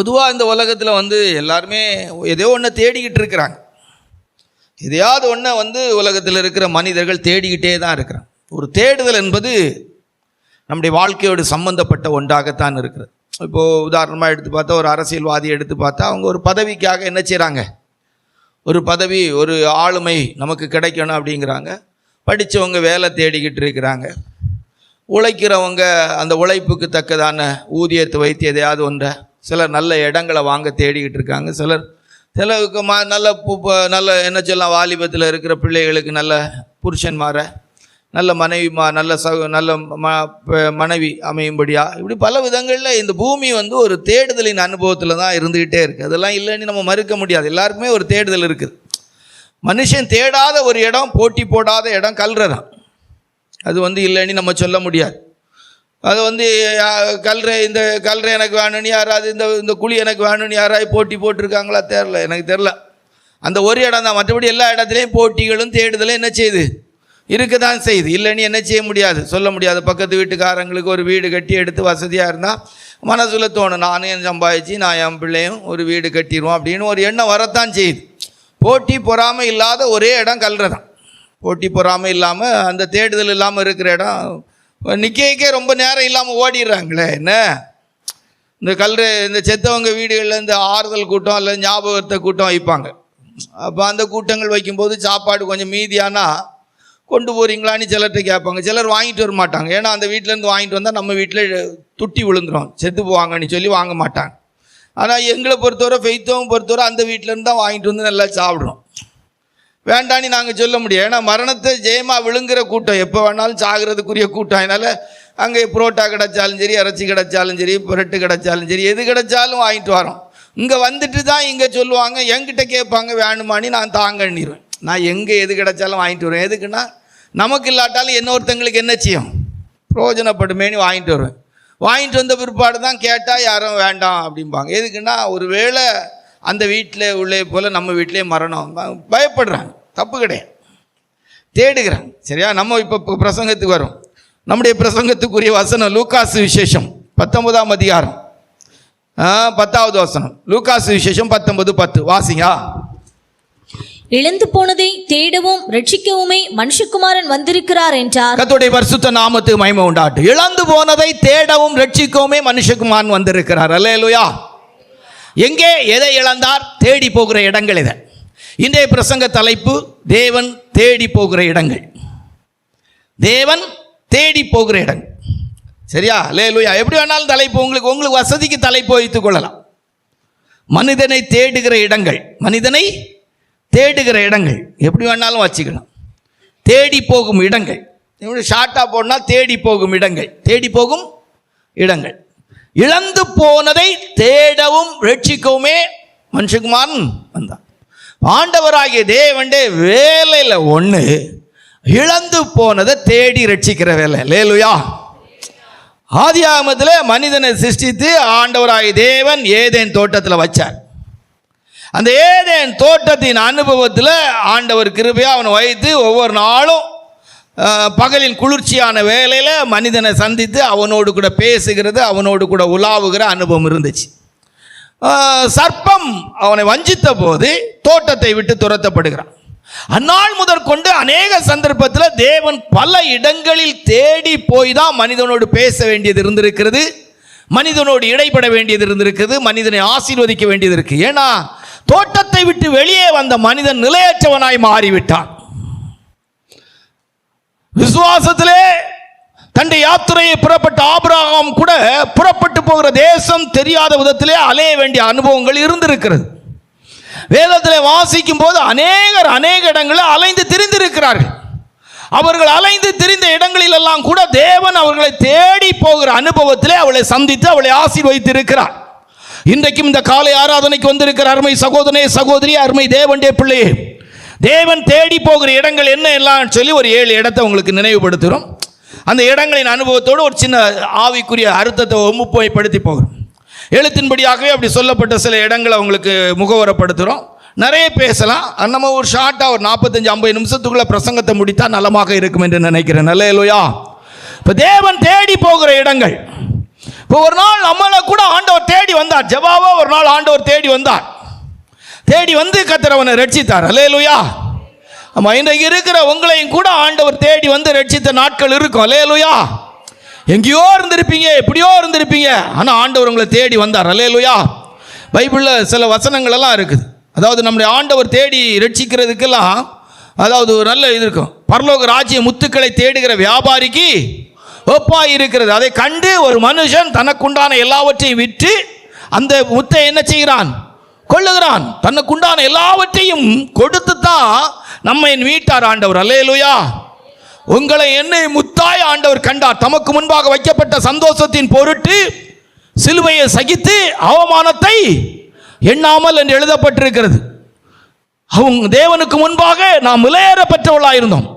பொதுவாக இந்த உலகத்தில் எல்லாருமே எதையோ ஒன்று தேடிக்கிட்டு இருக்கிறாங்க. எதையாவது ஒன்றை உலகத்தில் இருக்கிற மனிதர்கள் தேடிக்கிட்டே தான் இருக்கிறாங்க. ஒரு தேடுதல் என்பது நம்முடைய வாழ்க்கையோடு சம்பந்தப்பட்ட ஒன்றாகத்தான் இருக்கிறது. இப்போது உதாரணமாக எடுத்து பார்த்தா, ஒரு அரசியல்வாதியை எடுத்து பார்த்தா, அவங்க ஒரு பதவிக்காக என்ன செய்கிறாங்க, ஒரு பதவி, ஒரு ஆளுமை நமக்கு கிடைக்கணும் அப்படிங்கிறாங்க. படித்தவங்க வேலை தேடிக்கிட்டு இருக்கிறாங்க. உழைக்கிறவங்க அந்த உழைப்புக்கு தக்கதான ஊதியத்தை வைத்து எதையாவது ஒன்றை, சிலர் நல்ல இடங்களை வாங்க தேடிக்கிட்டு இருக்காங்க. சிலருக்கு நல்ல என்ன சொல்லலாம், வாலிபத்தில் இருக்கிற பிள்ளைகளுக்கு நல்ல புருஷன்மார, நல்ல நல்ல மனைவி அமையும்படியா, இப்படி பல விதங்களில் இந்த பூமி ஒரு தேடுதலின் அனுபவத்தில் தான் இருந்துக்கிட்டே இருக்குது. அதெல்லாம் இல்லைன்னு நம்ம மறுக்க முடியாது. எல்லாருக்குமே ஒரு தேடுதல் இருக்குது. மனுஷன் தேடாத ஒரு இடம், போட்டி போடாத இடம் கல்றதான். அது இல்லைன்னு நம்ம சொல்ல முடியாது. அது இந்த கல்ற எனக்கு வேணும்னு யாராவது, இந்த குழி எனக்கு வேணும்னு யாராவது போட்டி போட்டிருக்காங்களா? எனக்கு தெரில. அந்த ஒரு இடம் தான். மற்றபடி எல்லா இடத்துலையும் போட்டிகளும் தேடுதலும் என்ன செய்யுது, இருக்க தான் செய்யுது. இல்லைன்னு என்ன செய்ய முடியாது, சொல்ல முடியாது. பக்கத்து வீட்டுக்காரங்களுக்கு ஒரு வீடு கட்டி எடுத்து வசதியாக இருந்தால் மனசில் தோணும், நானும் சம்பாதிச்சு நான் என் பிள்ளையும் ஒரு வீடு கட்டிடுவோம் அப்படின்னு ஒரு எண்ணம் வரத்தான் செய்யுது. போட்டி பொறாமை இல்லாத ஒரே இடம் கல்றதான். போட்டி பொறாமை இல்லாமல், அந்த தேடுதல் இல்லாமல் இருக்கிற இடம் நிற்கே ரொம்ப நேரம் இல்லாமல் ஓடிடுறாங்களே. என்ன இந்த செத்தவங்க வீடுகளில் இந்த ஆறுதல் கூட்டம் இல்லை ஞாபகத்தை கூட்டம் வைப்பாங்க. அப்போ அந்த கூட்டங்கள் வைக்கும்போது சாப்பாடு கொஞ்சம் மீதியானா கொண்டு போகிறீங்களான்னு சிலர்கிட்ட கேட்பாங்க. சிலர் வாங்கிட்டு வர மாட்டாங்க. ஏன்னா அந்த வீட்டிலேருந்து வாங்கிட்டு வந்தால் நம்ம வீட்டில் துட்டி விழுந்துடும், செத்து போவாங்கன்னு சொல்லி வாங்க மாட்டாங்க. ஆனால் எங்களை பொறுத்தவரை, ஃபெய்த்தவும் பொறுத்தவரை அந்த வீட்டிலேருந்து தான் வாங்கிட்டு வந்து நல்லா சாப்பிட்றோம். வேண்டான்னு நாங்கள் சொல்ல முடியாது. ஏன்னா மரணத்தை ஜெயமாக விழுங்குற கூட்டம், எப்போ வேணாலும் சாகிறதுக்குரிய கூட்டம். அதனால் அங்கே புரோட்டா கிடைச்சாலும் சரி, இறைச்சி கிடைச்சாலும் சரி, புரட்டு கிடைச்சாலும் சரி, எது கிடைச்சாலும் வாங்கிட்டு வரோம். இங்கே வந்துட்டு தான் இங்கே சொல்லுவாங்க, என்கிட்ட கேட்பாங்க வேணுமானி, நான் தாங்கன்னிடுவேன். நான் எங்கே எது கிடைச்சாலும் வாங்கிட்டு வருவேன். எதுக்குன்னா நமக்கு இல்லாட்டாலும் இன்னொருத்தங்களுக்கு என்ன செய்யும், பிரயோஜனப்படுமேனு வாங்கிட்டு வருவேன். வாங்கிட்டு வந்த பிற்பாடு தான் கேட்டால் யாரும் வேண்டாம் அப்படிம்பாங்க. எதுக்குன்னா ஒரு வேளை அந்த வீட்டில் உள்ளே போல் நம்ம வீட்டிலே மரணம், பயப்படுறாங்க. தப்பு கிடையாது, தேடுகிறாங்க. சரியா? நம்ம இப்போ பிரசங்கத்துக்கு வரும். நம்முடைய பிரசங்கத்துக்குரிய வசனம் லூக்காசு விசேஷம் 19ஆம் அதிகாரம் 10வது வசனம். லூக்காசு விசேஷம் 19:10 வாசிங்க. இழந்து போனதை தேடவும் ரட்சிக்கவுமே மனுஷகுமாரன் வந்திருக்கிறார் என்றார். கர்த்தருடைய பரிசுத்த நாமத்துக்கு மகிமை உண்டாகட்டும். இழந்து போனதை தேடவும் ரட்சிக்கவுமே மனுஷகுமாரன் வந்திருக்கிறார். அல்லேலூயா. எங்கே எதை இழந்தார்? தேடி போகிற இடங்கள். இதை இன்றைய பிரசங்க தலைப்பு தேவன் தேடி போகிற இடங்கள். தேவன் தேடி போகிற இடங்கள். சரியா? அல்லேலூயா. எப்படி வேணாலும் தலைப்பு உங்களுக்கு வசதிக்கு தலைப்பு வைத்துக் கொள்ளலாம். மனிதனை தேடுகிற இடங்கள், மனிதனை தேடுகிற இடங்கள் எப்படி வேணாலும் வச்சுக்கலாம். தேடி போகும் இடங்கள், ஷார்ட்டாக போனால் தேடி போகும் இடங்கள், தேடி போகும் இடங்கள். இழந்து போனதை தேடவும் ரட்சிக்கவுமே மனுஷகுமாரன் வந்தான். ஆண்டவராகிய தேவனுடைய வேலையில் ஒன்று இழந்து போனதை தேடி ரட்சிக்கிற வேலை. அல்லேலூயா. ஆதியாகமத்தில் மனிதனை சிருஷ்டித்து ஆண்டவராகிய தேவன் ஏதேன் தோட்டத்தில் வச்சார். அந்த ஏதேன் தோட்டத்தின் அனுபவத்தில் ஆண்டவர் கிருபையாக அவனை வைத்து ஒவ்வொரு நாளும் பகலின் குளிர்ச்சியான வேலையில் மனிதனை சந்தித்து அவனோடு கூட பேசுகிறது, அவனோடு கூட உலாவுகிற அனுபவம் இருந்துச்சு. சர்ப்பம் அவனை வஞ்சித்த போது தோட்டத்தை விட்டு துரத்தப்படுகிறான். அந்நாள் முதற்கொண்டு அநேக சந்தர்ப்பத்தில் தேவன் பல இடங்களில் தேடி போய் தான் மனிதனோடு பேச வேண்டியது இருந்திருக்கிறது, மனிதனோடு இடைப்பட வேண்டியது இருந்திருக்கிறது, மனிதனை ஆசீர்வதிக்க வேண்டியது இருக்கு. ஏன்னா தோட்டத்தை விட்டு வெளியே வந்த மனிதன் நிலையற்றவனாய் மாறிவிட்டான். விசுவாசத்திலே தன்னுடைய யாத்திரையை புறப்பட்ட ஆபிரகாம் கூட புறப்பட்டு போகிற தேசம் தெரியாத விதத்திலே அலைய வேண்டிய அனுபவங்கள் இருந்திருக்கிறது. வேதத்திலே வாசிக்கும் போது அநேக இடங்களில் அலைந்து திரிந்திருக்கிறார்கள். அவர்கள் அலைந்து திரிந்த இடங்களில் எல்லாம் கூட தேவன் அவர்களை தேடி போகிற அனுபவத்திலே அவளை சந்தித்து அவளை ஆசீர்வதித்திருக்கிறார். இன்றைக்கும் இந்த காலை ஆராதனைக்கு வந்திருக்கிற அருமை சகோதரனே, சகோதரி, அருமை தேவனுடைய பிள்ளையே, தேவன் தேடி போகிற இடங்கள் என்ன எல்லாம் சொல்லி ஒரு 7 இடத்தை உங்களுக்கு நினைவுபடுத்துகிறோம். அந்த இடங்களின் அனுபவத்தோடு ஒரு சின்ன ஆவிக்குரிய அர்த்தத்தை ஒப்புமைப்படுத்தி போகிறோம். எழுத்தின்படியாகவே அப்படி சொல்லப்பட்ட சில இடங்களை உங்களுக்கு முகவரப்படுத்துகிறோம். நிறைய பேசலாம். நம்ம ஒரு ஷார்ட்டாக ஒரு 45-50 நிமிஷத்துக்குள்ள பிரசங்கத்தை முடித்தா நலமாக இருக்கும் என்று நினைக்கிறேன். அல்லேலூயா. இப்போ தேவன் தேடி போகிற இடங்கள். இப்போ ஒரு நாள் நம்மளை கூட ஆண்டவர் தேடி வந்தார். ஜெபாவா ஒரு நாள் ஆண்டவர் தேடி வந்தார். தேடி வந்து கர்த்தர் அவனை ரட்சித்தார். அல்லேலூயா. ஆமாம், இன்றைக்கு இருக்கிற உங்களையும் கூட ஆண்டவர் தேடி வந்து ரட்சித்த நாட்கள் இருக்கும். அல்லேலூயா. எங்கேயோ இருந்திருப்பீங்க, எப்படியோ இருந்திருப்பீங்க, ஆனால் ஆண்டவர் உங்களை தேடி வந்தார். அல்லேலூயா. பைபிளில் சில வசனங்கள் எல்லாம் இருக்குது. அதாவது நம்முடைய ஆண்டவர் தேடி ரட்சிக்கிறதுக்கெல்லாம் அதாவது ஒரு நல்ல இது இருக்கும். பரலோக ராஜ்ய முத்துக்களை தேடுகிற வியாபாரிக்கு ஒப்பாய் இருக்கிறது. அதை கண்டு ஒரு மனுஷன் தனக்குண்டான எல்லாவற்றையும் விற்று அந்த முத்தை என்ன செய்கிறான்? கொள்ளுகிறான். தனக்குண்டான எல்லாவற்றையும் கொடுத்து தான் நம்மை மீட்டார் ஆண்டவர். அல்லேலூயா. உங்களை என்னை முத்தாய் ஆண்டவர் கண்டார். தமக்கு முன்பாக வைக்கப்பட்ட சந்தோஷத்தின் பொருட்டு சிலுவையை சகித்து அவமானத்தை எண்ணாமல் என்று எழுதப்பட்டிருக்கிறது. அவங்க தேவனுக்கு முன்பாக நாம் விலையேற பெற்றவர்களாயிருந்தோம்.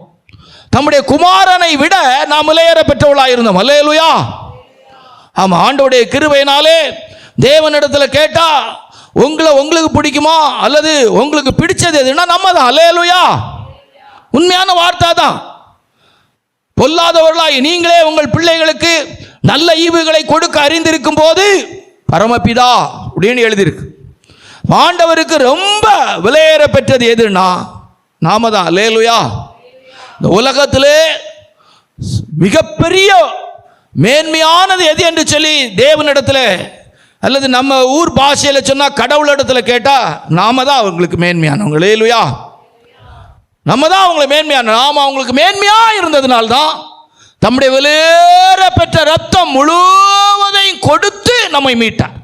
தம்முடைய குமாரனை விட நாம் விலையேற பெற்றவர்களாயிருந்தோம். அல்லேலூயா. ஆமாம், ஆண்டவருடைய கிருபையினாலே தேவனிடத்தில் கேட்டா உங்களுக்கு பிடிக்குமா அல்லது உங்களுக்கு பிடிச்சது எதுனா நம்ம தான். அல்லேலூயா. உண்மையான வார்த்தை தான். பொல்லாதவர்களாய் நீங்களே உங்கள் பிள்ளைகளுக்கு நல்ல ஈவுகளை கொடுக்க அறிந்திருக்கும் போது பரமபிதா அப்படின்னு எழுதியிருக்கு. ஆண்டவருக்கு ரொம்ப விலையேற பெற்றது எதுனா நாம தான். அல்லேலூயா. இந்த உலகத்திலே மிகப்பெரிய மேன்மையானது எது என்று சொல்லி தேவனிடத்தில் அல்லது நம்ம ஊர் பாஷையில் சொன்னால் கடவுளிடத்தில் கேட்டால் நாம தான் அவங்களுக்கு மேன்மையானவங்க. அல்லேலூயா. நம்ம தான் அவங்களை மேன்மையான. நாம் அவங்களுக்கு மேன்மையாக இருந்ததுனால்தான் தம்முடைய விலையேற பெற்ற ரத்தம் முழுவதையும் கொடுத்து நம்மை மீட்டார்.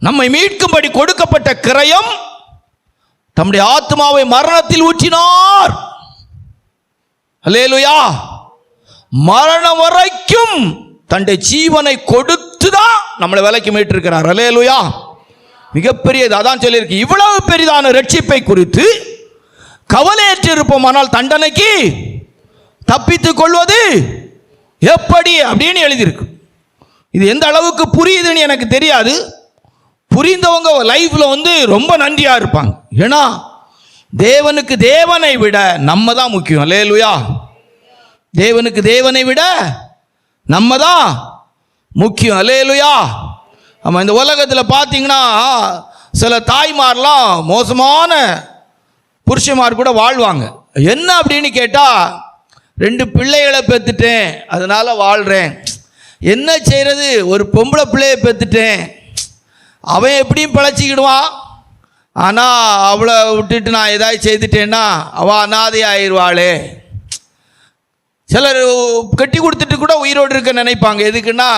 நம்மை மீட்கும்படி கொடுக்கப்பட்ட கிரயம் தம்முடைய ஆத்மாவை மரணத்தில் ஊற்றினார். அல்லேலூயா. மரணம் வரைக்கும் தன்னுடைய ஜீவனை கொடுத்துதான் நம்மளை விலைக்கு மீட்டிருக்கிறார். அல்லேலூயா. மிகப்பெரியது. அதான் சொல்லியிருக்கு, இவ்வளவு பெரிதான ரட்சிப்பை குறித்து கவலையற்று இருப்போமானால் தண்டனைக்கு தப்பித்துக் கொள்வது எப்படி அப்படின்னு எழுதியிருக்கு. இது எந்த அளவுக்கு புரியுதுன்னு எனக்கு தெரியாது. புரிந்தவங்க லைஃப்ல ரொம்ப நன்றியா இருப்பாங்க. ஏன்னா தேவனுக்கு தேவனை விட நம்ம தான் முக்கியம். அல்லேலூயா. தேவனுக்கு தேவனை விட நம்ம தான் முக்கியம். அல்லேலூயா. ஆமாம், இந்த உலகத்தில் பார்த்தீங்கன்னா சில தாய்மார்லாம் மோசமான புருஷன்மார் கூட வாழ்வாங்க. என்ன அப்படின்னு கேட்டால், 2 பிள்ளைகளை பெற்றுட்டேன் அதனால் வாழ்கிறேன். என்ன செய்கிறது, ஒரு பொம்பளை பிள்ளையை பெற்றுட்டேன், அவன் எப்படியும் பிழைச்சிக்கிடுவான், ஆனால் அவளை விட்டுட்டு நான் ஏதாவது செய்துட்டேன்னா அவள் அனாதை ஆயிடுவாளே. சிலர் கட்டி கொடுத்துட்டு கூட உயிரோடு இருக்க நினைப்பாங்க. எதுக்குன்னா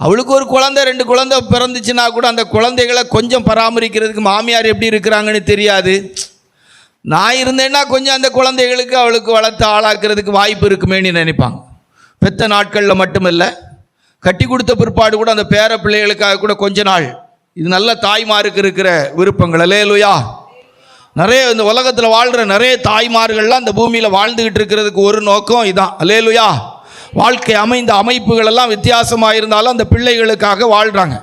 அவளுக்கு ஒரு குழந்தை 2 குழந்தை பிறந்துச்சுன்னா கூட அந்த குழந்தைகளை கொஞ்சம் பராமரிக்கிறதுக்கு மாமியார் எப்படி இருக்கிறாங்கன்னு தெரியாது. நான் இருந்தேன்னா கொஞ்சம் அந்த குழந்தைகளுக்கு அவளுக்கு வளர்த்து ஆளாக்குறதுக்கு வாய்ப்பு இருக்குமேன்னு நினைப்பாங்க. பெத்த நாட்களில் மட்டுமில்லை, கட்டி கொடுத்த பிற்பாடு கூட அந்த பேர பிள்ளைகளுக்காக கூட கொஞ்ச நாள். இது நல்ல தாய்மாருக்கு இருக்கிற விருப்பங்கள். அல்லேலூயா. நிறைய இந்த உலகத்தில் வாழ்கிற நிறைய தாய்மார்கள்லாம் இந்த பூமியில் வாழ்ந்துக்கிட்டு இருக்கிறதுக்கு ஒரு நோக்கம் இதான். அல்லேலூயா. வாழ்க்கை அமைந்த அமைப்புகள் எல்லாம் வித்தியாசமாக இருந்தாலும் அந்த பிள்ளைகளுக்காக வாழ்கிறாங்க.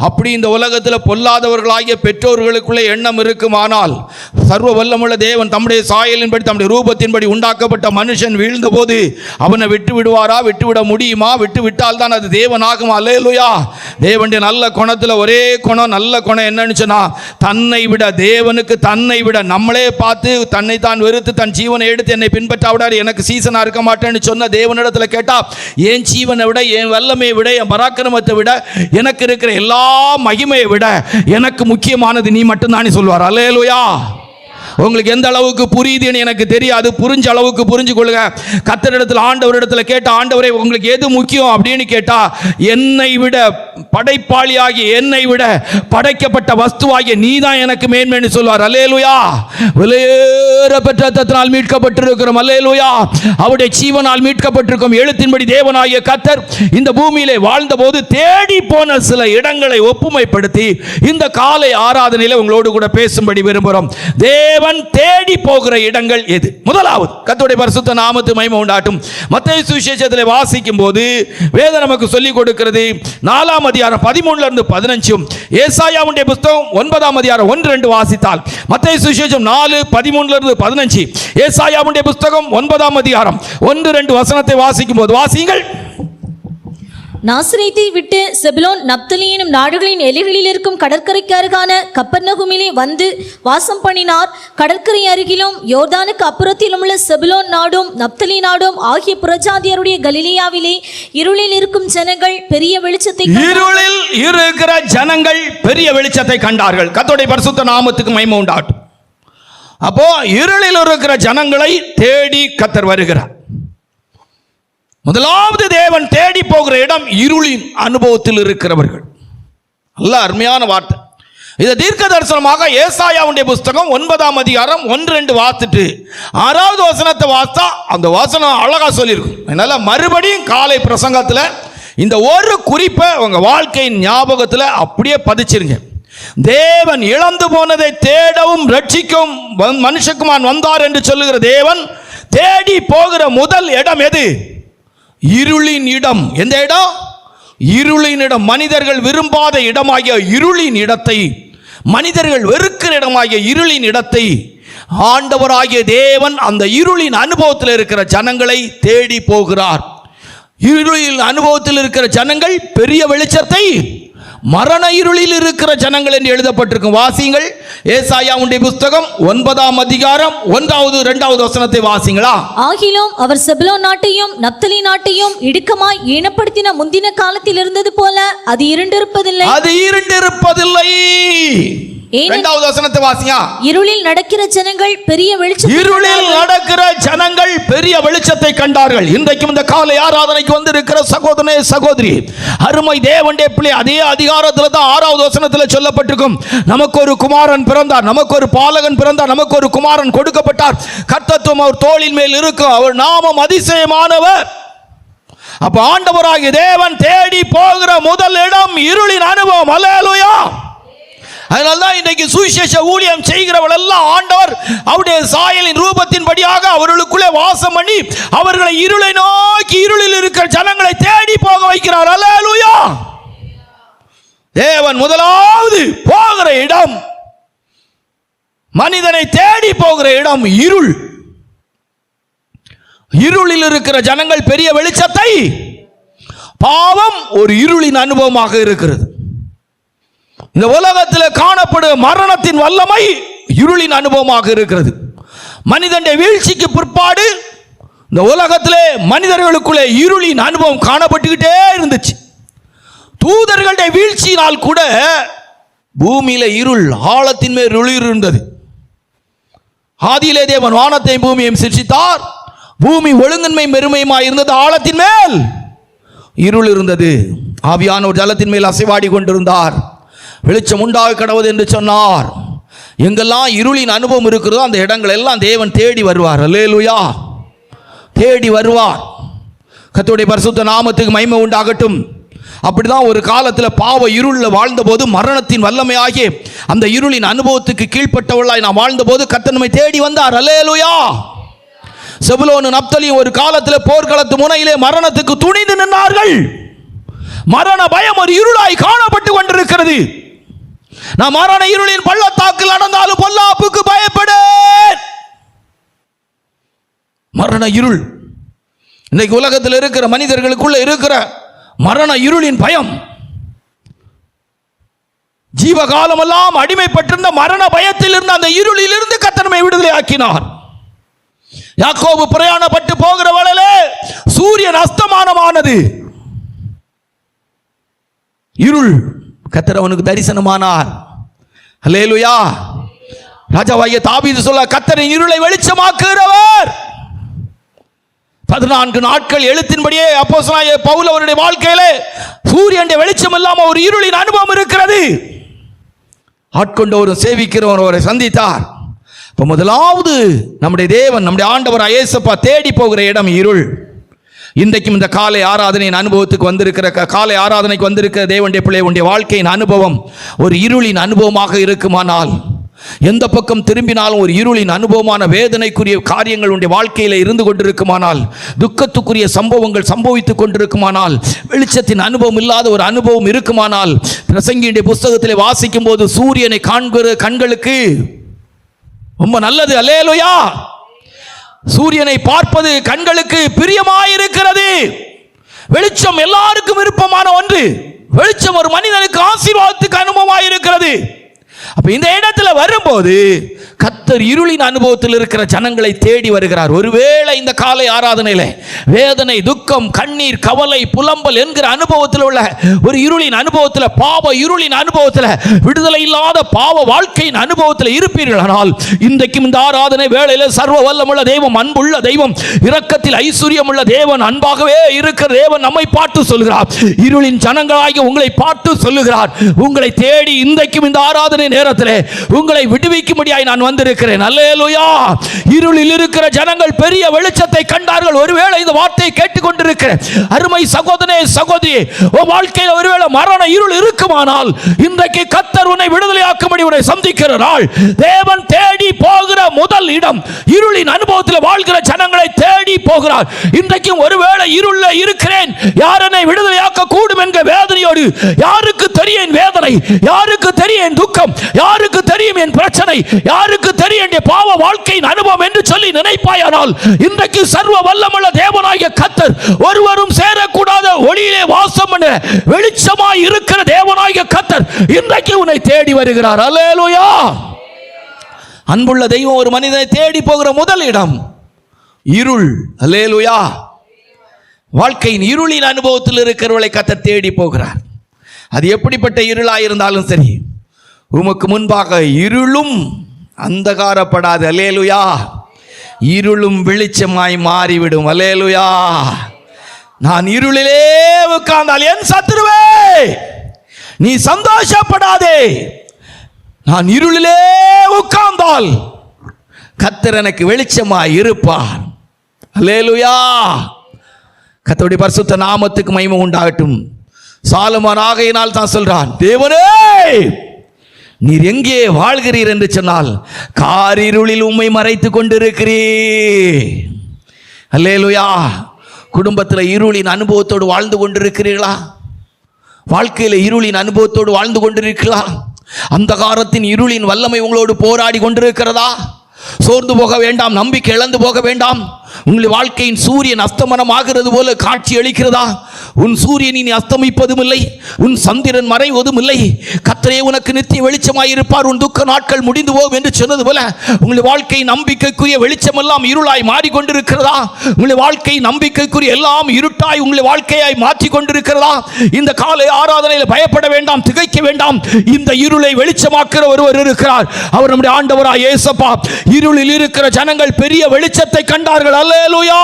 அப்படி இந்த உலகத்தில் பொல்லாதவர்களாகிய பெற்றோர்களுக்குள்ளே எண்ணம் இருக்குமானால் சர்வ வல்லமுள்ள தேவன் தம்முடைய சாயலின்படி தம்முடைய ரூபத்தின்படி உண்டாக்கப்பட்ட மனுஷன் வீழ்ந்த போது அவனை விட்டு விடுவாரா? விட்டுவிட முடியுமா? விட்டு விட்டால் தான் அது தேவனாகுமா? அல்லேலூயா. தேவனுடைய நல்ல குணத்தில் ஒரே குணம், நல்ல குணம் என்னன்னு சொன்னால், தன்னை விட தேவனுக்கு தன்னை விட நம்மளே பார்த்து தன்னை தான் வெறுத்து தன் ஜீவனை எடுத்து என்னை பின்பற்றாவிடாது எனக்கு சீசனாக இருக்க மாட்டேன்னு சொன்ன தேவனிடத்தில் கேட்டால், என் ஜீவனை விட, என் வல்லமையை விட, என் பராக்கிரமத்தை விட, எனக்கு இருக்கிற எல்லா மகிமையை விட எனக்கு முக்கியமானது நீ மட்டும்தானே சொல்வார். அல்லேலூயா. உங்களுக்கு எந்த அளவுக்கு புரியுதுன்னு எனக்கு தெரியாது. புரிஞ்ச அளவுக்கு புரிஞ்சு கொள்ளுங்க. கர்த்தரிடத்தில் ஆண்டவரிடத்தில் கேட்ட, ஆண்டவரே உங்களுக்கு எது முக்கியம் அப்படின்னு கேட்டா, என்னை விட படைப்பாளியாகி என்னை விட படைக்கப்பட்ட வஸ்துவாகிய நீ தான் எனக்கு மேன்மைன்னு சொல்வார். அல்லேலூயா. விலையேற பெற்ற ரத்தத்தினால் மீட்கப்பட்டிருக்கிறோம். அல்லேலூயா. அவருடைய ஜீவனால் மீட்கப்பட்டிருக்கும். எழுத்தின்படி தேவனாகிய கர்த்தர் இந்த பூமியிலே வாழ்ந்த போது தேடி போன சில இடங்களை ஒப்புமைப்படுத்தி இந்த காலை ஆராதனையில் உங்களோடு கூட பேசும்படி விரும்புகிறோம். தேவன் தேடி போகிற இடங்கள் எது? முதலாவது, கர்த்தருடைய பரிசுத்த நாமத்துக்கு மகிமை உண்டாகட்டும். மத்தேயு சுவிசேஷத்தில் வாசிக்கும் போது வேதம் நமக்கு சொல்லிக் கொடுக்கிறது. 4ஆம் அதிகாரம் 13 இருந்து 15, ஏசாயாவுடைய புத்தகம் 9ஆம் அதிகாரம் 1-2 வாசித்தால், மத்தேயு சுவிசேஷம் 4:13 இருந்து 15, ஏசாயாவுடைய புத்தகம் 9ஆம் அதிகாரம் 1-2 வசனத்தை வாசிக்கும் போது, வாசியுங்கள். நாசரேத்தை விட்டு செபுலோன் நப்தலி எனும் நாடுகளின் எல்லைகளில் இருக்கும் கடற்கரைக்கு அருகான கப்பர்நகூமிலே வந்து வாசம் பண்ணினார். கடற்கரை அருகிலும் யோர்தானுக்கு அப்புறத்திலும் உள்ள செபுலோன் நாடும் நப்தலி நாடும் ஆகிய புறஜாதியருடைய கலிலேயாவிலே இருளில் இருக்கும் ஜனங்கள் பெரிய வெளிச்சத்தை இருளில் இருக்கிற ஜனங்கள் பெரிய வெளிச்சத்தை கண்டார்கள். கர்த்தருடைய பரிசுத்த நாமத்துக்கு மகிமை உண்டாகட்டும். அப்போ இருளில் இருக்கிற ஜனங்களை தேடி கர்த்தர் வருகிறார். முதலாவது தேவன் தேடி போகிற இடம் இருளின் அனுபவத்தில் இருக்கிறவர்கள். நல்ல அருமையான வார்த்தை. இதை தீர்க்க தரிசனமாக ஏசாயாவுடைய புஸ்தகம் 9ஆம் அதிகாரம் 1-2 வாசிட்டு 6வது வசனத்தை வாசித்தா அந்த வசனம் அழகா சொல்லியிருக்கும். அதனால மறுபடியும் காலை பிரசங்கத்தில் இந்த ஒரு குறிப்பை உங்க வாழ்க்கையின் ஞாபகத்தில் அப்படியே பதிச்சிருங்க. தேவன் இழந்து போனதை தேடவும் ரட்சிக்கவும் மனுஷகுமாரன் வந்தார் என்று சொல்லுகிற தேவன் தேடி போகிற முதல் இடம் எது? இருளின் இடம். எந்த இடம்? இருளின் இடம். மனிதர்கள் விரும்பாத இடமாகிய இருளின் இடத்தை, மனிதர்கள் வெறுக்கிற இடமாகிய இருளின் இடத்தை ஆண்டவராகிய தேவன் அந்த இருளின் அனுபவத்தில் இருக்கிற ஜனங்களை தேடி போகிறார். இருளின் அனுபவத்தில் இருக்கிற ஜனங்கள் பெரிய வெளிச்சத்தை, மரண இருளில் இருக்கிற ஜனங்கள் என்று எழுதப்பட்டிருக்கும். வாசிங்கள் ஏசாயாவுடைய புஸ்தகம் 9ஆம் அதிகாரம் 1வது 2வது வசனத்தை வாசிங்களா. ஆகிலும் அவர் செபுலோன் நாட்டையும் நப்தலி நாட்டையும் இடுக்கமாய் ஈனப்படுத்தின முந்தின காலத்தில் இருந்தது போல அது இருண்டிருப்பதில்லை. அது இருண்டிருப்பதில்லை. 2வது வசனத்தை வாசிங்க. இருளில் நடக்கிற ஜனங்கள் பெரிய வெளிச்சம், இருளில் நடக்கிற ஜனங்கள் பெரிய வெளிச்சத்தை கண்டார்கள். இன்றைக்கும் இந்த காலை ஆராதனைக்கு வந்திருக்கிற சகோதரனே சகோதரி, அருமை தேவனுடைய பிள்ளை, அதே அதிகாரத்தில் தான் 6வது வசனத்தில் சொல்லப்பட்டிருக்கும். நமக்கு ஒரு குமாரன் பிறந்தார், நமக்கு ஒரு பாலகன் பிறந்தார், நமக்கு ஒரு குமாரன் கொடுக்கப்பட்டார், கர்த்தத்துவம் அவர் தோளின் மேல் இருக்கும், அவர் நாமம் அதிசயமானவர். அப்ப ஆண்டவராகிய தேவன் தேடி போகிற முதல் இடம் இருளின் அனுபவம். அல்லேலூயா. அதனால்தான் இன்றைக்கு சுவிசேஷ ஊழியம் செய்கிறவர்கள் எல்லாம் ஆண்டவர் அவருடைய சாயலின் ரூபத்தின் படியாக அவர்களுக்குள்ளே வாசம் பண்ணி அவர்களை இருளை நோக்கி இருளில் இருக்கிற ஜனங்களை தேடி போக வைக்கிறார். அல்லேலூயா. தேவன் முதலாவது போகிற இடம், மனிதனை தேடி போகிற இடம் இருள். இருளில் இருக்கிற ஜனங்கள் பெரிய வெளிச்சத்தை, பாவம் ஒரு இருளின் அனுபவமாக இருக்கிறது. இந்த உலகத்தில் காணப்படும் மரணத்தின் வல்லமை இருளின் அனுபவமாக இருக்கிறது. மனிதனுடைய வீழ்ச்சிக்கு பிற்பாடு இந்த உலகத்திலே மனிதர்களுக்குள்ளே இருளின் அனுபவம் காணப்பட்டுக்கிட்டே இருந்துச்சு. தூதர்களுடைய வீழ்ச்சியினால் கூட பூமியில இருள், ஆழத்தின் மேல் இருள் இருந்தது. ஆதியிலே தேவன் வானத்தையும் பூமியையும் சிருஷ்டித்தார். பூமி ஒழுங்கின்மை மெருமையுமாய் இருந்தது, ஆழத்தின் மேல் இருள் இருந்தது. ஆவியானவர் ஜலத்தின் மேல் அசைவாடி கொண்டிருந்தார். வெளிச்சம் உண்டாக கடவுது என்று சொன்னார். எங்கெல்லாம் இருளின் அனுபவம் இருக்கிறதோ அந்த இடங்கள் எல்லாம் தேவன் தேடி வருவார். அல்லேலூயா. தேடி வருவார். கர்த்தருடைய பரிசுத்த நாமத்துக்கு மகிமை உண்டாகட்டும். அப்படிதான் ஒரு காலத்தில் பாவ இருளில் வாழ்ந்தபோது, மரணத்தின் வல்லமையாகிய அந்த இருளின் அனுபவத்துக்கு கீழ்ப்பட்டவர்களாய் நாம் வாழ்ந்தபோது கர்த்தர் நம்மை தேடி வந்தார். அல்லேலூயா. செபுலோன் நப்தலியும் ஒரு காலத்தில் போர்க்களத்து முனையிலே மரணத்துக்கு துணிந்து நின்றார்கள். மரண பயம் ஒரு இருளாய் காணப்பட்டு கொண்டிருக்கிறது. நான் மரண இருளின் பள்ளத்தாக்கில் நடந்தாலும் பொல்லாப்புக்கு பயப்படேன். மரண இருள் இன்னைக்கு உலகத்தில் இருக்கிற மனிதர்களுக்குள்ள இருக்கிற மரண இருளின் பயம், ஜீவகாலமெல்லாம் அடிமைப்பட்டிருந்த மரண பயத்தில் இருந்த அந்த இருளில் இருந்து கர்த்தர் விடுதலை ஆக்கினார். யாக்கோபு பிரயாணப்பட்டு போகிற வேளையிலே சூரியன் அஸ்தமானமானது. இருள், கர்த்தர் அவனுக்கு தரிசனமானார். அல்லேலூயா. ராஜாவாகிய தாவீது சொல்ல, கர்த்தரின் இருளை வெளிச்சமாக்குகிறவர். 14 நாட்கள் எழுத்தின்படியே அப்போஸ்தலனாகிய பவுல் அவருடைய வாழ்க்கையிலே சூரியனுடைய வெளிச்சம் இல்லாமல் ஒரு இருளின் அனுபவம் இருக்கிறது. ஆட்கொண்டவரும் சேவிக்கிறவர் அவரை சந்தித்தார். இப்போ முதலாவது நம்முடைய தேவன், நம்முடைய ஆண்டவர் இயேசுப்பா தேடி போகிற இடம் இருள். இன்றைக்கும் இந்த காலை ஆராதனையின் அனுபவத்துக்கு வந்திருக்கிற, காலை ஆராதனைக்கு வந்திருக்கிற தேவனுடைய பிள்ளை, உடைய வாழ்க்கையின் அனுபவம் ஒரு இருளின் அனுபவமாக இருக்குமானால், எந்த பக்கம் திரும்பினாலும் ஒரு இருளின் அனுபவமான வேதனைக்குரிய காரியங்கள் உடைய வாழ்க்கையில் இருந்து கொண்டிருக்குமானால், துக்கத்துக்குரிய சம்பவங்கள் சம்பவித்துக் கொண்டிருக்குமானால், வெளிச்சத்தின் அனுபவம் இல்லாத ஒரு அனுபவம் இருக்குமானால், பிரசங்கியுடைய புஸ்தகத்தில் வாசிக்கும் போது சூரியனை காண்கிற கண்களுக்கு ரொம்ப நல்லது. அல்லேலூயா. சூரியனை பார்ப்பது கண்களுக்கு பிரியமாயிருக்கிறது. வெளிச்சம் எல்லாருக்கும் விருப்பமான ஒன்று. வெளிச்சம் ஒரு மனிதனுக்கு ஆசீர்வாதத்துக்கு அனுபவமாக இருக்கிறது. அப்ப இந்த இடத்துல வரும்போது கர்த்தர் இருளின் அனுபவத்தில் இருக்கிற ஜனங்களை தேடி வருகிறார். ஒருவேளை இந்த காலை ஆராதனையில வேதனை, துக்கம், கண்ணீர், கவலை, புலம்பல் என்கிற அனுபவத்தில் உள்ள ஒரு இருளின் அனுபவத்தில், பாவ இருளின் அனுபவத்தில், விடுதலை இல்லாத பாவ வாழ்க்கையின் அனுபவத்தில் இருப்பீர்களானால் இன்றைக்கும் இந்த ஆராதனை வேளையில சர்வ வல்லமுள்ள தெய்வம், அன்புள்ள தெய்வம், இரக்கத்தில் ஐஸ்வர்யம் உள்ள தேவன், அன்பாகவே இருக்கிற தேவன் நம்மை பார்த்து சொல்கிறார். இருளின் ஜனங்களாகி உங்களை பார்த்து சொல்லுகிறார், உங்களை தேடி இன்றைக்கும் இந்த ஆராதனை நேரத்தில் உங்களை விடுவிக்கும்படியாய் நான் வந்திருக்கிறேன். அல்லேலூயா. இருளில் இருக்கிற ஜனங்கள் பெரிய வெளிச்சத்தை கண்டார்கள். ஒருவேளை இந்த வார்த்தையை கேட்டுக்கொண்டிருக்கிற அருமை சகோதரனே, சகோதரியே, உன் வாழ்க்கையில் ஒருவேளை மரண இருள் இருக்குமானால் இன்றைக்கு கர்த்தர் உன்னை விடுதலையாக்கும்படி உன்னை சந்திக்கிற நாள். தேவன் தேடி போகிற முதல் இடம் இருளின் அனுபவத்தில் வாழ்கிற ஜனங்களை தேடி போகிறார். இன்றைக்கும் ஒருவேளை இருளில் இருக்கிறேன், யார் என்னை விடுதலையாக்க கூடும் என்கிற வேதனையோடு, யாருக்கு தெரியும் வேதனை, யாருக்கு தெரியும் துக்கம், யாருக்கு தெரியும் என் பிரச்சனை, யாருக்கு தெரியும் என் பாவ வாழ்க்கையின் அனுபவம் என்று சொல்லி நினைப்பாயானால் இன்றைக்கு சர்வ வல்லமுள்ள தேவனாகிய கர்த்தர், ஒருவரும் சேரக்கூடாத ஒளியிலே வாசம் பண்ண வெளிச்சமாய் இருக்கிற தேவனாகிய கர்த்தர் இன்றைக்கு உன்னை தேடி வருகிறார். அல்லேலூயா. அன்புள்ள தெய்வம் ஒரு மனிதனை தேடி போகிற முதல் இடம் இருள். அல்லேலூயா. வாழ்க்கையின் இருளின் அனுபவத்தில் இருக்கிறவர்களை கர்த்தர் தேடி போகிறார். அது எப்படிப்பட்ட இருளாக இருந்தாலும் சரி, உமக்கு முன்பாக இருளும் அந்தகாரப்படாது. அல்லேலூயா. இருளும் வெளிச்சமாய் மாறிவிடும். அல்லேலூயா. நான் இருளிலே உட்கார்ந்தால் என் சத்துருவே நீ சந்தோஷப்படாதே, நான் இருளிலே உட்கார்ந்தால் கர்த்தர் எனக்கு வெளிச்சமாய் இருப்பார். அல்லேலூயா. கர்த்தருடைய பரிசுத்த நாமத்துக்கு மகிமை உண்டாகட்டும். சாலமோன் ஆகையினால் தான் சொல்றான், தேவனே நீர் எங்கே வாழ்கிறீர் என்று சொன்னால் காரிருளில் உம்மை மறைத்துக் கொண்டிருக்கிறீர். அல்லேலூயா. குடும்பத்தில் இருளின் அனுபவத்தோடு வாழ்ந்து கொண்டிருக்கிறீர்களா? வாழ்க்கையில் இருளின் அனுபவத்தோடு வாழ்ந்து கொண்டிருக்கிறீர்களா? அந்தகாரத்தின் இருளின் வல்லமை உங்களோடு போராடி கொண்டிருக்கிறதா? சோர்ந்து போக வேண்டாம், நம்பிக்கை இழந்து போக வேண்டாம். உங்கள் வாழ்க்கையின் சூரியன் அஸ்தமனம் ஆகிறது போல காட்சி அளிக்கிறதா? உன் சூரியன் இனி அஸ்தமிப்பதும் இல்லை, உன் சந்திரன் மறைவதும் இல்லை. கர்த்தரே உனக்கு நித்திய வெளிச்சமாய் இருப்பார், உன் துக்க நாட்கள் முடிந்து போகும் என்று சொன்னது போல உங்கள் வாழ்க்கை நம்பிக்கைக்குரிய வெளிச்சம் எல்லாம் இருளாய் மாறிக்கொண்டிருக்கிறதா? உங்கள் வாழ்க்கை நம்பிக்கைக்குரிய எல்லாம் இருட்டாய் உங்கள் வாழ்க்கையாய் மாற்றி கொண்டிருக்கிறதா? இந்த காலை ஆராதனையில் பயப்பட வேண்டாம், திகைக்க வேண்டாம். இந்த இருளை வெளிச்சமாக்குற ஒருவர் இருக்கிறார். அவர் நம்முடைய ஆண்டவராய் இயேசுப்பா. இருளில் இருக்கிற ஜனங்கள் பெரிய வெளிச்சத்தை கண்டார்கள். அல்லேலூயா.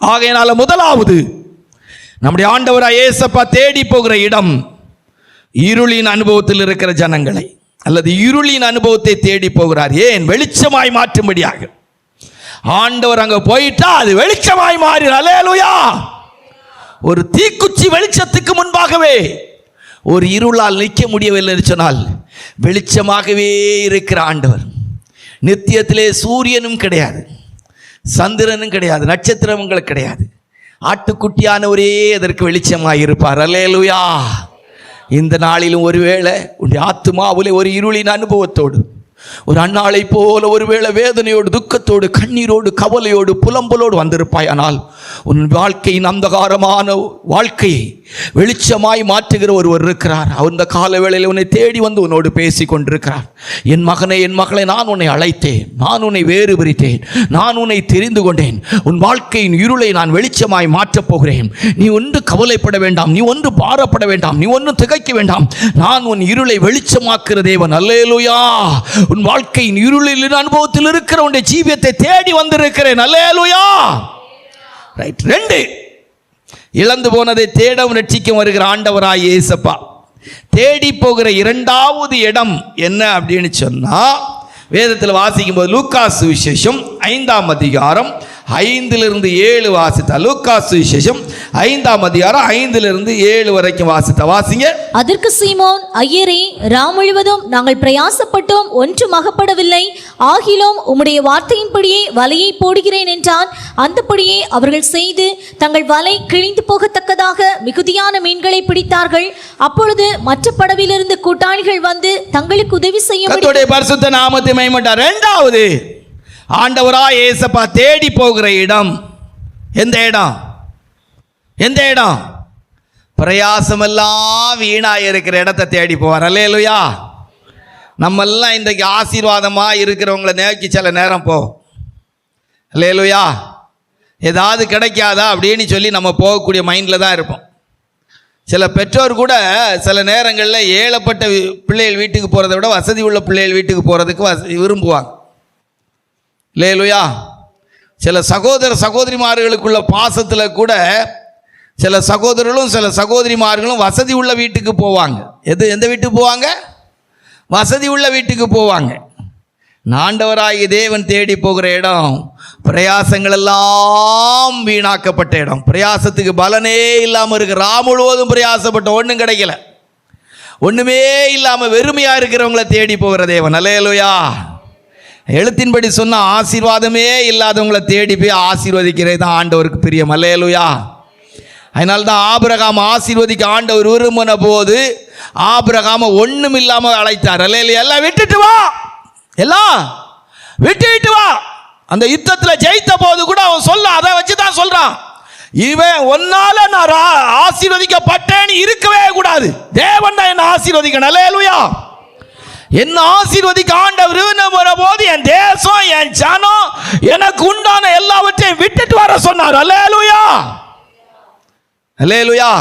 ஆகையினால முதலாவது நம்முடைய ஆண்டவராய் இயேசுப்பா தேடி போகிற இடம் இருளின் அனுபவத்தில் இருக்கிற ஜனங்களை, அல்லது இருளின் அனுபவத்தை தேடி போகிறார். ஏன்? வெளிச்சமாய் மாற்றும்படியாக. ஆண்டவர் அங்க போயிட்டா அது வெளிச்சமாய் மாறி. அல்லேலூயா. ஒரு தீக்குச்சி வெளிச்சத்துக்கு முன்பாகவே ஒரு இருளால் நிற்க முடியவில்லை என்று சொன்னால் வெளிச்சமாகவே இருக்கிற ஆண்டவர். நித்தியத்திலே சூரியனும் கிடையாது, சந்திரனும் கிடையாது, நட்சத்திரங்கள் கிடையாது. ஆட்டுக்குட்டியானவரே அதற்கு வெளிச்சமாக இருப்பார். அல்லேலூயா. இந்த நாளிலும் ஒருவேளை உன்னுடைய ஆத்துமாவிலே ஒரு இருளின் அனுபவத்தோடு, ஒரு அன்னாளை போல ஒருவேளை வேதனையோடு, துக்கத்தோடு, கண்ணீரோடு, கவலையோடு, புலம்பலோடு வந்திருப்பாய். ஆனால் உன் வாழ்க்கையின் அந்தகாரமான வாழ்க்கையை வெளிச்சமாய் மாற்றுகிற ஒருவர் இருக்கிறார். அந்த கால வேளையில் உன்னை தேடி வந்து உன்னோடு பேசி கொண்டிருக்கிறார். என் மகனே, என் மகளை, நான் உன்னை அழைத்தேன், நான் உன்னை வேறு பிரித்தேன், நான் உன்னை தெரிந்து கொண்டேன். உன் வாழ்க்கையின் இருளை நான் வெளிச்சமாய் மாற்றப் போகிறேன். நீ ஒன்று கவலைப்பட வேண்டாம், நீ ஒன்று பாரப்பட வேண்டாம், நீ ஒன்று திகைக்க வேண்டாம். நான் உன் இருளை வெளிச்சமாக்குற தேவன். அல்லேலூயா. உன் வாழ்க்கையின் இருளில் அனுபவத்தில் இருக்கிற உன்னுடைய ஜீவியத்தை தேடி வந்திருக்கிறேன். அல்லேலூயா. ரைட். 2, இழந்து போனதை தேடவும் ரட்சிக்கும் வருகிற ஆண்டவராய் இயேசுப்பா. தேடி போகிற இரண்டாவது இடம் என்ன அப்படின்னு சொன்னா, வேதத்தில் வாசிக்கும் போது லூக்கா சுவிசேஷம் 5ஆம் அதிகாரம் 5-7 வாசித்தா. லூக்கா சுவிசேஷம் 5ஆம் அதிகாரம் 5-7 வரைக்கும் வாசித்தா. வாசிங்க. அதற்கு சீமோன், ஐயரே, ராம் முழுவதும் நாங்கள் பிரயாசப்பட்டோம், ஒன்றும் அகப்படவில்லை. ஆகிலும் உம்முடைய வார்த்தையின்படியே வலையை போடுகிறேன் என்றான். அந்தபடியே அவர்கள் செய்து தங்கள் வலை கிழிந்து போகத்தக்கதாக மிகுதியான மீன்களை பிடித்தார்கள். அப்பொழுது மற்ற படவிலிருந்து கூட்டாளிகள் வந்து தங்களுக்கு உதவி செய்ய பரிசுத்த நாமத்தை மகிமைப்பட்டார். இரண்டாவது ஆண்டவராய் இயேசுப்பா தேடி போகிற இடம் எந்த இடம்? எந்த இடம்? பிரயாசமெல்லாம் வீணாக இருக்கிற இடத்தை தேடி போவார். அல்லேலூயா. நம்மெல்லாம் இன்றைக்கு ஆசீர்வாதமாக இருக்கிறவங்கள நோக்கி சில நேரம் போவோம். அல்லேலூயா. ஏதாவது கிடைக்காதா அப்படின்னு சொல்லி நம்ம போகக்கூடிய மைண்டில் தான் இருப்போம். சில பெற்றோர் கூட சில நேரங்களில் ஏழப்பட்ட பிள்ளைகள் வீட்டுக்கு போகிறத விட வசதி உள்ள பிள்ளைகள் வீட்டுக்கு போகிறதுக்கு விரும்புவாங்க. அல்லேலூயா. சில சகோதர சகோதரிமார்களுக்குள்ள பாசத்தில் கூட சில சகோதரர்களும் சில சகோதரிமார்களும் வசதி உள்ள வீட்டுக்கு போவாங்க. எந்த வீட்டுக்கு போவாங்க? வசதி உள்ள வீட்டுக்கு போவாங்க. ஆண்டவராகிய தேவன் தேடி போகிற இடம் பிரயாசங்கள் எல்லாம் வீணாக்கப்பட்ட இடம். பிரயாசத்துக்கு பலனே இல்லாமல் இருக்கு. முழுவதும் பிரயாசப்பட்ட ஒன்றும் கிடைக்கல, ஒன்றுமே இல்லாமல் வெறுமையாக இருக்கிறவங்கள தேடி போகிற தேவன். அல்லேலூயா. எழுத்தின்படி சொன்ன ஆசீர்வாதமே இல்லாதவங்களை தேடி போய் ஆசீர்வதிக்கிறது தான் ஆண்டவருக்கு பிரியம். அல்லேலூயா. அதனால்தான் ஆபிரகாம் ஆசீர்வதிக்க ஆண்டவர் விரும்பின போது ஆபிரகாம ஒண்ணும் இல்லாம அழைத்தார். அல்லேலூயா. எல்லாம் விட்டுட்டு வா, எல்லாம் விட்டுட்டு வா. அந்த யுத்தத்தில் ஜெயித்த போது கூட அவன் சொல்ல அதை வச்சுதான் சொல்றான், இவன் ஒன்னால நான் ஆசீர்வதிக்கப்பட்டேன்னு இருக்கவே கூடாது, தேவன் தான் என்ன ஆசீர்வதிக்கணும். அல்லேலூயா. என்ன ஆசீர்வதிக்க ஆண்டவர் விரும்பின போது என் தேசம், என் ஜனம், எனக்கு உண்டான எல்லாவற்றையும் விட்டுட்டு வர சொன்னார். அல்லேலூயா. அல்லேலூயா.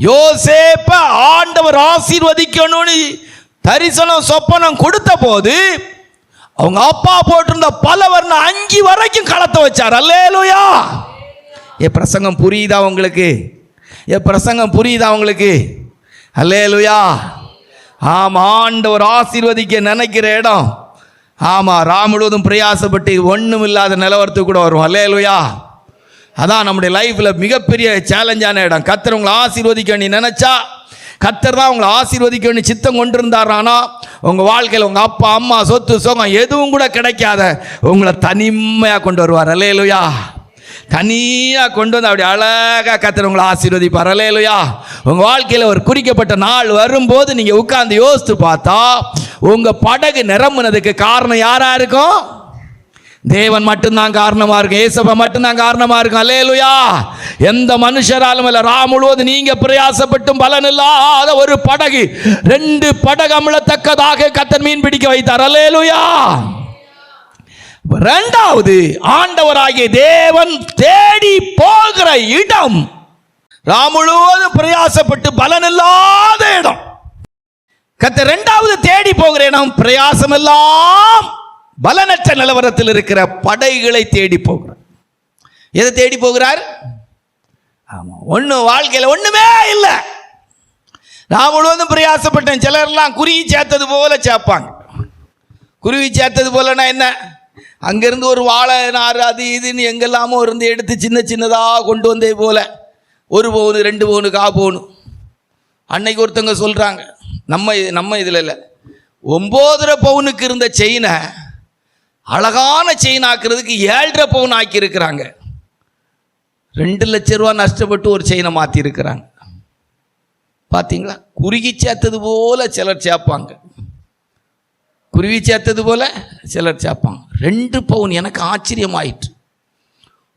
யோசேப்ப ஆண்டவர் ஆசீர்வதிக்கணும்னு தரிசனம் சொப்பனம் கொடுத்த போது அவங்க அப்பா போட்டிருந்த பல வர்ண அங்கி வரைக்கும் களத்தை வச்சார். அல்லேலூயா. என் பிரசங்கம் புரியுதா உங்களுக்கு? என் பிரசங்கம் புரியுதா உங்களுக்கு? அல்லேலூயா. ஆமா, ஆண்டவர் ஆசீர்வதிக்க நினைக்கிற இடம், ஆமா, முழுவதும் பிரயாசப்பட்டு ஒன்றும் இல்லாத நிலவரத்துக்கு கூட வரும். அல்லேலூயா. அதான் நம்முடைய லைஃப்பில் மிகப்பெரிய சேலஞ்சான இடம். கர்த்தர் உங்களை ஆசீர்வதிக்க நீ நினச்சா, கர்த்தர் தான் உங்களை ஆசீர்வதிக்க சித்தம் கொண்டிருந்தாரானா உங்கள் வாழ்க்கையில் உங்கள் அப்பா அம்மா சொத்து சோகம் எதுவும் கூட கிடைக்காத உங்களை தனிமையாக கொண்டு வருவார். அல்லேலூயா. தனியாக கொண்டு வந்து அப்படி அழகாக கர்த்தர் உங்களை ஆசீர்வதிப்பார். அல்லேலூயா. உங்கள் வாழ்க்கையில் ஒரு குறிக்கப்பட்ட நாள் வரும்போது நீங்கள் உட்கார்ந்து யோசித்து பார்த்தா உங்கள் படகு நிரம்புனதுக்கு காரணம் யாரா இருக்கும்? தேவன் மட்டும்தான் காரணமா இருக்கும். ஏசப்பா மட்டும்தான் காரணமா இருக்கும். அல்லேலூயா. எந்த மனுஷராலும் இல்ல. முழுவதும் நீங்க பிரயாசப்பட்டும் பலன் இல்லாத ஒரு படகு 2 படகு அமிழத்தக்கதாக கர்த்தர் மீன் பிடிக்க வைத்தார். அல்லேலூயா. இரண்டாவது, ஆண்டவராகிய தேவன் தேடி போகிற இடம் முழுவதும் பிரயாசப்பட்டு பலன் இல்லாத இடம். கர்த்தர் இரண்டாவது தேடி போகிற இடம் பிரயாசம் எல்லாம் பலனற்ற நிலவரத்தில் இருக்கிற படைகளை தேடி போகிறார். எதை தேடி போகிறார்? ஆமா, ஒண்ணு வாழ்க்கையில் ஒண்ணுமே இல்லை, நான் முழுவதும் பிரயாசப்பட்டேன். சிலர்லாம் குருவி சேர்த்தது போல சேர்ப்பாங்க. குருவி சேர்த்தது போலன்னா என்ன? அங்கிருந்து ஒரு வாழை நார் அது இதுன்னு எங்கெல்லாமோ இருந்து எடுத்து சின்ன சின்னதாக கொண்டு வந்தே போல 1 பவுன் 2 பவுன் 1/4 பவுன். அன்னைக்கு ஒருத்தவங்க சொல்றாங்க, நம்ம இதில் இல்லை, 9.5 பவுனுக்கு இருந்த செயினை அழகான செயின் ஆக்குறதுக்கு 7.5 பவுன் ஆக்கி இருக்கிறாங்க. 2 லட்சம் ரூபா நஷ்டப்பட்டு ஒரு செயினை மாற்றி இருக்கிறாங்க. பார்த்தீங்களா? குருவி சேர்த்தது போல சிலர் சேர்ப்பாங்க, குருவி சேர்த்தது போல சிலர் சேர்ப்பாங்க. 2 பவுன். எனக்கு ஆச்சரியமாயிற்று.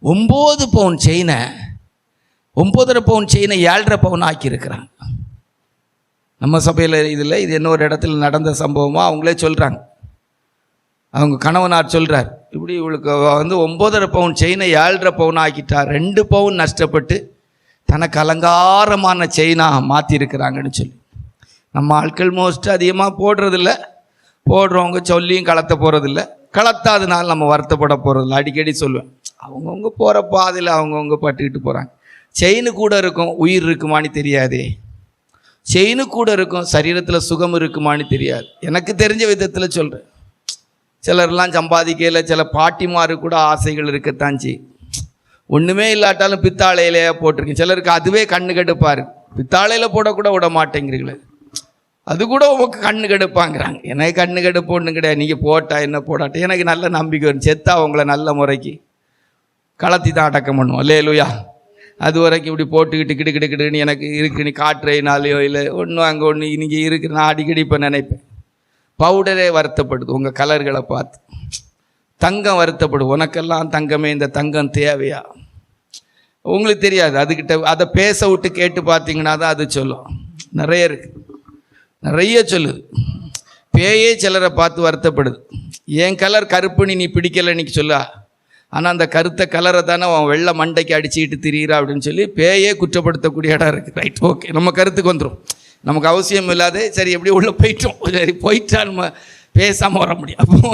9 பவுன் செயினை 9.5 பவுன் செயினை 7.5 பவுன் ஆக்கியிருக்கிறாங்க. நம்ம சபையில் இதில் இது இன்னொரு இடத்துல நடந்த சம்பவமாக அவங்களே சொல்கிறாங்க. அவங்க கணவனார் சொல்கிறார், இப்படி இவளுக்கு 9.5 பவுன் செயினை 7.5 பவுன் ஆக்கிட்டார். 2 பவுன் நஷ்டப்பட்டு தனக்கு அலங்காரமான செயினாக மாற்றிருக்கிறாங்கன்னு சொல்லி. நம்ம ஆட்கள் மோஸ்ட்டு அதிகமாக போடுறதில்ல, போடுறவங்க சொல்லியும் கலத்த போகிறதில்ல, கலத்தாதனால நம்ம வருத்தப்பட போகிறதில்ல. அடிக்கடி சொல்லுவேன், அவங்கவுங்க போகிற பாதையில் அவங்கவுங்க பட்டுக்கிட்டு போகிறாங்க. செயின் கூட இருக்கும், உயிர் இருக்குமான்னு தெரியாதே. செயின் கூட இருக்கும், சரீரத்தில் சுகம் இருக்குமான்னு தெரியாது. எனக்கு தெரிஞ்ச விதத்தில் சொல்கிறேன். சிலர்லாம் சம்பாதிக்கையில் சில பாட்டிமாரு கூட ஆசைகள் இருக்கத்தான் செய்யும். ஒன்றுமே இல்லாட்டாலும் பித்தாளையிலே போட்டிருக்கேன். சிலருக்கு அதுவே கண்ணு கெடுப்பாரு. பித்தாளையில் போடக்கூட விட மாட்டேங்கிறீங்களே, அது கூட உங்களுக்கு கண்ணு கெடுப்பாங்கிறாங்க. எனக்கு கண்ணு கெடுப்பு ஒன்றும் கிடையாது, நீங்கள் போட்டா என்ன போடாட்டா எனக்கு நல்ல நம்பிக்கை வரும். செத்தா அவங்கள நல்ல முறைக்கு கலத்தி தான் அடக்கம் பண்ணுவோம். அல்லேலூயா. அது வரைக்கும் இப்படி போட்டுக்கிட்டு கிடுக்கிடுக்கிடுன்னு எனக்கு இருக்குன்னு காட்டுறதுனாலையோ இல்லை ஒன்றும் அங்கே ஒன்று இன்றைக்கி இருக்கு. நான் அடிக்கடி இப்போ நினைப்பேன், பவுடரே வருத்தப்படுது உங்கள் கலர்களை பார்த்து. தங்கம் வருத்தப்படும், உனக்கெல்லாம் தங்கமே இந்த தங்கம் தேவையா? உங்களுக்கு தெரியாது. அதுக்கிட்ட அதை பேச விட்டு கேட்டு பார்த்தீங்கன்னா தான் அது சொல்லும். நிறைய இருக்கு, நிறைய சொல்லுது. பேயே சிலரை பார்த்து வருத்தப்படுது. என் கலர் கருப்புன்னு நீ பிடிக்கலை இன்னைக்கு சொல்ல, ஆனால் அந்த கருத்த கலரை தானே அவன் வெள்ளை மண்டைக்கு அடிச்சுக்கிட்டு திரியிறா அப்படின்னு சொல்லி பேயே குற்றப்படுத்தக்கூடிய இடம் இருக்குது. ரைட், ஓகே, நம்ம கருத்துக்கு வந்துடும். நமக்கு அவசியம் இல்லாத சரி எப்படி உள்ளே போயிட்டோம், சரி போயிட்டா நம்ம பேசாமல் வர முடியும். அப்போ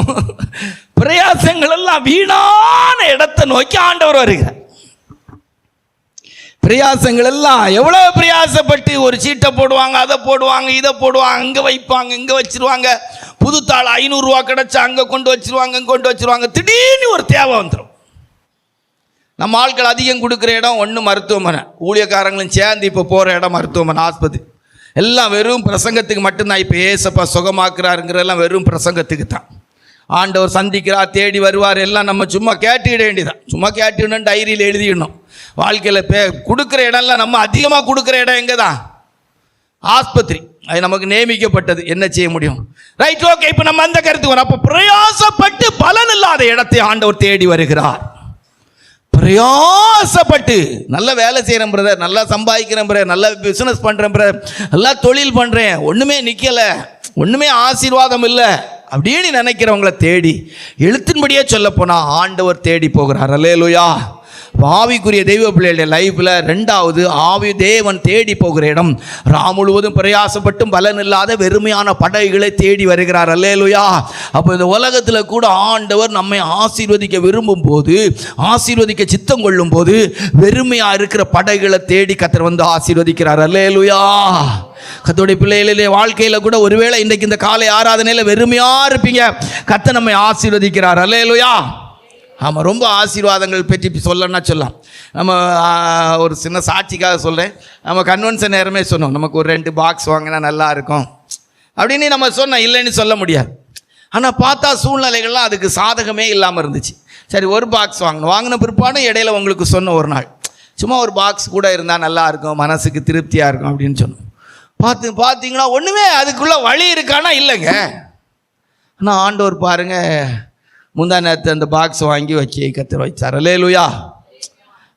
பிரயாசங்கள் எல்லாம் வீணான இடத்தை நோக்கி ஆண்டவர் வருகிறார். பிரயாசங்கள் எல்லாம் எவ்வளோ பிரயாசப்பட்டு ஒரு சீட்டை போடுவாங்க, அதை போடுவாங்க, இதை போடுவாங்க, அங்கே வைப்பாங்க, இங்கே வச்சிருவாங்க. புதுத்தாள் 500 ரூபா கிடச்சா அங்கே கொண்டு வச்சிருவாங்க, இங்கே கொண்டு வச்சிருவாங்க. திடீர்னு ஒரு தேவை வந்துடும். நம்ம ஆட்கள் அதிகம் கொடுக்குற இடம் ஒன்று மருத்துவமனை, ஊழியக்காரங்களும் சேர்ந்து இப்போ போகிற இடம் மருத்துவமனை, ஆஸ்பத்திரி. எல்லாம் வெறும் பிரசங்கத்துக்கு மட்டும்தான். இப்போ ஏசப்பா சுகமாக்குறாருங்கிறதெல்லாம் வெறும் பிரசங்கத்துக்கு தான். ஆண்டவர் சந்திக்கிறார், தேடி வருவார், எல்லாம் நம்ம சும்மா கேட்டுக்கிட வேண்டியதான். சும்மா கேட்டுக்கணும், டைரியில் எழுதிடணும். வாழ்க்கையில் கொடுக்குற இடம்லாம் நம்ம அதிகமாக கொடுக்குற இடம் எங்கே தான்? ஆஸ்பத்திரி. அது நமக்கு நியமிக்கப்பட்டது, என்ன செய்ய முடியும்? Right, okay. இப்போ நம்ம அந்த கருத்துக்கு வரோம். அப்போ பிரயாசப்பட்டு பலன் இல்லாத இடத்தை ஆண்டவர் தேடி வருகிறார். பிரயாசப்பட்டு நல்ல வேலை செய்கிறேன் பிரதர், நல்லா சம்பாதிக்கிறேன் பிரதர், நல்லா பிஸ்னஸ் பண்ணுறேன் பிரதர், நல்லா தொழில் பண்ணுறேன், ஒன்றுமே நிற்கலை, ஒன்றுமே ஆசீர்வாதம் இல்லை அப்படின்னு நினைக்கிறவங்களை தேடி, எழுத்தின்படியே சொல்ல போனால் ஆண்டவர் தேடி போகிறார். அல்லேலூயா. ஆவிக்குரிய தெய்வ பிள்ளைகளுடைய லைஃப்பில் ரெண்டாவது ஆவி தேவன் தேடி போகிற இடம், முழுவதும் பிரயாசப்பட்டும் பலன் இல்லாத வெறுமையான படகுகளை தேடி வருகிறார். அல்லேலூயா. அப்போ இந்த உலகத்தில் கூட ஆண்டவர் நம்மை ஆசீர்வதிக்க விரும்பும் போது, ஆசீர்வதிக்க சித்தம் கொள்ளும் போது வெறுமையாக இருக்கிற படகுகளை தேடி கர்த்தர் வந்து ஆசீர்வதிக்கிறார். அல்லேலூயா. கர்த்தருடைய பிள்ளைகளிலே வாழ்க்கையில் கூட ஒருவேளை இன்றைக்கு இந்த காலை ஆராதனையில் வெறுமையாக இருப்பீங்க, கர்த்தர் நம்மை ஆசீர்வதிக்கிறார். அல்லேலூயா. ஆமாம், ரொம்ப ஆசீர்வாதங்கள் பற்றி சொல்லணும்னா சொல்லலாம். நம்ம ஒரு சின்ன சாட்சிக்காக சொல்கிறேன். நம்ம கன்வென்ஷன் நேரமே சொன்னோம், நமக்கு ஒரு 2 பாக்ஸ் வாங்கினா நல்லா இருக்கும் அப்படின்னு நம்ம சொன்னோம், இல்லைன்னு சொல்ல முடியாது. ஆனால் பார்த்தா சூழ்நிலைகள்லாம் அதுக்கு சாதகமே இல்லாமல் இருந்துச்சு. சரி, ஒரு பாக்ஸ் வாங்கின பிற்பாடும் இடையில உங்களுக்கு சொன்ன ஒரு நாள், சும்மா ஒரு பாக்ஸ் கூட இருந்தால் நல்லா இருக்கும், மனசுக்கு திருப்தியாக இருக்கும் அப்படின்னு சொன்னோம். பார்த்தீங்கன்னா ஒன்றுமே அதுக்குள்ளே வழி இருக்கானா இல்லைங்க. ஆனால் ஆண்டவர் பாருங்க, முந்தா நேரத்து அந்த பாக்ஸ் வாங்கி வச்சு கர்த்தர் வச்சார். அல்லேலூயா.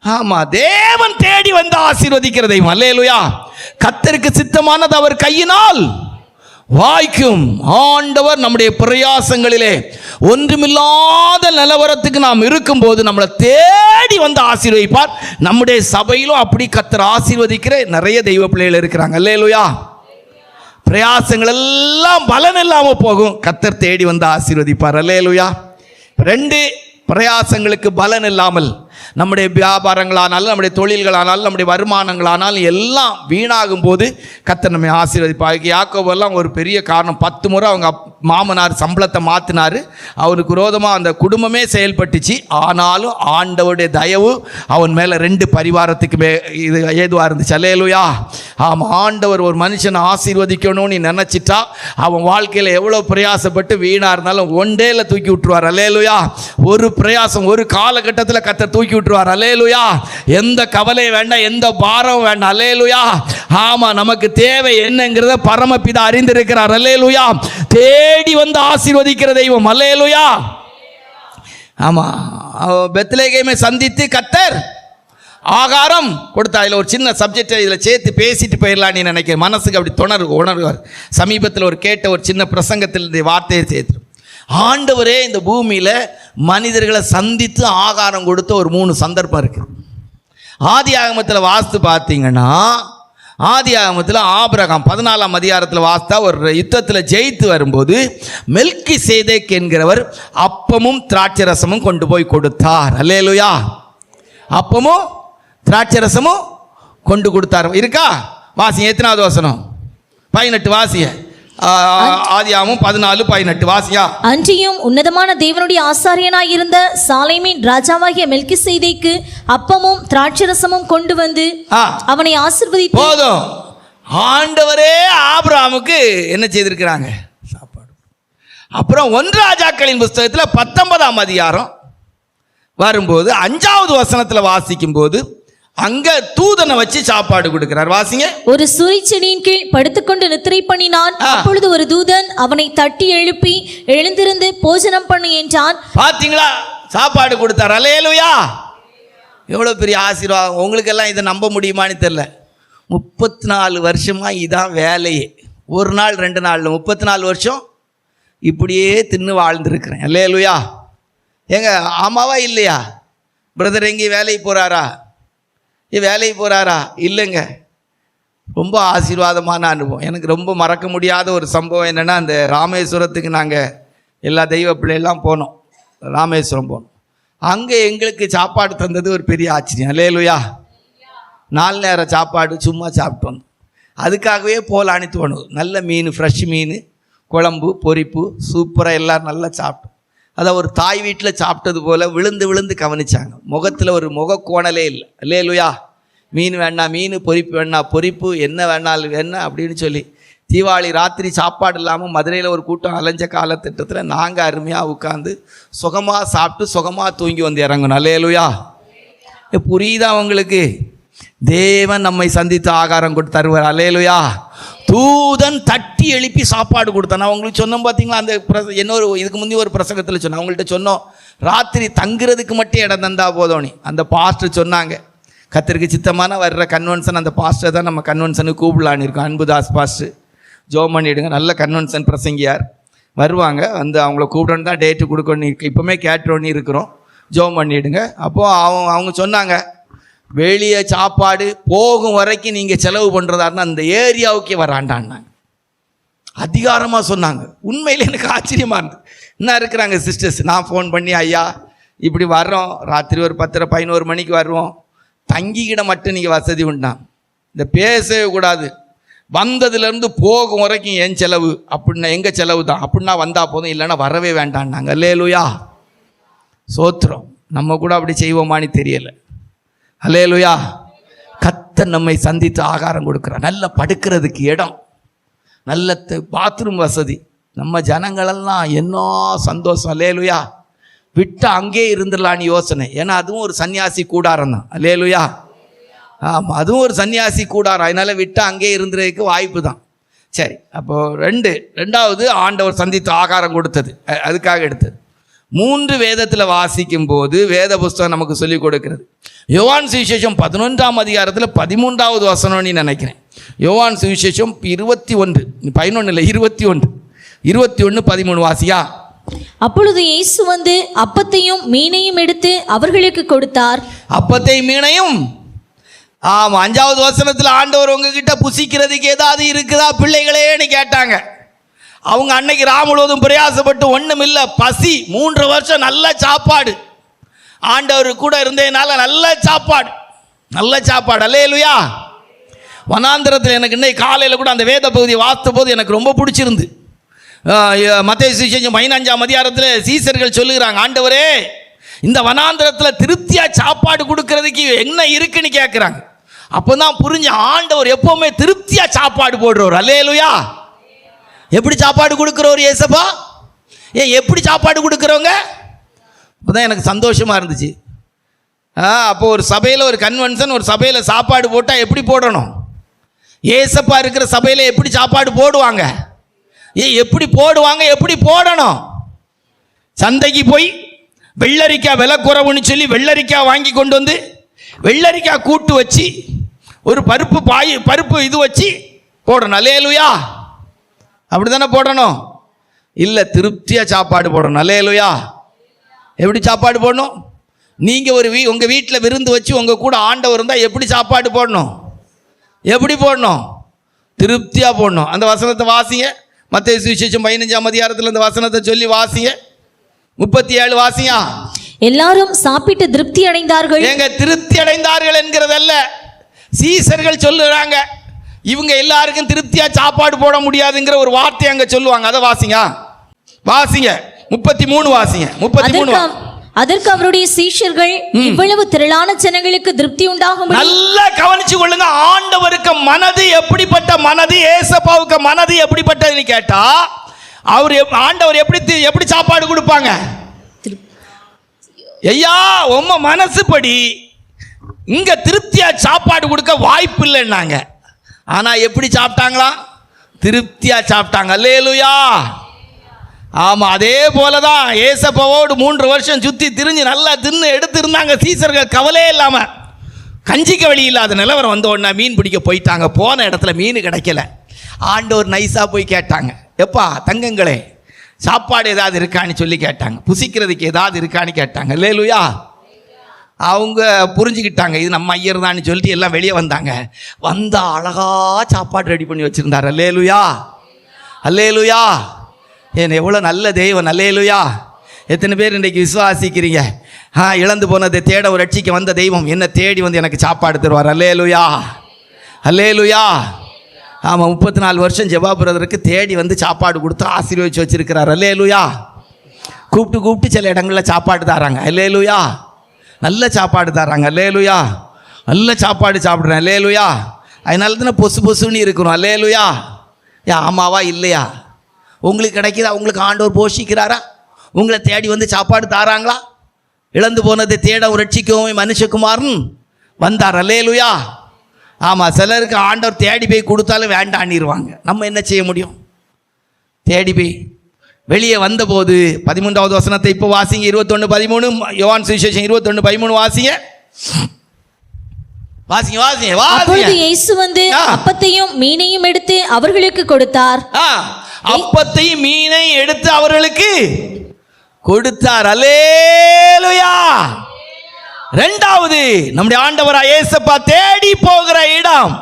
ஆமாம், தேவன் தேடி வந்து ஆசீர்வதிக்கிற தெய்வம். அல்லேலூயா. கர்த்தருக்கு சித்தமானது அவர் கையினால் வாய்க்கும். ஆண்டவர் நம்முடைய பிரயாசங்களிலே ஒன்றுமில்லாத நிலவரத்துக்கு நாம் இருக்கும்போது நம்மளை தேடி வந்து ஆசீர்வதிப்பார். நம்முடைய சபையிலும் அப்படி கர்த்தர் ஆசீர்வதிக்கிற நிறைய தெய்வ பிள்ளைகள் இருக்கிறாங்க. அல்லேலூயா. பிரயாசங்கள் எல்லாம் பலன் இல்லாமல் போகும், கர்த்தர் தேடி வந்து ஆசீர்வதிப்பார். அல்லேலூயா. 2 பிரயாசங்களுக்கு பலன் இல்லாமல் நம்முடைய வியாபாரங்களானாலும் நம்முடைய தொழில்களானாலும் நம்முடைய வருமானங்களானாலும் எல்லாம் வீணாகும் போது கர்த்தர் நம்மை ஆசீர்வதிப்பார். யாக்கோபெல்லாம் ஒரு பெரிய காரணம், 10 முறை அவங்க மாமனார் சம்பளத்தை மாற்றினார், அவருக்கு விரோதமாக அந்த குடும்பமே செயல்பட்டுச்சு. ஆனாலும் ஆண்டவருடைய தயவு அவன் மேலே 2 பரிவாரத்துக்கு இது ஏதுவாக இருந்துச்சு. அல்லேலூயா. ஆமாம், ஆண்டவர் ஒரு மனுஷனை ஆசீர்வதிக்கணும்னு நினச்சிட்டா அவன் வாழ்க்கையில் எவ்வளோ பிரயாசப்பட்டு வீணாக இருந்தாலும் ஒன் டேல தூக்கி விட்டுருவார். அல்லேலூயா. ஒரு பிரயாசம் ஒரு காலகட்டத்தில் கர்த்தர் தூக்கி விட்டுருவார். அல்லேலூயா. எந்த கவலை வேண்டாம், எந்த பாரம் வேண்டாம். அல்லேலூயா. ஆமா, நமக்கு தேவை என்னங்கிறத பரமபிதா அறிந்திருக்கிறார். அல்லேலூயா. தேடி வந்து ஆசீர்வதிக்கிற தெய்வம். அல்லேலூயா. ஆமா, பெத்லகேமை சந்தித்து கர்த்தர் ஆகாரம் கொடுத்தா. இதில் ஒரு சின்ன சப்ஜெக்டை இதில் சேர்த்து பேசிட்டு போயிடலான்னு நினைக்கிறேன். மனசுக்கு அப்படி உணர்வார். சமீபத்தில் ஒரு கேட்ட ஒரு சின்ன பிரசங்கத்தில் இந்த வார்த்தையை சேர்த்து, ஆண்டவரே இந்த பூமியில் மனிதர்களை சந்தித்து ஆகாரம் கொடுத்த ஒரு 3 சந்தர்ப்பம் இருக்குது. ஆதி ஆகமத்தில் வாஸ்து பார்த்தீங்கன்னா, ஆதி ஆகமத்தில் ஆபிரகாம் 14ஆம் அதிகாரத்தில் வாஸ்தா ஒரு யுத்தத்தில் ஜெயித்து வரும்போது மெல்கிசேதேக் என்கிறவர் அப்பமும் திராட்சை ரசமும் கொண்டு போய் கொடுத்தார். அல்லேலூயா. அப்பமும் திராட்சை ரசமும் கொண்டு கொடுத்தார். இருக்கா? வாசிங்க, எத்தனாவது வசனம்? 18 வாசிய. ஆதியாகமம் 14:18 வாசியா. அன்றியும் உன்னதமான தேவனுடைய ஆசாரியனாய் இருந்த சாலேமின் ராஜாவாகிய மெல்கிசேதேக்கு அப்பமும் திராட்சரசமும் கொண்டு வந்து அவனை ஆசீர்வதித்து. போதும், ஆண்டவரே ஆபிரகாமுக்கு என்ன செய்திருக்கிறாங்க? சாப்பாடு. அப்புறம் 1 ராஜாக்களின் புஸ்தகத்தில் 19ஆம் அதிகாரம் வரும்போது 5வது வசனத்தில் வாசிக்கும் போது அங்க தூதனை வச்சு சாப்பாடு கொடுக்கிறார். வாசிங்க. ஒரு சூரிச்செடியின் கீழ் படுத்துக்கொண்டு நித்திரை பண்ணினான். அப்பொழுது ஒரு தூதன் அவனை தட்டி எழுப்பி எழுந்திருந்து போஜனம் பண்ணு என்றான். பாத்தீங்களா? சாப்பாடு கொடுத்தார். அல்லேலூயா. எவ்வளோ பெரிய ஆசீர்வாதம். உங்களுக்கெல்லாம் இதை நம்ப முடியுமான்னு தெரில. 34 வருஷமாக இதான் வேலையே. ஒரு நாள் 2 நாள் 34 வருஷம் இப்படியே தின்னு வாழ்ந்துருக்கிறேன். அல்லேலூயா. ஏங்க ஆமாவா இல்லையா? பிரதர் எங்கேயும் வேலைக்கு போகிறாரா? வேலைக்கு போகிறாரா? இல்லைங்க. ரொம்ப ஆசீர்வாதமான அனுபவம். எனக்கு ரொம்ப மறக்க முடியாத ஒரு சம்பவம் என்னென்னா, அந்த ராமேஸ்வரத்துக்கு நாங்கள் எல்லா தெய்வ பிள்ளையெல்லாம் போனோம். ராமேஸ்வரம் போனோம். அங்கே எங்களுக்கு சாப்பாடு தந்தது ஒரு பெரிய ஆச்சரியம். அல்லேலூயா. 4 நேரம் சாப்பாடு சும்மா சாப்பிட்டு வந்தோம். அதுக்காகவே போகலான்னு தோணுது. நல்ல மீன், ஃப்ரெஷ் மீன், குழம்பு, பொரிப்பு, சூப்பராக எல்லோரும் நல்லா சாப்பிட்டோம். அதை ஒரு தாய் வீட்டில் சாப்பிட்டது போல் விழுந்து விழுந்து கவனிச்சாங்க. முகத்தில் ஒரு முகக்கோணலே இல்லை. அல்லேலூயா. மீன் வேணா மீன், பொரிப்பு வேணா பொரிப்பு, என்ன வேணாலும் வேணா அப்படின்னு சொல்லி தீபாவளி ராத்திரி சாப்பாடு இல்லாமல் மதுரையில் ஒரு கூட்டம் அலைஞ்ச காலத்திட்டத்தில் நாங்கள் அருமையாக உட்காந்து சுகமாக சாப்பிட்டு சுகமாக தூங்கி வந்து இறங்கணும். அல்லேலூயா. புரியுதா உங்களுக்கு? தேவன் நம்மை சந்தித்து ஆகாரம் கொடுத்து தருவார். அல்லேலூயா. தூதன் தட்டி எழுப்பி சாப்பாடு கொடுத்தான். நான் உங்களுக்கு சொன்னோம் பார்த்தீங்களா, அந்த இன்னொரு இதுக்கு முந்தைய ஒரு பிரசங்கத்தில் சொன்னேன். அவங்கள்ட்ட சொன்னோம், ராத்திரி தங்குறதுக்கு மட்டும் இடம் தந்தா போதோனி. அந்த பாஸ்டர் சொன்னாங்க, கத்திற்கு சித்தமான வர்ற கன்வென்ஷன் அந்த பாஸ்டர் தான் நம்ம கன்வென்ஷனுக்கு கூப்பிடலான்னு இருக்கோம். அன்புதாஸ் பாஸ்டர் ஜோம் பண்ணிவிடுங்க. நல்ல கன்வென்ஷன் பிரசங்கியார் வருவாங்க. வந்து அவங்கள கூப்பிடணும் தான் டேட்டு கொடுக்கணும். இப்போவுமே கேட்டுறோன்னு இருக்கிறோம். ஜோம் பண்ணிவிடுங்க. அப்போது அவங்க சொன்னாங்க, வெளியே சாப்பாடு போகும் வரைக்கும் நீங்கள் செலவு பண்ணுறதா இருந்தால் அந்த ஏரியாவுக்கே வராண்டான்னாங்க. அதிகாரமாக சொன்னாங்க. உண்மையில் எனக்கு ஆச்சரியமாக இருந்தது. என்ன இருக்கிறாங்க சிஸ்டர்ஸ், நான் ஃபோன் பண்ணி, ஐயா இப்படி வர்றோம், ராத்திரி ஒரு 10-11 மணிக்கு வருவோம், தங்கிக்கிட மட்டும் நீங்கள் வசதி உண்டான், இந்த பேசவே கூடாது, வந்ததுலேருந்து போகும் வரைக்கும் என் செலவு அப்படின்னா எங்கள் செலவு தான், அப்படின்னா வந்தால் போதும், இல்லைன்னா வரவே வேண்டான்னாங்க. அல்லேலூயா. சோத்திரம். நம்ம கூட அப்படி செய்வோமான்னு தெரியலை. அல்லேலூயா. கர்த்தர் நம்மை சந்தித்து ஆகாரம் கொடுக்குறார். நல்ல படுக்கிறதுக்கு இடம், நல்ல பாத்ரூம் வசதி. நம்ம ஜனங்களெல்லாம் என்ன சந்தோஷம். அல்லேலூயா. விட்டு அங்கே இருந்துடலான்னு யோசனை. ஏன்னா அதுவும் ஒரு சன்னியாசி கூடாரம் தான். அல்லேலூயா. ஆமாம், அதுவும் ஒரு சன்னியாசி கூடாரம். அதனால் விட்டு அங்கே இருந்துறதுக்கு வாய்ப்பு தான். சரி, அப்போது ரெண்டாவது ஆண்டவர் சந்தித்து ஆகாரம் கொடுத்தது, அதுக்காக எடுத்தது. 3 வேதத்தில் வாசிக்கும் போது வேத புஸ்தகம் நமக்கு சொல்லிக் கொடுக்கிறது. யோவான் சுவிசேஷம் 11ஆம் அதிகாரத்தில் 13வது வசனம்னு நினைக்கிறேன். யோவான் சுவிசேஷம் 21, 11 இல்லை 21, 13 வாசியா. அப்பொழுது இயேசு வந்து அப்பத்தையும் மீனையும் எடுத்து அவர்களுக்கு கொடுத்தார். அப்பத்தையும் மீனையும். ஆமாம், 5வது வசனத்தில் ஆண்டவர் உங்ககிட்ட புசிக்கிறதுக்கு ஏதாவது இருக்குதா பிள்ளைகளேன்னு கேட்டாங்க. அவங்க அன்னைக்கு ராமுழுவதும் பிரயாசப்பட்டு ஒன்றும் இல்லை, பசி, 3 வருஷம் நல்ல சாப்பாடு, ஆண்டவர் கூட இருந்ததுனால நல்ல சாப்பாடு. அல்லேலூயா. வனாந்திரத்தில் எனக்கு இன்னைக்கு காலையில் கூட அந்த வேத பகுதியை வாசித்த போது எனக்கு ரொம்ப பிடிச்சிருந்து. மத்தேயு சுவிசேஷம் 15ஆம் அதிகாரத்தில் சீசர்கள் சொல்லுகிறாங்க, ஆண்டவரே இந்த வனாந்திரத்தில் திருப்தியாக சாப்பாடு கொடுக்கறதுக்கு என்ன இருக்குன்னு கேட்குறாங்க. அப்போ தான் புரிஞ்ச, ஆண்டவர் எப்போவுமே திருப்தியாக சாப்பாடு போடுறவர். அல்லேலூயா. எப்படி சாப்பாடு கொடுக்குறவர் ஏசப்பா? எப்படி சாப்பாடு கொடுக்குறவங்க? அப்போ தான் எனக்கு சந்தோஷமாக இருந்துச்சு. அப்போ ஒரு சபையில் ஒரு கன்வென்ஷன், ஒரு சபையில் சாப்பாடு போட்டால் எப்படி போடணும்? ஏசப்பா இருக்கிற சபையில் எப்படி சாப்பாடு போடுவாங்க? எப்படி போடுவாங்க, எப்படி போடணும்? சந்தைக்கு போய் வெள்ளரிக்காய் விலை குறைவுன்னு சொல்லி வெள்ளரிக்காய் வாங்கி கொண்டு வந்து வெள்ளரிக்காய் கூட்டு வச்சு ஒரு பருப்பு இது வச்சு போடணும். அல்லேலூயா. அப்படி தானே போடணும்? இல்லை, திருப்தியாக சாப்பாடு போடணும். அல்லேலூயா. எப்படி சாப்பாடு போடணும்? நீங்கள் உங்கள் வீட்டில் விருந்து வச்சு உங்கள் கூட ஆண்டவர் இருந்தால் எப்படி சாப்பாடு போடணும்? எப்படி போடணும்? திருப்தியாக போடணும். அந்த வசனத்தை வாசிங்க. மத்தேயு சுவிசேஷம் 15ஆம் அதிகாரத்தில் இந்த வசனத்தை சொல்லி வாசிங்க. 37 வாசிங்க. எல்லாரும் சாப்பிட்டு திருப்தி அடைந்தார்கள். ஏங்க திருப்தி அடைந்தார்கள் என்கிறதல்ல, சீசர்கள் சொல்லுறாங்க இவங்க எல்லாருக்கும் திருப்தியா சாப்பாடு போட முடியாதுங்கிற ஒரு வார்த்தை அங்க சொல்லுவாங்க. அதை வாசிங்க. 33 வாசிங்க. 33. அதற்கு அவருடைய சீஷர்கள், இவ்வளவு திரளான ஜனங்களுக்கு திருப்தி உண்டாகும். நல்லா கவனிச்சு கொள்ளுங்க. ஆண்டவருக்கு மனது எப்படிப்பட்ட மனது, ஏசப்பாவுக்கு மனது எப்படிப்பட்டதுன்னு கேட்டா, ஆண்டவர் எப்படி சாப்பாடு கொடுப்பாங்க? ஐயா உம்ம மனசுப்படி இங்க திருப்தியா சாப்பாடு கொடுக்க வாய்ப்பு இல்லைன்னாங்க. ஆனா எப்படி சாப்பிட்டாங்களா? திருப்தியா சாப்பிட்டாங்க. அல்லேலூயா. ஆமாம், அதே போல தான் ஏசப்பாவோடு 3 வருஷம் சுற்றி திரிஞ்சு நல்லா தின்னு எடுத்திருந்தாங்க சீசர்கள். கவலையே இல்லாமல் கஞ்சிக்க வழி இல்லாத நிலவரம் வந்த உடனே மீன் பிடிக்க போயிட்டாங்க. போன இடத்துல மீன் கிடைக்கல. ஆண்டவர் நைஸாக போய் கேட்டாங்க, எப்பா தங்கங்களே சாப்பாடு ஏதாவது இருக்கான்னு சொல்லி கேட்டாங்க. புசிக்கிறதுக்கு ஏதாவது இருக்கான்னு கேட்டாங்க. அல்லேலூயா. அவங்க புரிஞ்சுக்கிட்டாங்க இது நம்ம ஐயர் தான் சொல்லிட்டு எல்லாம் வெளியே வந்தாங்க. வந்தா அழகா சாப்பாடு ரெடி பண்ணி வச்சுருந்தார். அல்லேலூயா, அல்லேலூயா. ஏன் எவ்வளோ நல்ல தெய்வம். அல்லேலூயா. எத்தனை பேர் இன்றைக்கு விசுவாசிக்கிறீங்க? இழந்து போனதை தேட ஒரு ரட்சிக்க வந்த தெய்வம் என்ன தேடி வந்து எனக்கு சாப்பாடு தருவார். அல்லேலூயா, அல்லேலூயா. ஆமாம், 34 வருஷம் ஜெபா பிரதருக்கு தேடி வந்து சாப்பாடு கொடுத்து ஆசீர்வதிச்சு வச்சிருக்கிறார். அல்லேலூயா. கூப்பிட்டு சில இடங்களில் சாப்பாடு தராங்க. அல்லேலூயா. நல்ல சாப்பாடு தராங்க. அல்லேலூயா. நல்ல சாப்பாடு சாப்பிட்றேன். அல்லேலூயா. அதனால தானே பொசுன்னு இருக்கிறோம். அல்லேலூயா. ஆமாவா இல்லையா? உங்களுக்கு கிடைக்கிதா? உங்களுக்கு ஆண்டவர் போஷிக்கிறாரா? உங்களை தேடி வந்து சாப்பாடு தாராங்களா? இழந்து போனதை தேட ஒரு ரட்சிக்கவும் மனுஷகுமாரன் வந்தார். அல்லேலூயா. ஆமாம், சிலருக்கு ஆண்டவர் தேடி போய் கொடுத்தாலும் வேண்டான்னிடுவாங்க. நம்ம என்ன செய்ய முடியும்? தேடி போய் வெளியே வந்தபோது 13வது வசனத்தை இப்போ வாசிங்க. 21:13 யோவான் சுவிசேஷம் 21:13 வாசிங்க. வாசிங்க வாசிங்க வாசிங்க. அப்பொழுது இயேசு வந்து அப்பத்தையும் மீனையும் எடுத்து அவர்களுக்கு கொடுத்தார். அப்பத்தையும் மீனையும் எடுத்து அவர்களுக்கு கொடுத்தார். அல்லேலூயா. இரண்டாவது, நம்முடைய ஆண்டவராய் இயேசுப்பா தேடி போகிற இடம்,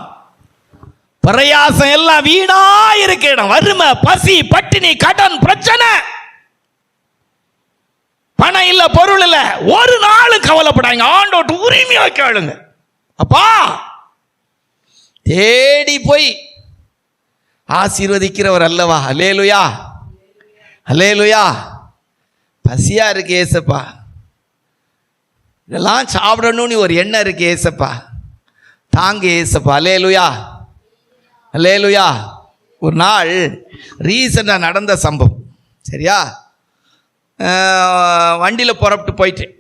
பிரயாசம் எல்லாம் வீணா இருக்க இடம், வறுமை, பசி, பட்டினி, கடன், பிரச்சனை, பணம் இல்ல, பொருள் இல்ல, ஒரு நாளும் கவலைப்படாங்க. ஆண்டோட்டு உரிமையா கேளுங்க. அப்பா தேடி போய் ஆசீர்வதிக்கிறவர் அல்லவா? அல்லேலூயா, அல்லேலூயா. பசியா இருக்கு ஏசப்பா, இதெல்லாம் சாப்பிடணும்னு ஒரு எண்ணம் இருக்கு ஏசப்பா, தாங்க ஏசப்பா. அல்லேலூயா, அல்லேலூயா. ஒரு நாள் ரீசெண்டாக நடந்த சம்பவம், சரியா? வண்டியில் புறப்பட்டு போயிட்டேன்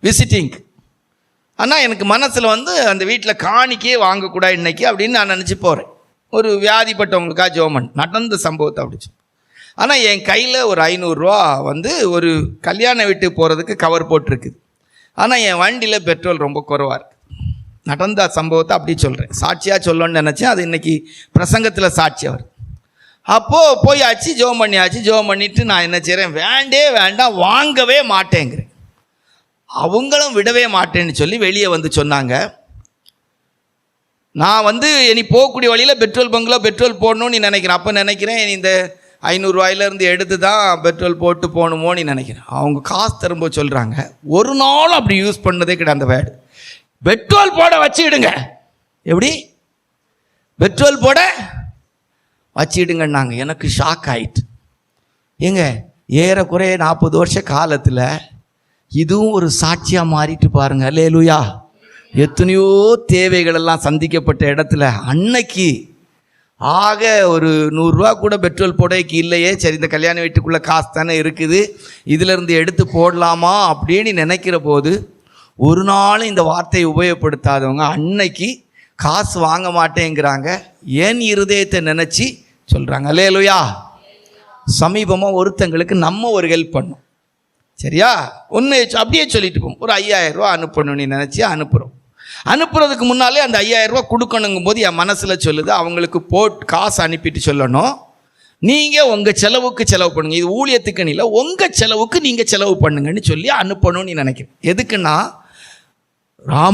விசிட்டிங். ஆனால் எனக்கு மனசில் வந்து அந்த வீட்டில் காணிக்கே வாங்கக்கூடாது இன்னைக்கு அப்படின்னு நான் நினச்சி போகிறேன். ஒரு வியாதிப்பட்டவங்களுக்காக ஜோமன் நடந்த சம்பவத்தை அப்படிச்சு. ஆனால் என் கையில் ஒரு 500 ரூபா வந்து ஒரு கல்யாண வீட்டுக்கு போகிறதுக்கு கவர் போட்டிருக்குது. ஆனால் என் வண்டியில் பெட்ரோல் ரொம்ப குறைவாக இருக்குது. நடந்த சம்பவத்தை அப்படி சொல்கிறேன், சாட்சியாக சொல்லணும்னு நினச்சேன். அது இன்றைக்கி பிரசங்கத்தில் சாட்சி அவர். அப்போது போயாச்சு, ஜோம் பண்ணியாச்சு. ஜோம் பண்ணிவிட்டு நான் என்ன செய்கிறேன், வேண்டாம் வாங்கவே மாட்டேங்கிறேன். அவங்களும் விடவே மாட்டேன்னு சொல்லி வெளியே வந்து சொன்னாங்க. நான் வந்து இனி போகக்கூடிய வழியில் பெட்ரோல் பங்கில் பெட்ரோல் போடணும்னு நினைக்கிறேன். அப்போ நினைக்கிறேன் இந்த 500 ரூபாயிலேருந்து எடுத்து தான் பெட்ரோல் போட்டு போகணுமோன்னு நினைக்கிறேன். அவங்க காசு திரும்ப சொல்கிறாங்க, ஒரு நாள் அப்படி யூஸ் பண்ணதே கிடையாது அந்த வேர்டு. பெட்ரோல் போட வச்சுடுங்க. எப்படி பெட்ரோல் போட வச்சுடுங்கன்னாங்க. எனக்கு ஷாக் ஆயிட்டு. ஏங்க, ஏறக்குறைய 40 வருஷ காலத்தில் இதுவும் ஒரு சாட்சியாக மாறிட்டு பாருங்க. அல்லேலூயா. எத்தனையோ தேவைகளெல்லாம் சந்திக்கப்பட்ட இடத்துல அன்னைக்கு ஆக ஒரு 100 ரூபா கூட பெட்ரோல் போடைக்கு இல்லையே, சரி இந்த கல்யாண வீட்டுக்குள்ளே காசு தானே இருக்குது, இதிலேருந்து எடுத்து போடலாமா அப்படின்னு நினைக்கிற போது ஒரு நாளும் இந்த வார்த்தையை உபயோகப்படுத்தாதவங்க அன்னைக்கு காசு வாங்க மாட்டேங்கிறாங்க. ஏன் இருதயத்தை நினச்சி சொல்கிறாங்க. அல்லேலூயா. சமீபமாக ஒருத்தங்களுக்கு நம்ம ஒரு ஹெல்ப் பண்ணோம், சரியா? உண்மையை அப்படியே சொல்லிட்டு போவோம். ஒரு 5000 ரூபா அனுப்பணும்னு நினச்சி அனுப்புகிறோம். அனுப்புறதுக்கு முன்னாலே அந்த 5000 ரூபா கொடுக்கணுங்கும் போது என் மனசில் சொல்லுது, அவங்களுக்கு காசு அனுப்பிட்டு சொல்லணும், நீங்கள் உங்கள் செலவுக்கு செலவு பண்ணுங்க, இது ஊழியத்துக்குன்னு இல்லை, உங்கள் செலவுக்கு நீங்கள் செலவு பண்ணுங்கன்னு சொல்லி அனுப்பணும்னு நினைக்கிறேன். எதுக்குன்னா,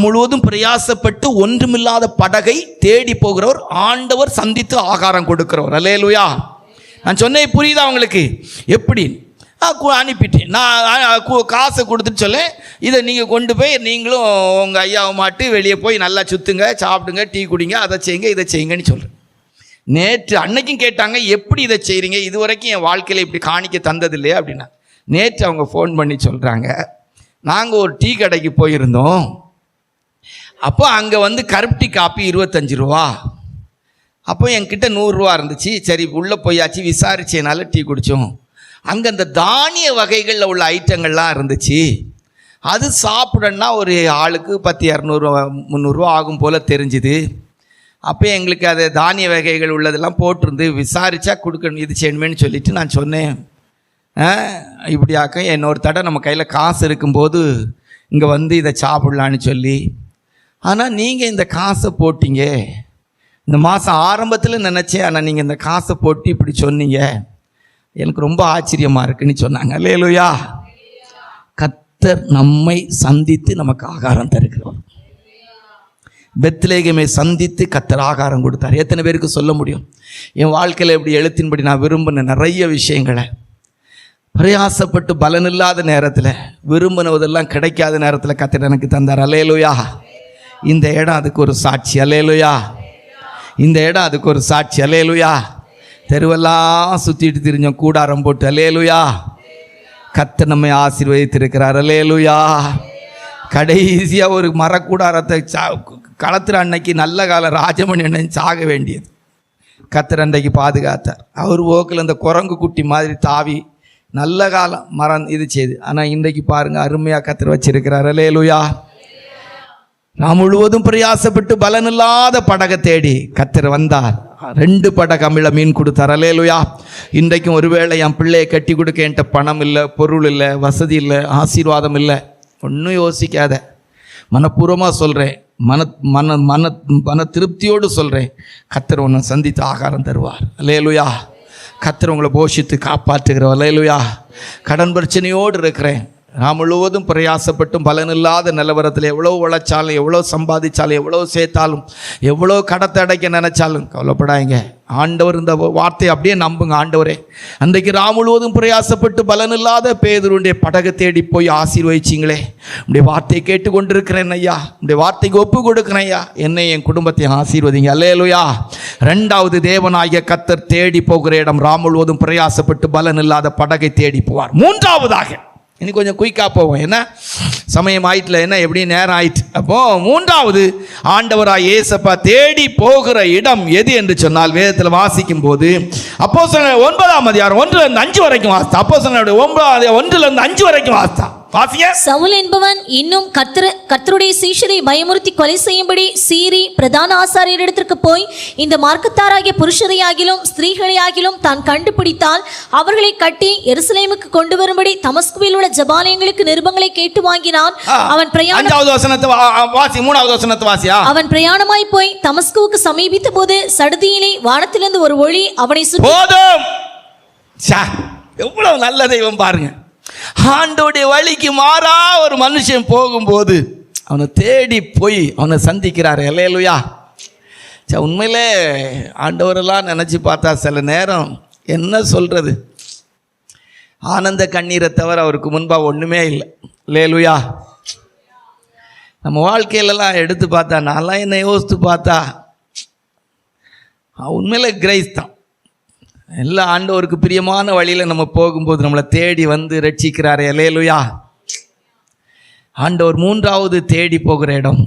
முழுவதும் பிரயாசப்பட்டு ஒன்றுமில்லாத படகை தேடி போகிறவர் ஆண்டவர் சந்தித்து ஆகாரம் கொடுக்கிறவர். அல்லேலூயா. நான் சொன்னே புரியுதா அவங்களுக்கு? எப்படி அனுப்பிட்டேன். நான் காசை கொடுத்துட்டு சொல்ல, இதை நீங்கள் கொண்டு போய் நீங்களும் உங்கள் ஐயாவை மாட்டு வெளியே போய் நல்லா சுற்றுங்க, சாப்பிடுங்க, டீ குடிங்க, அதை செய்யுங்க, இதை செய்யுங்கன்னு சொல்கிறேன். நேற்று அன்னைக்கும் கேட்டாங்க, எப்படி இதை செய்கிறீங்க, இது வரைக்கும் என் வாழ்க்கையில் இப்படி காணிக்க தந்தது இல்லையா அப்படின்னா. நேற்று அவங்க ஃபோன் பண்ணி சொல்கிறாங்க, நாங்கள் ஒரு டீ கடைக்கு போயிருந்தோம், அப்போ அங்கே வந்து கருப்பட்டி காப்பி 25 ரூபா, அப்போ என்கிட்ட 100 ரூபா இருந்துச்சு, சரி உள்ளே போயாச்சு, விசாரிச்சேனால டீ குடித்தோம். அங்கே அந்த தானிய வகைகளில் உள்ள ஐட்டங்கள்லாம் இருந்துச்சு, அது சாப்பிடணுன்னா ஒரு ஆளுக்கு 10, 200, 300 ரூபா ஆகும் போல் தெரிஞ்சுது. அப்போ எங்களுக்கு அது தானிய வகைகள் உள்ளதெல்லாம் போட்டிருந்து விசாரித்தா கொடுக்கணும், இது செய்யணுமேனு சொல்லிவிட்டு நான் சொன்னேன், இப்படியாக்க இன்னொரு தடவை நம்ம கையில் காசு இருக்கும்போது இங்கே வந்து இதை சாப்பிட்லான்னு சொல்லி, ஆனால் நீங்கள் இந்த காசை போட்டீங்க, இந்த மாதம் ஆரம்பத்தில் நினச்சேன், ஆனால் நீங்கள் இந்த காசை போட்டு இப்படி சொன்னீங்க, எனக்கு ரொம்ப ஆச்சரியமாக இருக்குன்னு சொன்னாங்க. அல்லேலூயா. கர்த்தர் நம்மை சந்தித்து நமக்கு ஆகாரம் தருகிறவர். பெத்லேகேமை சந்தித்து கர்த்தர் ஆகாரம் கொடுத்தார். எத்தனை பேருக்கு சொல்ல முடியும்? என் வாழ்க்கையில் எப்படி எழுத்தின்படி நான் விரும்பின நிறைய விஷயங்களை பிரயாசப்பட்டு பலனில்லாத நேரத்தில், விரும்பினதெல்லாம் கிடைக்காத நேரத்தில் கர்த்தர் எனக்கு தந்தார். அல்லேலூயா. இந்த இடம் அதுக்கு ஒரு சாட்சி. அல்லேலூயா. இந்த இடம் அதுக்கு ஒரு சாட்சி. அல்லேலூயா. தெருவெல்லாம் சுற்றிட்டு திரிஞ்சோம் கூடாரம் போட்டு. அல்லேலூயா. கர்த்தர் நம்மை ஆசீர்வதித்திருக்கிறார். அல்லேலூயா. கடைசியாக ஒரு மரக்கூடாரத்தை களத்துற அன்னைக்கு நல்ல காலம் ராஜமணி அண்ணன் சாக வேண்டியது. கர்த்தர் அன்றைக்கு பாதுகாத்தார். அவர் ஓக்கில் அந்த குரங்கு குட்டி மாதிரி தாவி நல்ல காலம் மரம் இது செய்து. ஆனால் இன்றைக்கு பாருங்கள், அருமையாக கர்த்தர் வச்சிருக்கிறார். அல்லேலூயா. நான் முழுவதும் பிரயாசப்பட்டு பலனில்லாத படகை தேடி கர்த்தர் வந்தார். 2 படகு அமில மீன் கொடுத்தார். அல்லேலூயா. இன்றைக்கும் ஒருவேளை என் பிள்ளையை கட்டி கொடுக்க என்கிட்ட பணம் இல்லை, பொருள் இல்லை, வசதி இல்லை, ஆசீர்வாதம் இல்லை, ஒன்றும் யோசிக்காத, மனப்பூர்வமாக சொல்கிறேன், மன திருப்தியோடு சொல்கிறேன், கர்த்தர் உன்னை சந்தித்து ஆகாரம் தருவார். அல்லேலூயா. கர்த்தர் உங்களை போஷித்து காப்பாற்றுகிறவர். அல்லேலூயா. கடன் பிரச்சனையோடு இருக்கிறேன், நான் முழுவதும் பிரயாசப்பட்டும் பலனில்லாத நிலவரத்தில் எவ்வளோ உழைச்சாலும், எவ்வளோ சம்பாதிச்சாலும், எவ்வளோ சேர்த்தாலும், எவ்வளோ கடத்தை அடைக்க நினைச்சாலும் கவலைப்படாங்க. ஆண்டவர் இந்த வார்த்தையை அப்படியே நம்புங்க. ஆண்டவரே, அன்றைக்கு நான் முழுவதும் பிரயாசப்பட்டு பலனில்லாத பேதுருடைய படகை தேடி போய் ஆசீர்வதிச்சிங்களே, உடைய வார்த்தையை கேட்டுக்கொண்டிருக்கிறேன் ஐயா, உடைய வார்த்தைக்கு ஒப்பு கொடுக்கிறேன் ஐயா, என்னை என் குடும்பத்தை ஆசீர்வதிங்க. அல்லேலூயா. 2வது, தேவனாகிய கர்த்தர் தேடி போகிற இடம் ராம் முழுவதும் பிரயாசப்பட்டு பலனில்லாத படகை தேடி போவார். 3வதாக, இனி கொஞ்சம் குயிக்காக போவோம், என்ன சமயம் ஆயிட்டுல, என்ன எப்படி நேரம் ஆயிட்டு. அப்போ 3வது, ஆண்டவராய் இயேசப்பா தேடி போகிற இடம் எது என்று சொன்னால், வேதத்தில் வாசிக்கும் போது அப்போஸ்தலர் 9ஆம் அதிகாரம் 1லிருந்து 5 வரைக்கும் வாசித்தா. அப்போஸ்தலர் 9 1லிருந்து 5 வரைக்கும் வாசித்தா. சவுல் என்பவன் இன்னும் கர்த்தருடைய சீஷரை பயமுறுத்தி கொலை செய்யும்படி சீரி பிரதான ஆசாரியரிடத்திற்கு போய், இந்த மார்க்கத்தாராகிய புருஷரையாகிலும் ஸ்திரீகளையாகிலும் தான் கண்டுபிடித்தால் அவர்களை கட்டி எருசலேமுக்கு கொண்டு வரும்படி தமஸ்குவில் உள்ள ஜபாலயங்களுக்கு நிருபங்களை கேட்டு வாங்கினான். அவன் அவன் பிரயாணமாய் போய் தமஸ்குவுக்கு சமீபித்த போது சடுதியிலே வானத்திலிருந்து ஒரு ஒளி அவனை சுற்றி. எவ்வளவு நல்ல தெய்வம் பாருங்க. ஆண்டோடைய வழிக்கு மாறா ஒரு மனுஷன் போகும்போது அவனை தேடி போய் அவனை சந்திக்கிறார். அல்லேலூயா. உண்மையிலே ஆண்டவரெல்லாம் நினச்சி பார்த்தா சில நேரம் என்ன சொல்கிறது, ஆனந்த கண்ணீரை தவிர அவருக்கு முன்பாக ஒன்றுமே இல்லை. அல்லேலூயா. நம்ம வாழ்க்கையிலலாம் எடுத்து பார்த்தா, நான்லாம் என்ன யோசித்து பார்த்தா உண்மையிலே கிரேஸ் தான். எல்லா ஆண்டவருக்கு பிரியமான வழியில் நம்ம போகும்போது நம்மளை தேடி வந்து ரட்சிக்கிறாரே. அல்லேலூயா. ஆண்டவர் 3வது தேடி போகிற இடம்,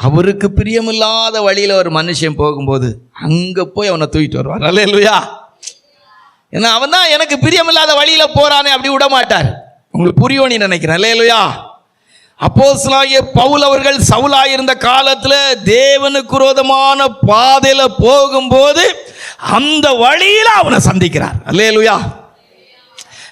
அவருக்கு பிரியமில்லாத வழியில் ஒரு மனுஷன் போகும்போது அங்கே போய் அவனை தூக்கிட்டு வருவார். அல்லேலூயா. ஏன்னா அவன் தான் எனக்கு பிரியமில்லாத வழியில் போகிறானே, அப்படி விட மாட்டார். உங்களுக்கு புரியும்னு நினைக்கிறேன். அல்லேலூயா. அப்போஸ்தலனாகிய பவுல் அவர்கள் சவுலாயிருந்த காலத்தில் தேவனுக்கு விரோதமான பாதையில் போகும்போது அந்த வழியில் அவனை சந்திக்கிறார். அல்லேலூயா.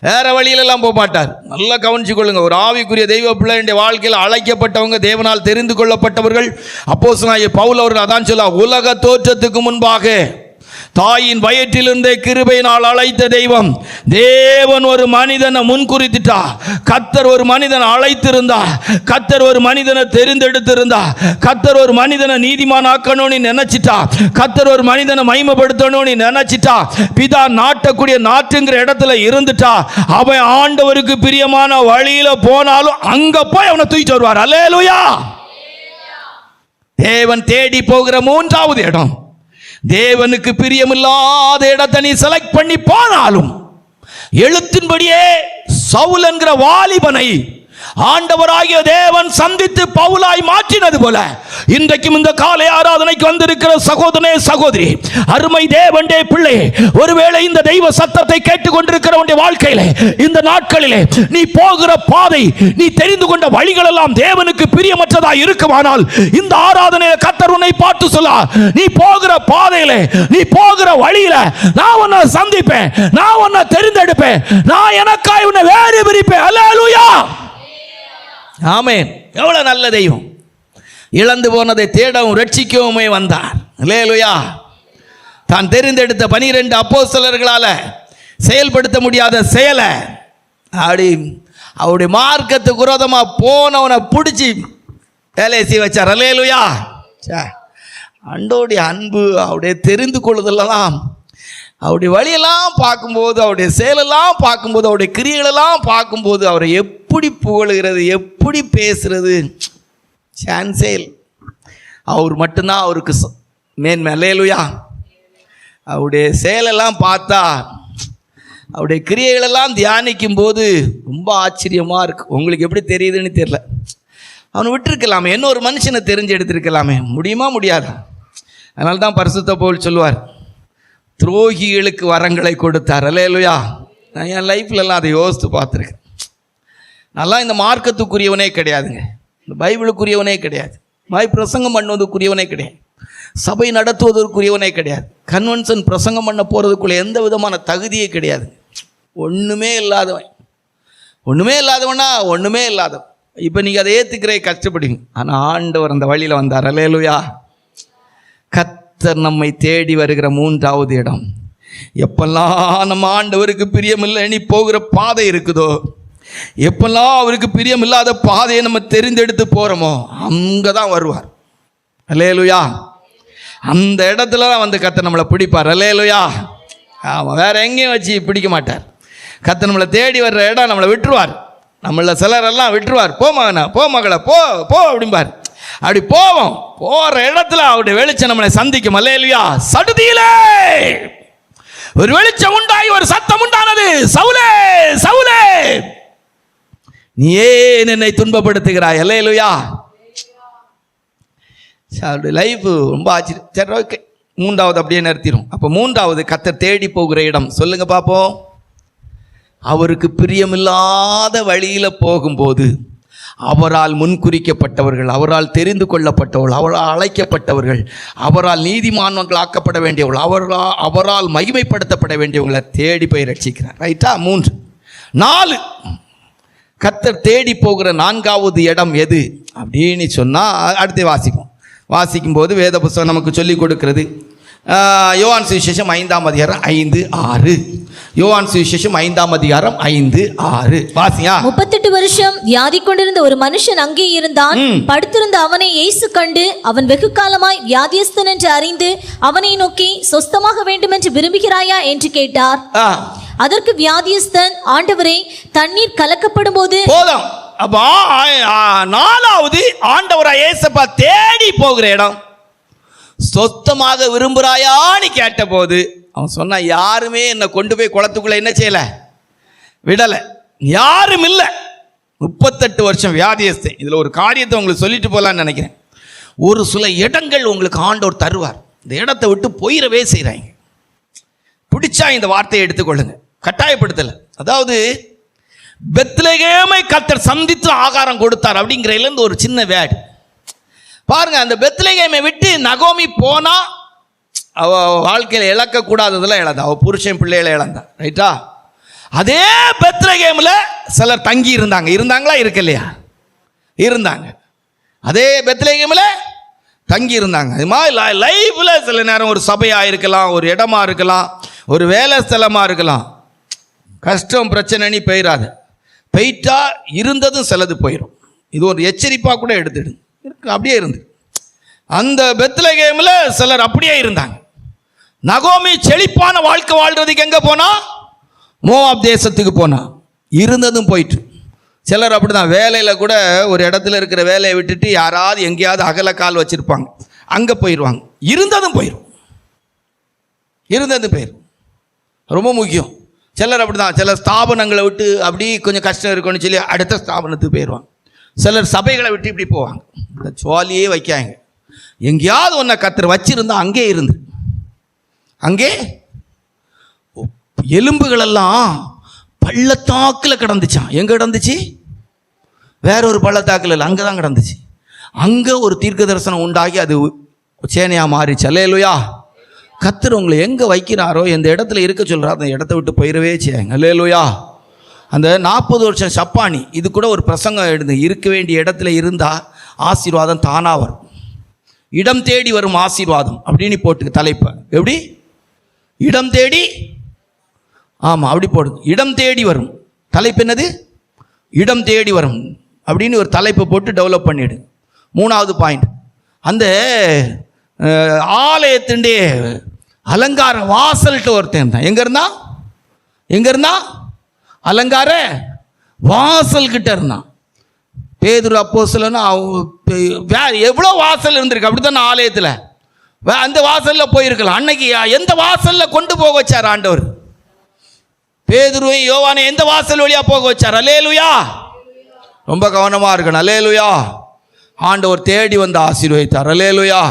வேற வழியிலெல்லாம் போக மாட்டார். நல்லா கவனிச்சு கொள்ளுங்க. ஒரு ஆவிக்குரிய தெய்வ பிள்ளையுடைய வாழ்க்கையில் அழைக்கப்பட்டவங்க, தேவனால் தெரிந்து கொள்ளப்பட்டவர்கள், அப்போஸ்தலனாகிய பவுல் அவர்கள் அதான் சொல்ல, உலக தோற்றத்துக்கு முன்பாக தாயின் வயிற்றிலிருந்தே கிருபையினால் அழைத்த தெய்வம். தேவன் ஒரு மனிதனை முன்குறித்துட்டா, கர்த்தர் ஒரு மனிதனை அழைத்திருந்தா, கர்த்தர் ஒரு மனிதனை தெரிந்தெடுத்திருந்தா, கர்த்தர் ஒரு மனிதனை நீதிமானாக்கணும்னு நினைச்சிட்டா, கர்த்தர் ஒரு மனிதனை மகிமைப்படுத்தணும்னு நினைச்சிட்டா, பிதா நாட்டக்கூடிய நாட்டுங்கிற இடத்துல இருந்துட்டா, அவன் ஆண்டவருக்கு பிரியமான வழியில போனாலும் அங்க போய் அவனை தூக்கிட்டு வருவார். அல்லேலூயா. தேவன் தேடி போகிற 3வது இடம், தேவனுக்கு பிரியமில்லாத இடத்தை நீ செலக்ட் பண்ணி போனாலும், எழுத்தின்படியே சவுல் என்கிற வாலிபனை ஆண்டவராகிய தேவன் சந்தித்து பவுலாய் மாற்றினது போல இன்றைக்கும் இந்த காலை ஆராதனைக்கு வந்திருக்கிற சகோதரனே சகோதரி, அருமை தேவனுடைய பிள்ளை, ஒருவேளை இந்த தெய்வ சத்தத்தை கேட்டுக்கொண்டிருக்கிற உன்னுடைய வாழ்க்கையிலே இந்த நாட்களிலே நீ போகிற பாதை, நீ தெரிந்து கொண்ட வழிகள் எல்லாம் தேவனுக்கு பிரியமற்றதா இருக்குமானால் இந்த ஆராதனையில கர்த்தர் உன்னை பார்த்து சொல்ல, நீ போகிற பாதையிலே, நீ போகிற வழியில நான் உன்னை சந்திப்பேன், நான் உன்னை தெரிந்தெடுப்பேன், நான் எனக்காய் உன்னை வேறு பிரிப்பேன். அல்லேலூயா, ஆமென். எவ்வளவு நல்ல தெய்வம்! இழந்து போனதை தேடவும் ரட்சிக்கவுமே வந்தார். அல்லேலூயா. தான் தெரிந்தெடுத்த 12 அப்போஸ்தலர்களால செயல்படுத்த முடியாத செயலை அப்படி அவருடைய மார்க்கத்துக்கு விரோதமா போனவனை பிடிச்சி வேலையை செய்ய வச்சார். அல்லேலூயா. அண்டோடைய அன்பு, அவருடைய தெரிந்து கொள்ளுதலெல்லாம், அவருடைய வழியெல்லாம் பார்க்கும்போது, அவருடைய செயலெல்லாம் பார்க்கும்போது, அவருடைய கிரியைகளெல்லாம் பார்க்கும்போது அவரை எப்படி புகழுகிறது, எப்படி பேசுறது, சான்ஸே இல்லை. அவர் மட்டும்தான் அவருக்கு மேன்மை. அல்லேலூயா. அவருடைய செயலெல்லாம் பார்த்தா, அவருடைய கிரியைகளெல்லாம் தியானிக்கும் போது ரொம்ப ஆச்சரியமாக இருக்கு. உங்களுக்கு எப்படி தெரியுதுன்னு தெரியல. அவனை விட்டுருக்கலாமே, என்ன ஒரு மனுஷனை தெரிஞ்சு எடுத்திருக்கலாமே, முடியுமா? முடியாது. அதனால தான் பரிசுத்த பவுல் சொல்லுவார், துரோகிகளுக்கு வரங்களை கொடுத்தார். அல்லேலூயா. நான் என் லைஃப்லலாம் அதை யோசித்து பார்த்துருக்கேன். நல்லா இந்த மார்க்கத்துக்குரியவனே கிடையாதுங்க, இந்த பைபிளுக்குரியவனே கிடையாது, பிரசங்கம் பண்ணுவதற்குரியவனே கிடையாது, சபை நடத்துவதற்குரியவனே கிடையாது, கன்வென்ஷன் பிரசங்கம் பண்ண போகிறதுக்குள்ள எந்த விதமான தகுதியே கிடையாது. ஒன்றுமே இல்லாதவன், ஒன்றுமே இல்லாதவனா ஒன்றுமே இல்லாதவன். இப்போ நீங்கள் அதை ஏற்றுக்கிற கஷ்டப்படுங்க. ஆனால் ஆண்டவர் அந்த வழியில் வந்தார். அல்லேலூயா. கர்த்தர் நம்மை தேடி வருகிற 3வது இடம். எப்பெல்லாம் நம்ம ஆண்டவருக்கு பிரியமில்லை நீ போகிற பாதை இருக்குதோ, எப்பெல்லாம் அவருக்கு பிரியமில்லாத பாதையை நம்ம தெரிந்தெடுத்து போகிறோமோ அங்கே தான் வருவார். அல்லேலூயா. அந்த இடத்துல தான் வந்து கர்த்தர் நம்மளை பிடிப்பார். அல்லேலூயா. ஆமாம், வேற எங்கேயும் வச்சு பிடிக்க மாட்டார். கர்த்தர் நம்மளை தேடி வர்ற இடம் நம்மளை விட்டுருவார். நம்மள சிலரெல்லாம் விட்டுருவார். போ மகனா, போ மகளை, போ போ அப்படிம்பார். அப்படி போவோம், போகிற இடத்துல அவருடைய வெளிச்சம் நம்மளை சந்திக்கும். அல்லேலூயா. சடுதியிலே ஒரு வெளிச்சம் உண்டாகி ஒரு சத்தம் உண்டானது, சவுலே சவுலே நீ ஏன் என்னை துன்பப்படுத்துகிறாய்? அல்லேலூயா. அவருடைய லைஃப் ரொம்ப ஆச்சரியம். சரி, ஓகே, 3வது அப்படியே நிறுத்திடும். அப்போ 3வது கர்த்தர் தேடி போகிற இடம் சொல்லுங்க பார்ப்போம். அவருக்கு பிரியமில்லாத வழியில் போகும்போது அவரால் முன்குறிக்கப்பட்டவர்கள், அவரால் தெரிந்து கொள்ளப்பட்டவர்கள், அவரால் அழைக்கப்பட்டவர்கள், அவரால் நீதிமான்கள் ஆக்கப்பட வேண்டியவர்கள், அவரால் மகிமைப்படுத்தப்பட வேண்டியவங்களை தேடி போய் ரட்சிக்கிறார். ரைட்டா? 3. 4 கர்த்தர் தேடி போகிற 4வது இடம் எது அப்படின்னு சொன்னால் அடுத்து வாசிக்கும்போது வேத புஸ்தகம் நமக்கு சொல்லிக் கொடுக்கிறது. யோவான் சுவிசேஷம் 5ஆம் அதிகாரம் 5, 6. யோவான் சுவிசேஷம் 5ஆம் அதிகாரம் 5, 6 வாசியா. 38 வருஷம் வியாதி கொண்டிருந்த ஒரு மனுஷன் அங்கே இருந்தான். படுத்திருந்த அவனை இயேசு கண்டு, அவன் வெகு காலமாய் வியாதியஸ்தன் என்று அறிந்து அவனை நோக்கி, சொஸ்தமாக வேண்டும் என்று விரும்புகிறாயா என்று கேட்டார். அதற்கு வியாதியஸ்தன், ஆண்டவரே, தண்ணீர் கலக்கப்படும் போது போதும். அப்போ 4வது ஆண்டவரா இயேசுப்பா தேடி போகிற இடம். சொத்தமாக விரும்புகிறாயான்னு கேட்ட போது அவன் சொன்னா, யாருமே என்னை கொண்டு போய் குளத்துக்குள்ள என்ன செய்யலை, விடலை, யாரும் இல்லை. 38 வருஷம் வியாதியஸ்தன். இதில் ஒரு காரியத்தை உங்களுக்கு சொல்லிட்டு போகலான்னு நினைக்கிறேன். ஒரு சில இடங்கள் உங்களுக்கு ஆண்டவர் தருவார், இந்த இடத்தை விட்டு போயிடவே செய்கிறாங்க. பிடிச்சா இந்த வார்த்தையை எடுத்துக்கொள்ளுங்க, கட்டாயப்படுத்தலை. அதாவது பெத்லகேமை கர்த்தர் சந்தித்து ஆகாரம் கொடுத்தார் அப்படிங்கிறதுலேருந்து ஒரு சின்ன வேர்டு பாருங்க. அந்த பெத்லகேமை விட்டு நகோமி போனா அவ வாழ்க்கையில் இழக்கக்கூடாததெல்லாம் இழந்தா, அவள் புருஷன் பிள்ளைகளை இழந்தா. ரைட்டா? அதே பெத்லகேமில் சிலர் தங்கி இருந்தாங்களா? இருக்கலையா? இருந்தாங்க. அதே பெத்லகேமில் தங்கி இருந்தாங்க. அது மாதிரி லைஃப்பில் சில நேரம் ஒரு சபையாக இருக்கலாம், ஒரு இடமா இருக்கலாம், ஒரு வேலை ஸ்தலமாக இருக்கலாம். கஷ்டம் பிரச்சனைன்னு போயிடாது. போயிட்டா இருந்ததும் சிலது போயிடும். இது ஒரு எச்சரிப்பாக கூட எடுத்துடு இருக்கு. அப்படியே இருந்து அந்த பெத்லகேமில் சிலர் அப்படியே இருந்தாங்க. நகோமி செழிப்பான வாழ்க்கை வாழ்றதுக்கு எங்கே போனா? மோவாப் தேசத்துக்கு போனா. இருந்ததும் போயிட்டு. சிலர் அப்படி தான் வேலையில் கூட ஒரு இடத்துல இருக்கிற வேலையை விட்டுட்டு யாராவது எங்கேயாவது அகல கால் வச்சுருப்பாங்க, அங்கே போயிடுவாங்க. இருந்ததும் போயிடும். ரொம்ப முக்கியம். சிலர் அப்படி தான், சில ஸ்தாபனங்களை விட்டு அப்படி கொஞ்சம் கஷ்டம் இருக்குன்னு சொல்லி அடுத்த ஸ்தாபனத்துக்கு போயிடுவாங்க. சிலர் சபைகளை விட்டு இப்படி போவாங்க. இந்த சுவாலியே வைக்காங்க. எங்கேயாவது ஒன்றை கத்தர் வச்சிருந்தா அங்கே இருந்து, அங்கே எலும்புகளெல்லாம் பள்ளத்தாக்கில் கிடந்துச்சான். எங்கே கிடந்துச்சு? வேற ஒரு பள்ளத்தாக்கில் இல்லை, அங்கே தான் கிடந்துச்சு. அங்கே ஒரு தீர்க்க தரிசனம் உண்டாகி அது சேனையாக மாறிச்சு. அல்லேலூயா. கத்தர் உங்களை எங்கே வைக்கிறாரோ, எந்த இடத்துல இருக்க சொல்கிறாரோ அந்த இடத்த விட்டு போயிடவே செய்யுங்க. அல்லேலூயா. அந்த 40 வருஷம் சப்பானி இது கூட ஒரு பிரசங்கம் எழுது. இருக்க வேண்டிய இடத்துல இருந்தால் ஆசீர்வாதம் தானாக வரும். இடம் தேடி வரும் ஆசீர்வாதம் அப்படின்னு போட்டுக்கு தலைப்பை. எப்படி? இடம் தேடி, ஆமாம் அப்படி போடுங்க. இடம் தேடி வரும். தலைப்பு என்னது? இடம் தேடி வரும் அப்படின்னு ஒரு தலைப்பை போட்டு டெவலப் பண்ணிவிடு. 3வது பாயிண்ட், அந்த ஆலயத்தின்டே அலங்கார வாசல்கிட்ட ஒருத்தன் இருந்தான். எங்கே இருந்தான்? அலங்கார வாசல்கிட்ட இருந்தான். பேதுரு அப்போஸ்தலனா எவ்வளோ வாசல் இருந்திருக்கு அப்படி தானே ஆலயத்தில். அந்த வாசலில் போயிருக்கலாம். அன்னைக்கு எந்த வாசலில் கொண்டு போக வச்சார் ஆண்டவர்? பேதுருவையும் யோவானை எந்த வாசல் வழியாக போக வச்சார்? அல்லேலூயா. ரொம்ப கவனமாக இருக்கணும். அல்லேலூயா. ஆண்டவர் தேடி வந்து ஆசீர்வதித்தார். அல்லேலூயா.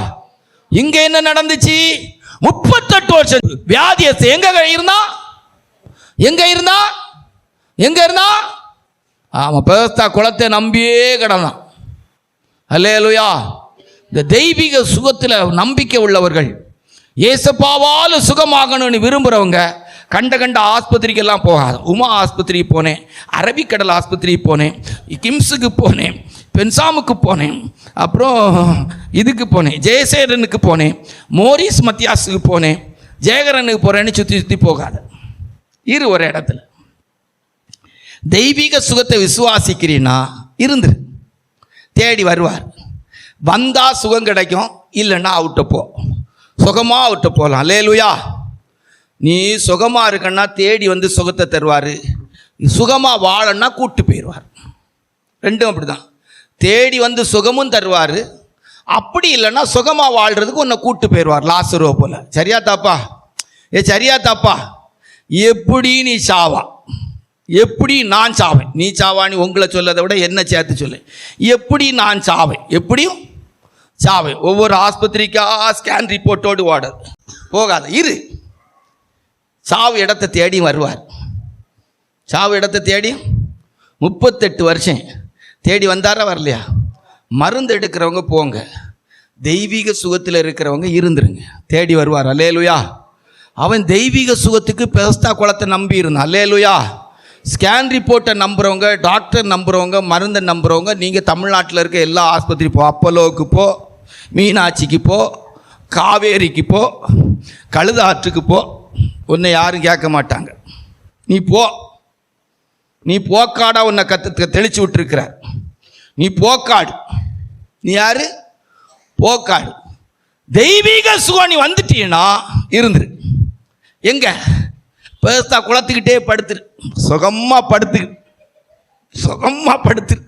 இங்கே என்ன நடந்துச்சு? 38 வருஷம் வியாதியஸ்த எங்க இருந்தா? ஆமாம், பெஸ்தா குளத்தை நம்பியே கிடந்தான். அல்லேலூயா. இந்த தெய்வீக சுகத்தில் நம்பிக்கை உள்ளவர்கள், ஏசப்பாவால் சுகமாகணும்னு விரும்புகிறவங்க கண்ட ஆஸ்பத்திரிக்கெல்லாம் போகாது. உமா ஆஸ்பத்திரிக்கு போனேன், அரபிக்கடல் ஆஸ்பத்திரிக்கு போனேன், கிம்ஸுக்கு போனேன், பென்சாமுக்கு போனேன், அப்புறம் இதுக்கு போனேன், ஜெயசேரனுக்கு போனேன், மோரிஸ் மத்தியாஸுக்கு போனேன், ஜெயகரனுக்கு போகிறேன்னு சுற்றி போகாது. இரு ஒரு இடத்துல. தெய்வீக சுகத்தை விசுவாசிக்கிறீன்னா இருந்துரு. தேடி வருவார். வந்தால் சுகம் கிடைக்கும், இல்லைன்னா அவுட்ட போ. சுகமாக அவுட்ட போகலாம். அல்லேலூயா. நீ சுகமாக இருக்கன்னா தேடி வந்து சுகத்தை தருவார். சுகமாக வாழன்னா கூட்டு போயிடுவார். ரெண்டும் அப்படி தான். தேடி வந்து சுகமும் தருவார், அப்படி இல்லைன்னா சுகமாக வாழ்கிறதுக்கு உன்னை கூட்டு போயிடுவார். லாசருவை போல. சரியா தாப்பா? சரியா தாப்பா? எப்படி நீ சாவா, எப்படி நான் சாவேன், நீ சாவான்னு உங்களை சொல்லதை விட என்ன சேர்த்து சொல்லு. எப்படி நான் சாவேன், எப்படியும் சாவேன். ஒவ்வொரு ஆஸ்பத்திரிக்கா ஸ்கேன் ரிப்போர்ட்டோடு ஓடாது போகாத. இரு. சாவு இடத்தை தேடி வருவார். சாவு இடத்தை தேடி 38 வருஷம் தேடி வந்தாரா வரலையா? மருந்து எடுக்கிறவங்க போங்க, தெய்வீக சுகத்தில் இருக்கிறவங்க இருந்துருங்க. தேடி வருவார். அல்லேலூயா. அவன் தெய்வீக சுகத்துக்கு பெஸ்தா குளத்தை நம்பி இருந்தான். அல்லேலூயா. ஸ்கேன் ரிப்போர்ட்டை நம்புகிறவங்க, டாக்டர் நம்புகிறவங்க, மருந்தை நம்புகிறவங்க, நீங்கள் தமிழ்நாட்டில் இருக்க எல்லா ஆஸ்பத்திரி போ. அப்போலோவுக்கு போ, மீனாட்சிக்கு போ, காவேரிக்கு போ, கழுதாற்றுக்கு போ. உன்னை யாரும் கேட்க மாட்டாங்க. நீ போக்காடா உன்னை தெளிச்சு விட்டுருக்கிற. நீ போக்காடு. நீ யாரு? போக்காடு. தெய்வீக சுகம் நீ வந்துட்டீன்னா இருந்துரு. எங்க? பெருசா குளத்துக்கிட்டே படுத்துரு. சுகமா படுத்துரு.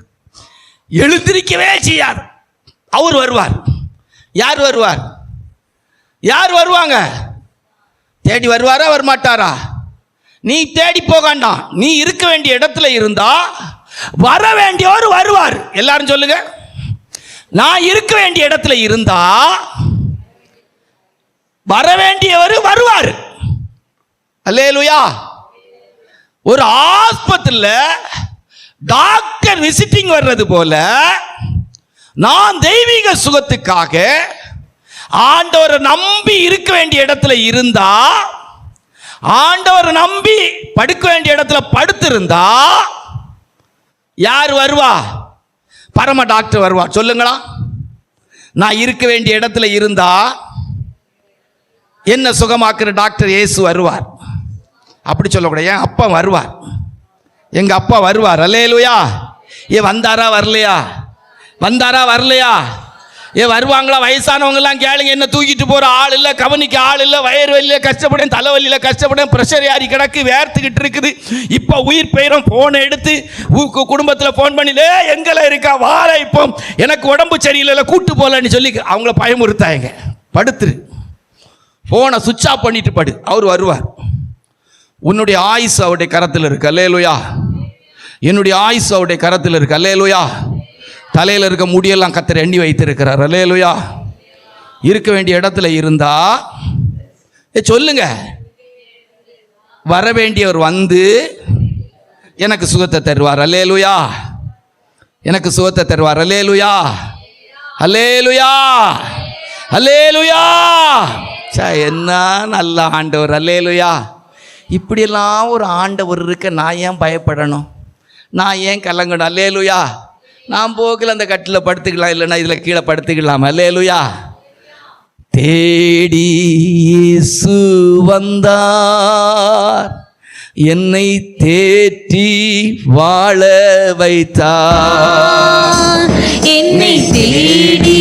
எழுந்திருக்கவே செய்யாது. அவர் வருவார். யார் வருவாங்க? தேடி வருவாரா வரமாட்டாரா? நீ தேடி போகாண்டாம். நீ இருக்க வேண்டிய இடத்துல இருந்தா வர வேண்டியவர் வருவார். எல்லாரும் சொல்லுங்க. நான் இருக்க வேண்டிய இடத்துல இருந்தா வர வேண்டியவர் வருவார். அல்லேலூயா. ஒரு ஆஸ்பத்திரியில் டாக்டர் விசிட்டிங் வர்றது போல நான் தெய்வீக சுகத்துக்காக ஆண்டவரை நம்பி இருக்க வேண்டிய இடத்துல இருந்தா, ஆண்டவரை நம்பி படுக்க வேண்டிய இடத்துல படுத்திருந்தா யார் வருவா? பரம டாக்டர் வருவா. சொல்லுங்களா? நான் இருக்க வேண்டிய இடத்துல இருந்தா என்ன சுகமாக்குற டாக்டர் இயேசு வருவார். அப்படி சொல்லக்கூடாது. என் அப்பா வருவார். எங்க அப்பா வருவார். அல்லேலூயா. வந்தாரா வரலையா? வருவாங்களா? வயசானவங்கெல்லாம் கேளுங்க. என்ன தூக்கிட்டு போகிற ஆள் இல்லை, கவனிக்க ஆள் இல்லை, வயிறு வலியில் கஷ்டப்படும், தலைவலியில் கஷ்டப்படும், ப்ரெஷர் ஏறி கிடக்கு, வேர்த்துக்கிட்டு இருக்குது. இப்போ உயிர் பெயரும் ஃபோனை எடுத்து குடும்பத்தில் ஃபோன் பண்ணிலே எங்களை இருக்கா வார, இப்போ எனக்கு உடம்பு சரியில்லை கூட்டு போகலன்னு சொல்லி அவங்கள பயமுறுத்தாங்க. படுத்துரு, ஃபோனை சுவிட்ச் ஆஃப் பண்ணிட்டு படு. அவர் வருவார். உன்னுடைய ஆயுசு அவருடைய கரத்தில் இருக்கு. அல்லேலூயா. என்னுடைய ஆயுசு அவருடைய கரத்தில் இருக்கு. அல்லேலூயா. தலையில் இருக்க முடியெல்லாம் கர்த்தர் எண்ணி வைத்திருக்கிறார். அல்லேலூயா. இருக்க வேண்டிய இடத்துல இருந்தா சொல்லுங்க, வர வேண்டியவர் வந்து எனக்கு சுகத்தை தருவார். அல்லேலூயா. எனக்கு சுகத்தை தருவார். அல்லேலூயா. அல்லேலூயா. அல்லேலூயா. என்ன நல்ல ஆண்டவர். அல்லேலூயா. இப்படியெல்லாம் ஒரு ஆண்டவர் இருக்க நான் ஏன் பயப்படணும்? நான் ஏன் கலங்கணும்? அல்லேலூயா. நான் போக்கில் அந்த கட்டில் படுத்துக்கலாம், இல்லைன்னா இதில் கீழே படுத்துக்கலாம். அல்லேலூயா. தேடி இயேசு வந்தார், என்னை தேற்றி வாழ வைத்தார். என்னை தேடி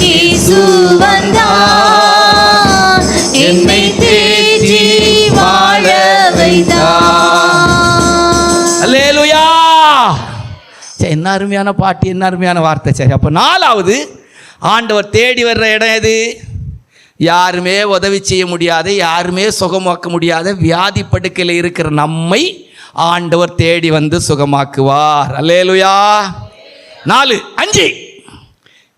இயேசு வந்தார், என்னை தேற்றி வாழ வைத்தார். அல்லேலூயா. என்ன அருமையான பாட்டு, என்ன அருமையான வார்த்தை. சரி, அப்போ 4வது ஆண்டவர் தேடி வர்ற இடம் எது? யாருமே உதவி செய்ய முடியாத, யாருமே சுகமாக்க முடியாத வியாதி படுக்கையில் இருக்கிற நம்மை ஆண்டவர் தேடி வந்து சுகமாக்குவார். அல்லேலூயா. 4, 5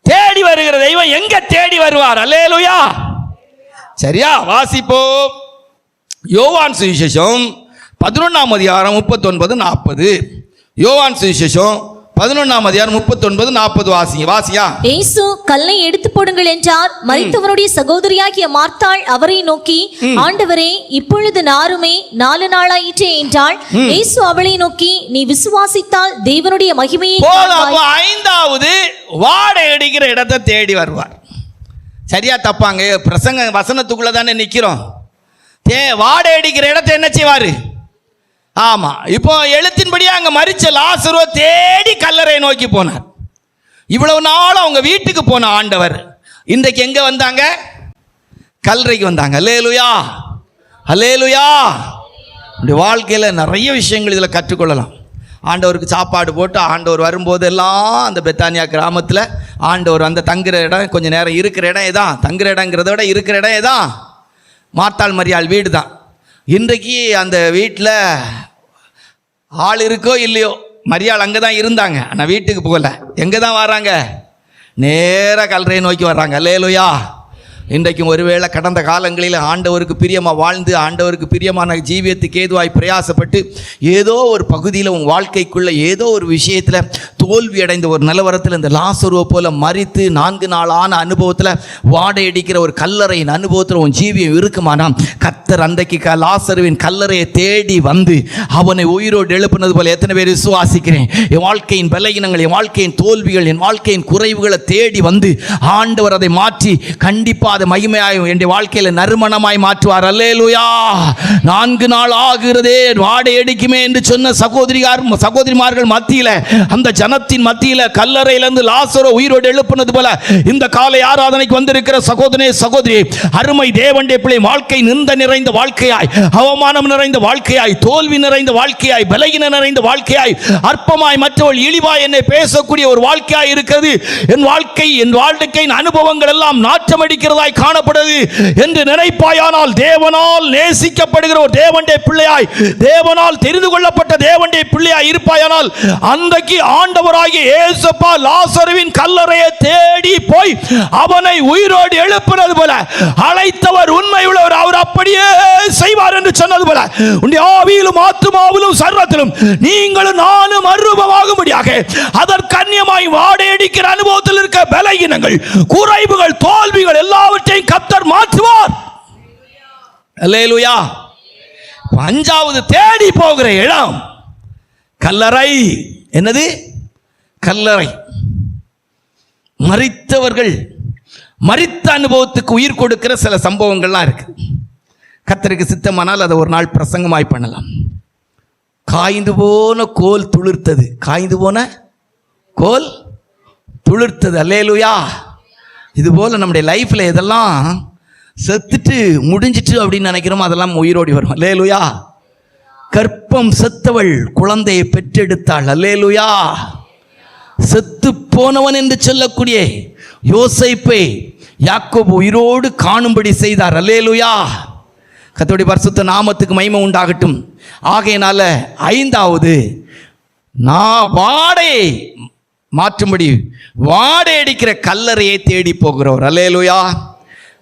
தேடி வருகிற தெய்வம் எங்க தேடி வருவார்? அல்லேலூயா. சரியா? வாசிப்போம். யோவான் சுவிசேஷம் 11ஆம் அதிகாரம் 39-40. யோவான் சுவிசேஷம் 11ஆம் அதிகாரம் 39-40 வாசியா. இயேசு கல்லை எடுத்து போடுங்கள் என்றார். மரித்தவனுடைய சகோதரியாகிய மார்த்தாள் அவரை நோக்கி, ஆண்டவரே, இப்பொழுது நாருமே 4 நாளாயிற்றே என்றாள். இயேசு அவளை நோக்கி, நீ விசுவாசித்தால் தேவனுடைய மகிமையை காண்பாய். 5வது வாடை அடிக்கிற இடத்தை தேடி வருவார். சரியா தப்பாங்க? பிரசங்க வசனத்துக்குள்ள தானே நிக்கிறோம். வாடை அடிக்கிற இடத்தை என்ன செய்வாரு? ஆமா, இப்போ எழுத்தின்படியே அங்க மரிச்ச லாசருவை தேடி கல்லறை நோக்கி போனார். இவ்வளவு நாள் அவங்க வீட்டுக்கு போன ஆண்டவர் இன்றைக்கு எங்க வந்தாங்க? கல்லறைக்கு வந்தாங்க. அல்லேலூயா. அல்லேலூயா. இந்த வாழ்க்கையில நிறைய விஷயங்கள் இதுல கற்றுக்கொள்ளலாம். ஆண்டவருக்கு சாப்பாடு போட்டு ஆண்டவர் வரும்போதெல்லாம் அந்த பெத்தானியா கிராமத்தில் ஆண்டவர் அந்த தங்குற இடம், கொஞ்சம் நேரம் இருக்கிற இடம் ஏதான், தங்குற இடங்கிறத விட இருக்கிற இடம் ஏதான், மார்த்தாள் மரியாள் வீடு தான். இன்றைக்கு அந்த வீட்டில் ஆள் இருக்கோ இல்லையோ, மரியாள் அங்கே தான் இருந்தாங்க. ஆனால் வீட்டுக்கு போகல. எங்கே தான் வராங்க? நேராக கல்லறையை நோக்கி வர்றாங்க. அல்லேலூயா. இன்றைக்கும் ஒருவேளை கடந்த காலங்களில் ஆண்டவருக்கு பிரியமாக வாழ்ந்து ஆண்டவருக்கு பிரியமான ஜீவியத்துக்கு ஏதுவாய் பிரயாசப்பட்டு ஏதோ ஒரு பகுதியில் உன் வாழ்க்கைக்குள்ளே ஏதோ ஒரு விஷயத்தில் தோல்வி அடைந்த ஒரு நிலவரத்தில் இந்த லாசருவை போல மரித்து 4 நாளான அனுபவத்தில் வாடை அடிக்கிற ஒரு கல்லறையின் அனுபவத்தில் உன் ஜீவியம் இருக்குமானால் கர்த்தர் அன்றைக்கு லாசருவின் கல்லறையை தேடி வந்து அவனை உயிரோடு எழுப்புனது போல எத்தனை பேர் விசுவாசிக்கிறேன்? என் வாழ்க்கையின் பலகீனங்கள், என் வாழ்க்கையின் தோல்விகள், என் வாழ்க்கையின் குறைவுகளை தேடி வந்து ஆண்டவர் அதை மாற்றி கண்டிப்பாக அதை மகிமையாய் என் வாழ்க்கையில் நறுமணமாய் மாற்றுவார். அல்லேலூயா. 4 நாள் ஆகிறதே வாடை அடிக்குமே என்று சொன்ன சகோதரிமார்கள் மத்தியில், அந்த ஜனத்தின் மத்தியில் கல்லறையிலிருந்து லாசரு உயிரோடு எழுப்புனது போல இந்த காலை ஆராதனைக்கு வந்திருக்கிற சகோதரி, அருமை தேவனுடைய பிள்ளை, வாழ்க்கை நிந்த நிறைந்த வாழ்க்கையாய், அவமானம் நிறைந்த வாழ்க்கையாய், தோல்வி நிறைந்த வாழ்க்கையாய், பலகீனம் நிறைந்த வாழ்க்கையாய், அற்பமாய் மற்றவள் இழிவாய் என்னை பேசக்கூடிய ஒரு வாழ்க்கையாய் இருக்கிறது. என் வாழ்க்கையின் அனுபவங்கள் எல்லாம் நாற்றம் அடிக்கிறதாய் காணப்படுது என்று நினைப்பாயானால், தேவனால் நேசிக்கப்படுகிற ஒரு தேவனுடைய பிள்ளையாய், தேவனால் தெரிந்து கொள்ளப்பட்ட தேவனுடைய பிள்ளையாய் இருப்பாயானால், அன்றைக்கு ஆண்டவராகிய இயேசுப்பா லாசருவின் கல்லறையை தேடி போய் அவனை உயிரோடு எழுப்புறது போல, அழைத்தவர் உண்மை உள்ளவர், அவர் அப்படியே செய்வார் என்று சொன்னது போல, உன்னுடைய ஆவியிலும் ஆத்துமாவிலும் சர்வத்திலும் நீங்களும் நானும் மறுரூபமாகும்படியாக அதற்கு அந்நியமாய் வாடையடிக்கிற அனுபவத்தில் இருக்க பலகீனங்கள், குறைவுகள், தோல்விகள் எல்லாவற்றையும் கர்த்தர் மாற்றுவார். அல்லேலூயா. 5வது தேடி போகிற இடம் கல்லறை. என்னது? கல்லறை. மரித்தவர்கள் மரித்த அனுபவத்துக்கு உயிர் கொடுக்கிற சில சம்பவங்கள்லாம் இருக்கு. கர்த்தருக்கு சித்தமானால் அதை ஒரு நாள் பிரசங்கமாய் பண்ணலாம். காய்ந்து போன கோல் துளிர்த்தது. காய்ந்து போன கோல் துளிர்த்தது. அல்லேலூயா. இது போல நம்முடைய லைஃப்ல எதெல்லாம் செத்துட்டு முடிஞ்சிட்டு அப்படின்னு நினைக்கிறோமோ அதெல்லாம் உயிரோடி வரும். அல்லேலூயா. கற்பம் செத்தவள் குழந்தையை பெற்றெடுத்தாள். அல்லேலூயா. செத்து போனவன் என்று சொல்லக்கூடிய யோசேப்பை யாக்கோபு உயிரோடு காணும்படி செய்தார். அல்லேலூயா. கர்த்தருடைய பரிசுத்த நாமத்துக்கு மகிமை உண்டாகட்டும். ஆகையினால ஐந்தாவது, நான் வாடையை மாற்றும்படி வாடை அடிக்கிற கல்லறையை தேடி போகிறவர். அல்லேலூயா.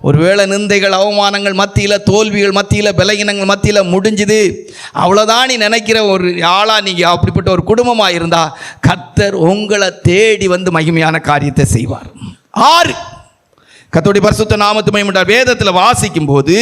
ஒருவேளை நிந்தைகள், அவமானங்கள் மத்தியில், தோல்விகள் மத்தியில், பலகீனங்கள் மத்தியில் முடிஞ்சுது, அவ்வளோதான் நீ நினைக்கிற ஒரு ஆளாக நீங்கள் அப்படிப்பட்ட ஒரு குடும்பமாக இருந்தால் கர்த்தர் உங்களை தேடி வந்து மகிமையான காரியத்தை செய்வார். 6, கர்த்தருடைய பரிசுத்த நாமத்து மகிமை. வேதத்தில் வாசிக்கும் போது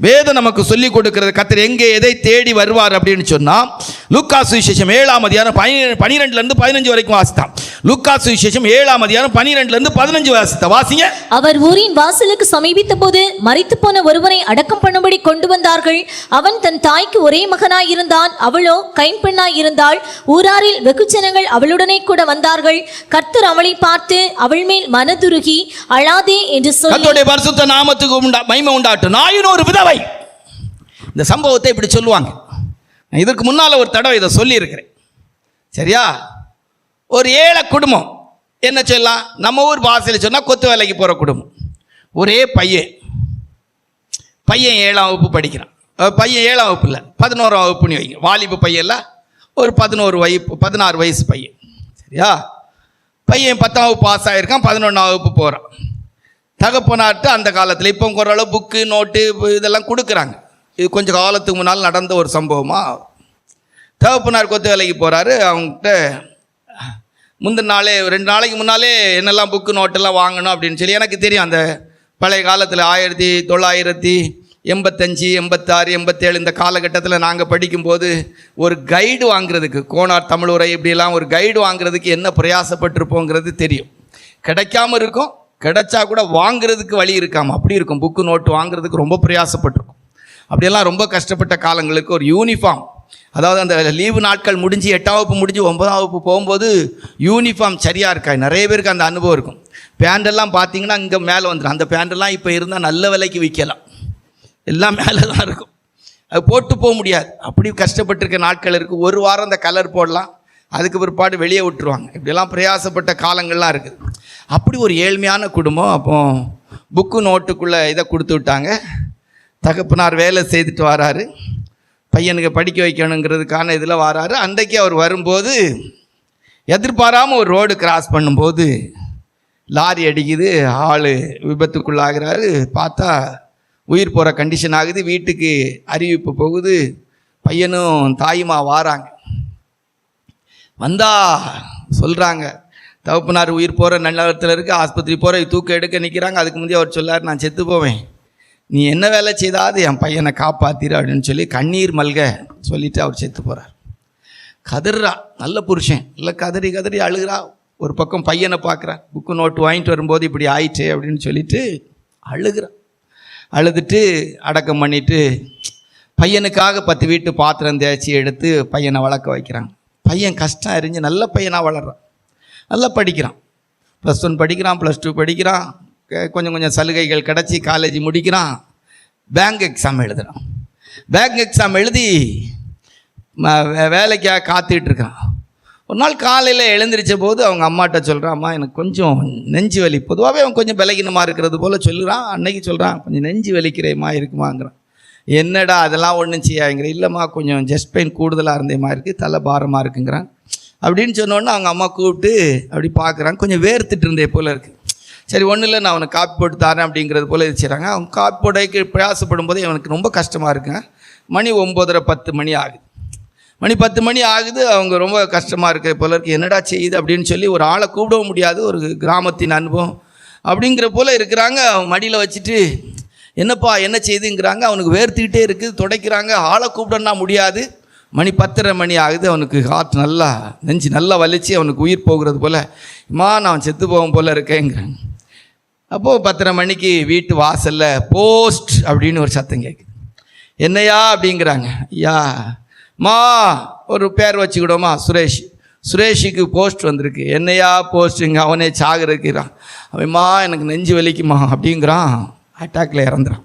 வேதம் நமக்கு சொல்லிக் கொடுக்கிறது கர்த்தர் எங்கே எதை தேடி வருவார் அப்படின்னு சொன்னால், லூக்கா சுவிசேஷம் 7ஆம் அதிகாரம் 12 15 வரைக்கும் வாசித்தான். லூக்கா சுவிசேஷம் 7ஆம் அதிகாரம் 12 15 வாசிங்க. அவர் ஊரின் வாசலுக்கு சமீபித்த போது மரித்து போன ஒருவரை அடக்கம் பண்ணும்படி கொண்டு வந்தார்கள். அவன் தன் தாய்க்கு ஒரே மகனாய் இருந்தான், அவளோ கைம்பெண்ணாய் இருந்தாள். ஊராரில் வெகுஜனங்கள் அவளுடனே கூட வந்தார்கள். கர்த்தர் அவளை பார்த்து அவள் மேல் மனதுருகி அழாதே என்று சொல்லி, கர்த்தருடைய பரிசுத்த நாமத்துக்கு மகிமை உண்டாகட்டும். நாயின் ஒரு விதவை. இந்த சம்பவத்தை இப்படி சொல்லுவாங்க. இதற்கு முன்னால் ஒரு தடவை இதை சொல்லியிருக்கிறேன். சரியா? ஒரு ஏழை குடும்பம், என்ன சொல்லலாம், நம்ம ஊர் பாசையில் சொன்னால் கொத்து வேலைக்கு போகிற குடும்பம். ஒரே பையன் 7ஆம் வகுப்பு படிக்கிறான். பையன் 7ஆம் வகுப்பு இல்லை, 11ஆம் வகுப்புன்னு வைங்க. வாலிபு பையன்ல ஒரு 16 வயசு பையன். சரியா? பையன் 10ஆம் வகுப்பு பாஸ் ஆகிருக்கான், 11ஆம் வகுப்பு போகிறான். தகப்பனார்ட்டு அந்த காலத்தில் இப்போ ஓரளவு புக்கு நோட்டு இதெல்லாம் கொடுக்குறாங்க. இது கொஞ்சம் காலத்துக்கு முன்னால் நடந்த ஒரு சம்பவமாக. தகப்பனார் கொத்து வேலைக்கு போகிறாரு. அவங்ககிட்ட முந்தின நாளே 2 நாளைக்கு முன்னாலே என்னெல்லாம் புக்கு நோட்டெல்லாம் வாங்கணும் அப்படின்னு சொல்லி எனக்கு தெரியும். அந்த பழைய காலத்தில் 1985, 86, 87 இந்த காலகட்டத்தில் நாங்கள் படிக்கும்போது ஒரு கைடு வாங்குறதுக்கு, கோனார் தமிழுரை இப்படிலாம் ஒரு கைடு வாங்குறதுக்கு என்ன பிரயாசப்பட்டிருப்போங்கிறது தெரியும். கிடைக்காம இருக்கும், கிடைச்சா கூட வாங்குறதுக்கு வழி இருக்காமல் அப்படி இருக்கும். புக்கு நோட்டு வாங்குறதுக்கு ரொம்ப பிரயாசப்பட்டிருக்கும். அப்படியெல்லாம் ரொம்ப கஷ்டப்பட்ட காலங்களுக்கு ஒரு யூனிஃபார்ம், அதாவது அந்த லீவு நாட்கள் முடிஞ்சு 8ஆம் வகுப்பு முடிஞ்சு 9ஆம் வகுப்பு போகும்போது யூனிஃபார்ம் சரியாக இருக்காது. நிறைய பேருக்கு அந்த அனுபவம் இருக்கும். பேண்டெல்லாம் பார்த்தீங்கன்னா இங்கே மேலே வந்துடும். அந்த பேண்டெல்லாம் இப்போ இருந்தால் நல்ல விலைக்கு விற்கலாம். எல்லாம் மேலே தான் இருக்கும், அது போட்டு போக முடியாது. அப்படி கஷ்டப்பட்டிருக்க நாட்கள் இருக்குது. ஒரு வாரம் அந்த கலர் போடலாம், அதுக்கு பிற்பாடு வெளியே விட்டுருவாங்க. இப்படியெல்லாம் பிரயாசப்பட்ட காலங்கள்லாம் இருக்குது. அப்படி ஒரு ஏழ்மையான குடும்பம். அப்போ புக்கு நோட்டுக்குள்ளே இதை கொடுத்து விட்டாங்க. தகப்பனார் வேலை செய்துட்டு வராரு, பையனுக்கு படிக்க வைக்கணுங்கிறதுக்கான இதில் வராரு. அன்றைக்கு அவர் வரும்போது எதிர்பாராமல் ஒரு ரோடு கிராஸ் பண்ணும்போது லாரி அடிக்குது, ஆள் விபத்துக்குள்ளாகிறாரு. பார்த்தா உயிர் போகிற கண்டிஷன் ஆகுது. வீட்டுக்கு அறிவிப்பு போகுது. பையனும் தாயுமா வாராங்க. வந்தா சொல்கிறாங்க, தகப்பனார் உயிர் போகிற நல்லத்தில் இருக்குது, ஆஸ்பத்திரி போகிற தூக்க எடுக்க நிற்கிறாங்க. அதுக்கு முந்தைய அவர் சொல்லார், நான் செத்து போவேன், நீ என்ன வேலை செய்தாது என் பையனை காப்பாற்றிரு அப்படின்னு சொல்லி கண்ணீர் மல்க சொல்லிவிட்டு அவர் செத்து போகிறார். கதறா, நல்ல புருஷன், இல்லை கதறி கதறி அழுகிறா. ஒரு பக்கம் பையனை பார்க்குறா, புக்கு நோட்டு வாங்கிட்டு வரும்போது இப்படி ஆயிடுச்சு அப்படின்னு சொல்லிட்டு அழுகிறா. அழுதுட்டு அடக்கம் பண்ணிவிட்டு பையனுக்காக 10 வீட்டு பாத்திரம் தேய்ச்சி எடுத்து பையனை வளர்க்க வைக்கிறாங்க. பையன் கஷ்டம் அறிஞ்சு நல்ல பையனாக வளர்றான், நல்லா படிக்கிறான். +1 படிக்கிறான், +2 படிக்கிறான். கொஞ்சம் சலுகைகள் கிடச்சி காலேஜ் முடிக்கிறான். பேங்க் எக்ஸாம் எழுதுகிறான். பேங்க் எக்ஸாம் எழுதி வேலைக்காக காத்துட்ருக்கான். ஒரு நாள் காலையில் எழுந்திரிச்ச போது அவங்க அம்மாட்ட சொல்கிறான், அம்மா எனக்கு கொஞ்சம் நெஞ்சு வலி. பொதுவாகவே அவன் கொஞ்சம் பலகீனமாக இருக்கிறது போல் சொல்லுறான். அன்னைக்கு சொல்கிறான், கொஞ்சம் நெஞ்சு வலிக்கிறேம்மா இருக்குமாங்கிறான். என்னடா அதெல்லாம் ஒன்றும் செய்யாங்கிற. இல்லைம்மா கொஞ்சம் ஜஸ்ட் பெயின் கூடுதலாக இருந்தேம்மா இருக்குது, தலை பாரமாக இருக்குங்கிறான். அப்படின்னு சொன்னோன்னே அவங்க அம்மா கூப்பிட்டு அப்படி பார்க்குறாங்க. கொஞ்சம் வேர்த்துட்டு இருந்தே போல் இருக்குது. சரி ஒன்றும் இல்லை, நான் அவனுக்கு காப்பி போட்டு தரேன் அப்படிங்கிறது போல் வச்சுறாங்க. அவங்க காப்பி போடைக்கு பிரயாசப்படும் போது அவனுக்கு ரொம்ப கஷ்டமாக இருக்குங்க. மணி 9:30 10 மணி ஆகுது. மணி 10 மணி ஆகுது. அவங்க ரொம்ப கஷ்டமாக இருக்க போல இருக்குது. என்னடா செய்யுது அப்படின்னு சொல்லி ஒரு ஆளை கூப்பிடவும் முடியாது, ஒரு கிராமத்தின் அனுபவம் அப்படிங்கிற போல் இருக்கிறாங்க. அவன் மடியில் வச்சுட்டு என்னப்பா என்ன செய்யுதுங்கிறாங்க. அவனுக்கு வேர்த்துக்கிட்டே இருக்குது, துடைக்கிறாங்க. ஆளை கூப்பிடனா முடியாது. மணி 10:30 மணி ஆகுது. அவனுக்கு ஹார்ட் நல்லா நெஞ்சு நல்லா வலிச்சு அவனுக்கு உயிர் போகிறது போல், அம்மா நான் செத்து போகும் போல் இருக்கேங்கிறாங்க. அப்போது 10:30 மணிக்கு வீட்டு வாசலில் போஸ்ட் அப்படின்னு ஒரு சத்தம் கேட்குது. என்னையா அப்படிங்கிறாங்க. ஐயா மா ஒரு பேர் வச்சுக்கிடுவோமா, சுரேஷ். சுரேஷுக்கு போஸ்ட் வந்திருக்கு. என்னையா போஸ்ட்டுங்க, அவனே சாகுறதுக்குறான். அவன்மா எனக்கு நெஞ்சு வலிக்குமா அப்படிங்கிறான். அட்டாக்கில் இறந்துறான்.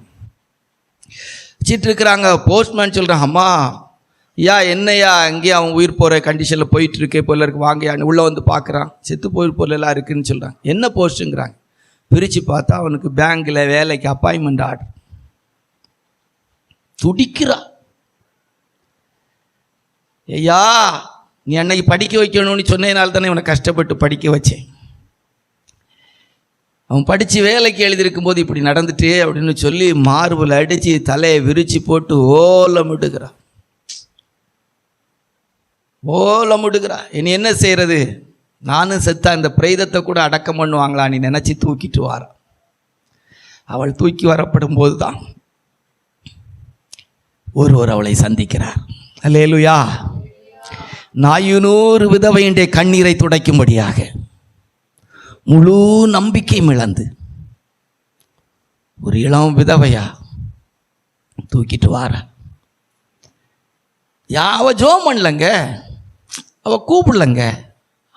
வச்சிட்டு இருக்கிறாங்க. போஸ்ட்மேன் சொல்கிறான், அம்மா ஐயா என்னையா அங்கேயே அவன் உயிர் போகிற கண்டிஷனில் போயிட்டு இருக்கே போல இருக்கு, வாங்க உள்ளே வந்து பார்க்குறான். செத்து போயிர் போல எல்லாம் இருக்குதுன்னு சொல்கிறாங்க. என்ன போஸ்ட்டுங்கிறாங்க. பிரித்து பார்த்தா அவனுக்கு பேங்க்கில் வேலைக்கு அப்பாயின்மெண்ட் ஆர்டர். துடிக்கிறா. ஐயா, நீ அன்னைக்கு படிக்க வைக்கணும்னு சொன்னதுனால தானே இவனை கஷ்டப்பட்டு படிக்க வச்சேன். அவன் படித்து வேலைக்கு எழுதியிருக்கும் போது இப்படி நடந்துட்டே அப்படின்னு சொல்லி மார்பில் அடித்து தலையை விரித்து போட்டு ஓலமிடுகிறான். இனி என்ன செய்கிறது? நானும் செத்தா இந்த பிரேதத்தை கூட அடக்கம் பண்ணுவாங்களா நீ நினச்சி தூக்கிட்டு வார. அவள் தூக்கி வரப்படும் போது தான் ஒருவர் அவளை சந்திக்கிறார். அல்லேலூயா. 400 விதவையுடைய கண்ணீரை துடைக்கும்படியாக முழு நம்பிக்கையும் இழந்து ஒரு இளம் விதவையா தூக்கிட்டு வார. அவ ஜோம் பண்ணலங்க, அவ கூப்பிடலங்க,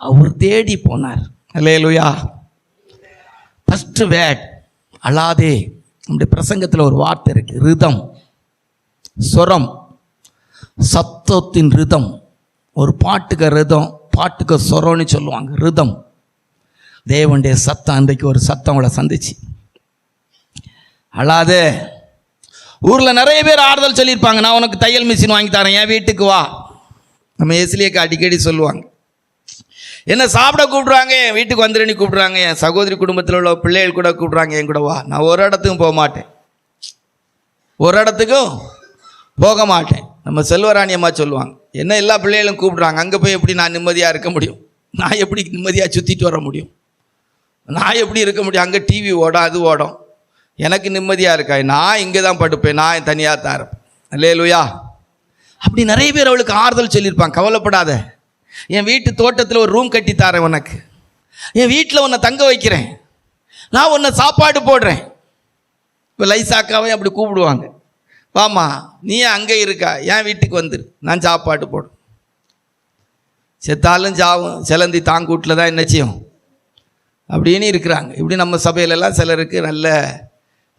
அவர் தேடி போனார். அல்லேலூயா. ஃபஸ்ட்டு வேர்ட் அழாதே. நம்முடைய பிரசங்கத்தில் ஒரு வார்த்தை இருக்கு, ரிதம், சொரம், சத்தத்தின் ரிதம். ஒரு பாட்டுக்கு ரிதம், பாட்டுக்கு சொரம்னு சொல்லுவாங்க. ரிதம் தேவனுடைய சத்தம். அன்றைக்கு ஒரு சத்தம் அவளை சந்திச்சு. அழாதே. ஊரில் நிறைய பேர் ஆறுதல் சொல்லியிருப்பாங்க, நான் உனக்கு தையல் மிஷின் வாங்கி தரேன், என் வீட்டுக்கு வா. நம்ம எஸ்லியக்கு அடிக்கடி சொல்லுவாங்க. என்ன சாப்பிட கூப்பிட்றாங்க, என் வீட்டுக்கு வந்துடுன்னு கூப்பிட்றாங்க. என் சகோதரி குடும்பத்தில் உள்ள பிள்ளைகள் கூட கூப்பிட்றாங்க, என் கூட வா. நான் ஒரு இடத்துக்கும் போக மாட்டேன், ஒரு இடத்துக்கும் போக மாட்டேன். நம்ம செல்வராணி அம்மா சொல்லுவாங்க, என்ன எல்லா பிள்ளைகளும் கூப்பிட்றாங்க, அங்கே போய் எப்படி நான் நிம்மதியாக இருக்க முடியும்? நான் எப்படி நிம்மதியாக சுற்றிட்டு வர முடியும்? நான் எப்படி இருக்க முடியும்? அங்கே டிவி ஓடும், அது ஓடும், எனக்கு நிம்மதியாக இருக்கா? நான் இங்கே தான் படுப்பேன், நான் தனியாக தான் இருப்பேன். அல்லேலூயா. அப்படி நிறைய பேர் அவளுக்கு ஆறுதல் சொல்லியிருப்பாங்க. கவலைப்படாத, என் வீட்டு தோட்டத்தில் ஒரு ரூம் கட்டி தரேன் உனக்கு, என் வீட்டில் உன்னை தங்க வைக்கிறேன், நான் உன்னை சாப்பாடு போடுறேன். இப்போ லைசாக்காவே அப்படி கூப்பிடுவாங்க, வாமா நீ அங்கே இருக்கா, என் வீட்டுக்கு வந்துரு, நான் சாப்பாடு போடும். செத்தாலும் சாவும், சிலந்தி தாங்கூட்டில் தான் என்ன செய்யும் அப்படின்னு இருக்கிறாங்க. இப்படி நம்ம சபையிலெல்லாம் சிலருக்கு நல்ல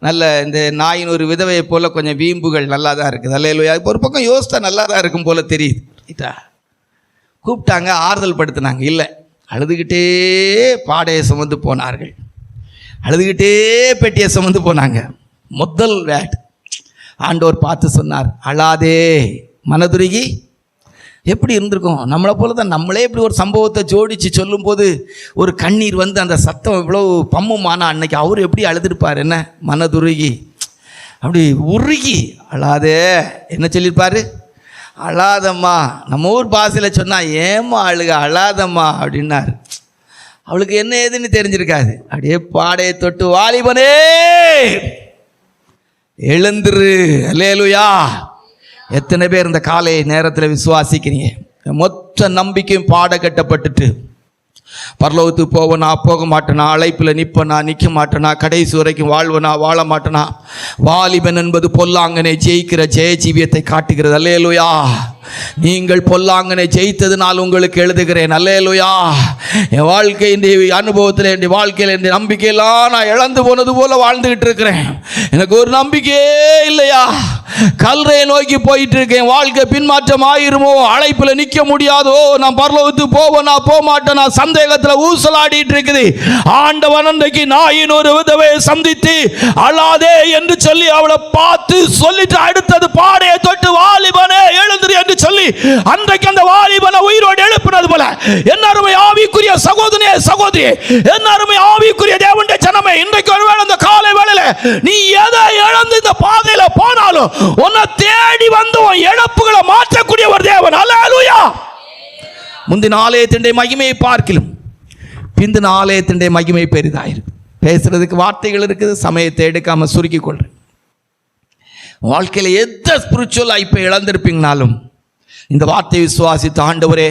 நல்ல இந்த நாயின் ஒரு விதவையை போல் கொஞ்சம் வீம்புகள் நல்லா தான் இருக்குது. அல்லேலூயா. இப்போ ஒரு பக்கம் யோசித்தா நல்லா தான் இருக்கும் போல் தெரியுது. ரைட்டா? கூப்பிட்டாங்க, ஆறுதல் படுத்தினாங்க. இல்லை, அழுதுகிட்டே பாடையை சுமந்து போனார்கள், அழுதுகிட்டே பெட்டியை சுமந்து போனாங்க. முதல் வேட் ஆண்டவர் பார்த்து சொன்னார், அழாதே. மனதுருகி எப்படி இருந்திருக்கும்? நம்மளை போல தான் நம்மளே இப்படி ஒரு சம்பவத்தை ஜோடித்து சொல்லும்போது ஒரு கண்ணீர் வந்து அந்த சத்தம் இவ்வளோ பம்முமானா அன்னைக்கு அவர் எப்படி அழுதுருப்பார்? என்ன மனதுருகி அப்படி உருகி, அழாதே. என்ன சொல்லியிருப்பார்? அழாதம்மா. நம்ம ஊர் பாசையில் சொன்னால் ஏம்மா அழுக, அழாதம்மா அப்படின்னார். அவளுக்கு என்ன ஏதுன்னு தெரிஞ்சிருக்காது. அப்படியே பாடையை தொட்டு, வாலிபனே எழுந்துரு. அல்லேலூயா. எத்தனை பேர் இந்த காலை நேரத்தில் விசுவாசிக்கிறீங்க? மொத்த நம்பிக்கையும் பாட கட்டப்பட்டுட்டு பரலோகத்துக்கு போவனா, போக மாட்டேனா, அழைப்பில் நிற்பனா, நிற்க மாட்டேனா, கடைசி வரைக்கும் வாழ்வனா, வாழ மாட்டேனா? வாலிபன் என்பது பொல்லாங்கனை ஜெயிக்கிற ஜெயஜீவியத்தை காட்டுகிறது. அல்லேலூயா. நீங்கள் பொல்லாங்கனை ஜெயித்ததுனால் உங்களுக்கு எழுதுகிறேன். அல்லேலூயா. என் வாழ்க்கை, என்னுடைய அனுபவத்தில், என்னுடைய வாழ்க்கையில், என்னுடைய நம்பிக்கையெல்லாம் நான் இழந்து போனது போல வாழ்ந்துகிட்டு இருக்கிறேன். எனக்கு ஒரு நம்பிக்கையே இல்லையா? கல்றையை நோக்கி போயிட்டு இருக்கேன். வாழ்க்கை பின்மாற்றம் ஆயிருமோ, அழைப்பில் நிற்க முடியாதோ, நான் பரலோகத்துக்கு போவனா, போக மாட்டேனா, சந்தேகத்தில் ஊசலாடிட்டு இருக்குது. ஆண்டவன் அன்றைக்கு நாயின் ஒரு விதவையை சந்தித்து அழாதே என்று சொல்லி அவளை பார்த்து சொல்லிட்டு அடுத்தது பாடையை தொட்டு, வாலிபனே எழுந்திரு என்று சொல்லி அன்றைக்கு அந்த வாலிபனை உயிரோடு எழுப்பினது போல, என்ன அருமை ஆவிக்குரிய சகோதரியே, சகோதரியே, என்ன அருமை ஆவிக்குரிய தேவனுடைய ஜனமே, இன்றைக்கு ஒருவேளை இந்த காலை வேளையில நீ எதை இழந்து இந்த பாதையில போனாலும் உன்னை தேடி வந்து உன் இழப்புகளை மாற்றக்கூடிய ஒரு தேவன். அல்லேலூயா. முந்தின ஆலயத்தினுடைய மகிமையை பார்க்கிலும் பிந்தின ஆலயத்தினுடைய மகிமை பெரிதாயிருக்கு. பேசுறதுக்கு வார்த்தைகள் இருக்குது, சமயத்தை எடுக்காம சுருக்கி கொள்றேன். வாழ்க்கையில் எந்த ஸ்பிரிச்சுவல் லைஃப்பை இழந்திருப்பீங்கனாலும் இந்த வார்த்தையை விசுவாசித்து, ஆண்டவரே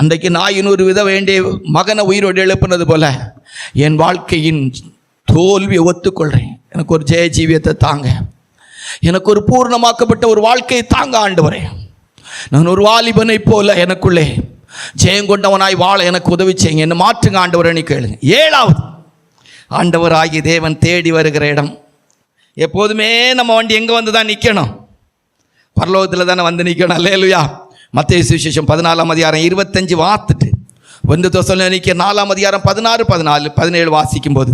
அன்றைக்கு நாயின் ஒரு வித வேண்டிய மகனை உயிரோடு எழுப்பினது போல என் வாழ்க்கையின் தோல்வியை ஒத்துக்கொள்கிறேன், எனக்கு ஒரு ஜெய ஜீவியத்தை தாங்க, எனக்கு ஒரு பூர்ணமாக்கப்பட்ட ஒரு வாழ்க்கையை தாங்க ஆண்டவரே. நான் ஒரு வாலிபனை போல எனக்குள்ளே ஜெயங்கொண்டவனாய் வாழ எனக்கு உதவி செய்யுங்க, என்ன மாற்றுங்க ஆண்டவரே கேளுங்க. 7வது ஆண்டவர் ஆகிய தேவன் தேடி வருகிற இடம். எப்போதுமே நம்ம வண்டி எங்கே வந்து தான் நிற்கணும்? பரலோகத்தில் தானே வந்து நிற்கணும். அல்லேலூயா. மத்தேயு சுவிசேஷம் 14ஆம் அதிகாரம் 25 வாத்துட்டு 1 தெசலோனிக்கேயர் 4ஆம் அதிகாரம் 16, 14, 17 வாசிக்கும் போது,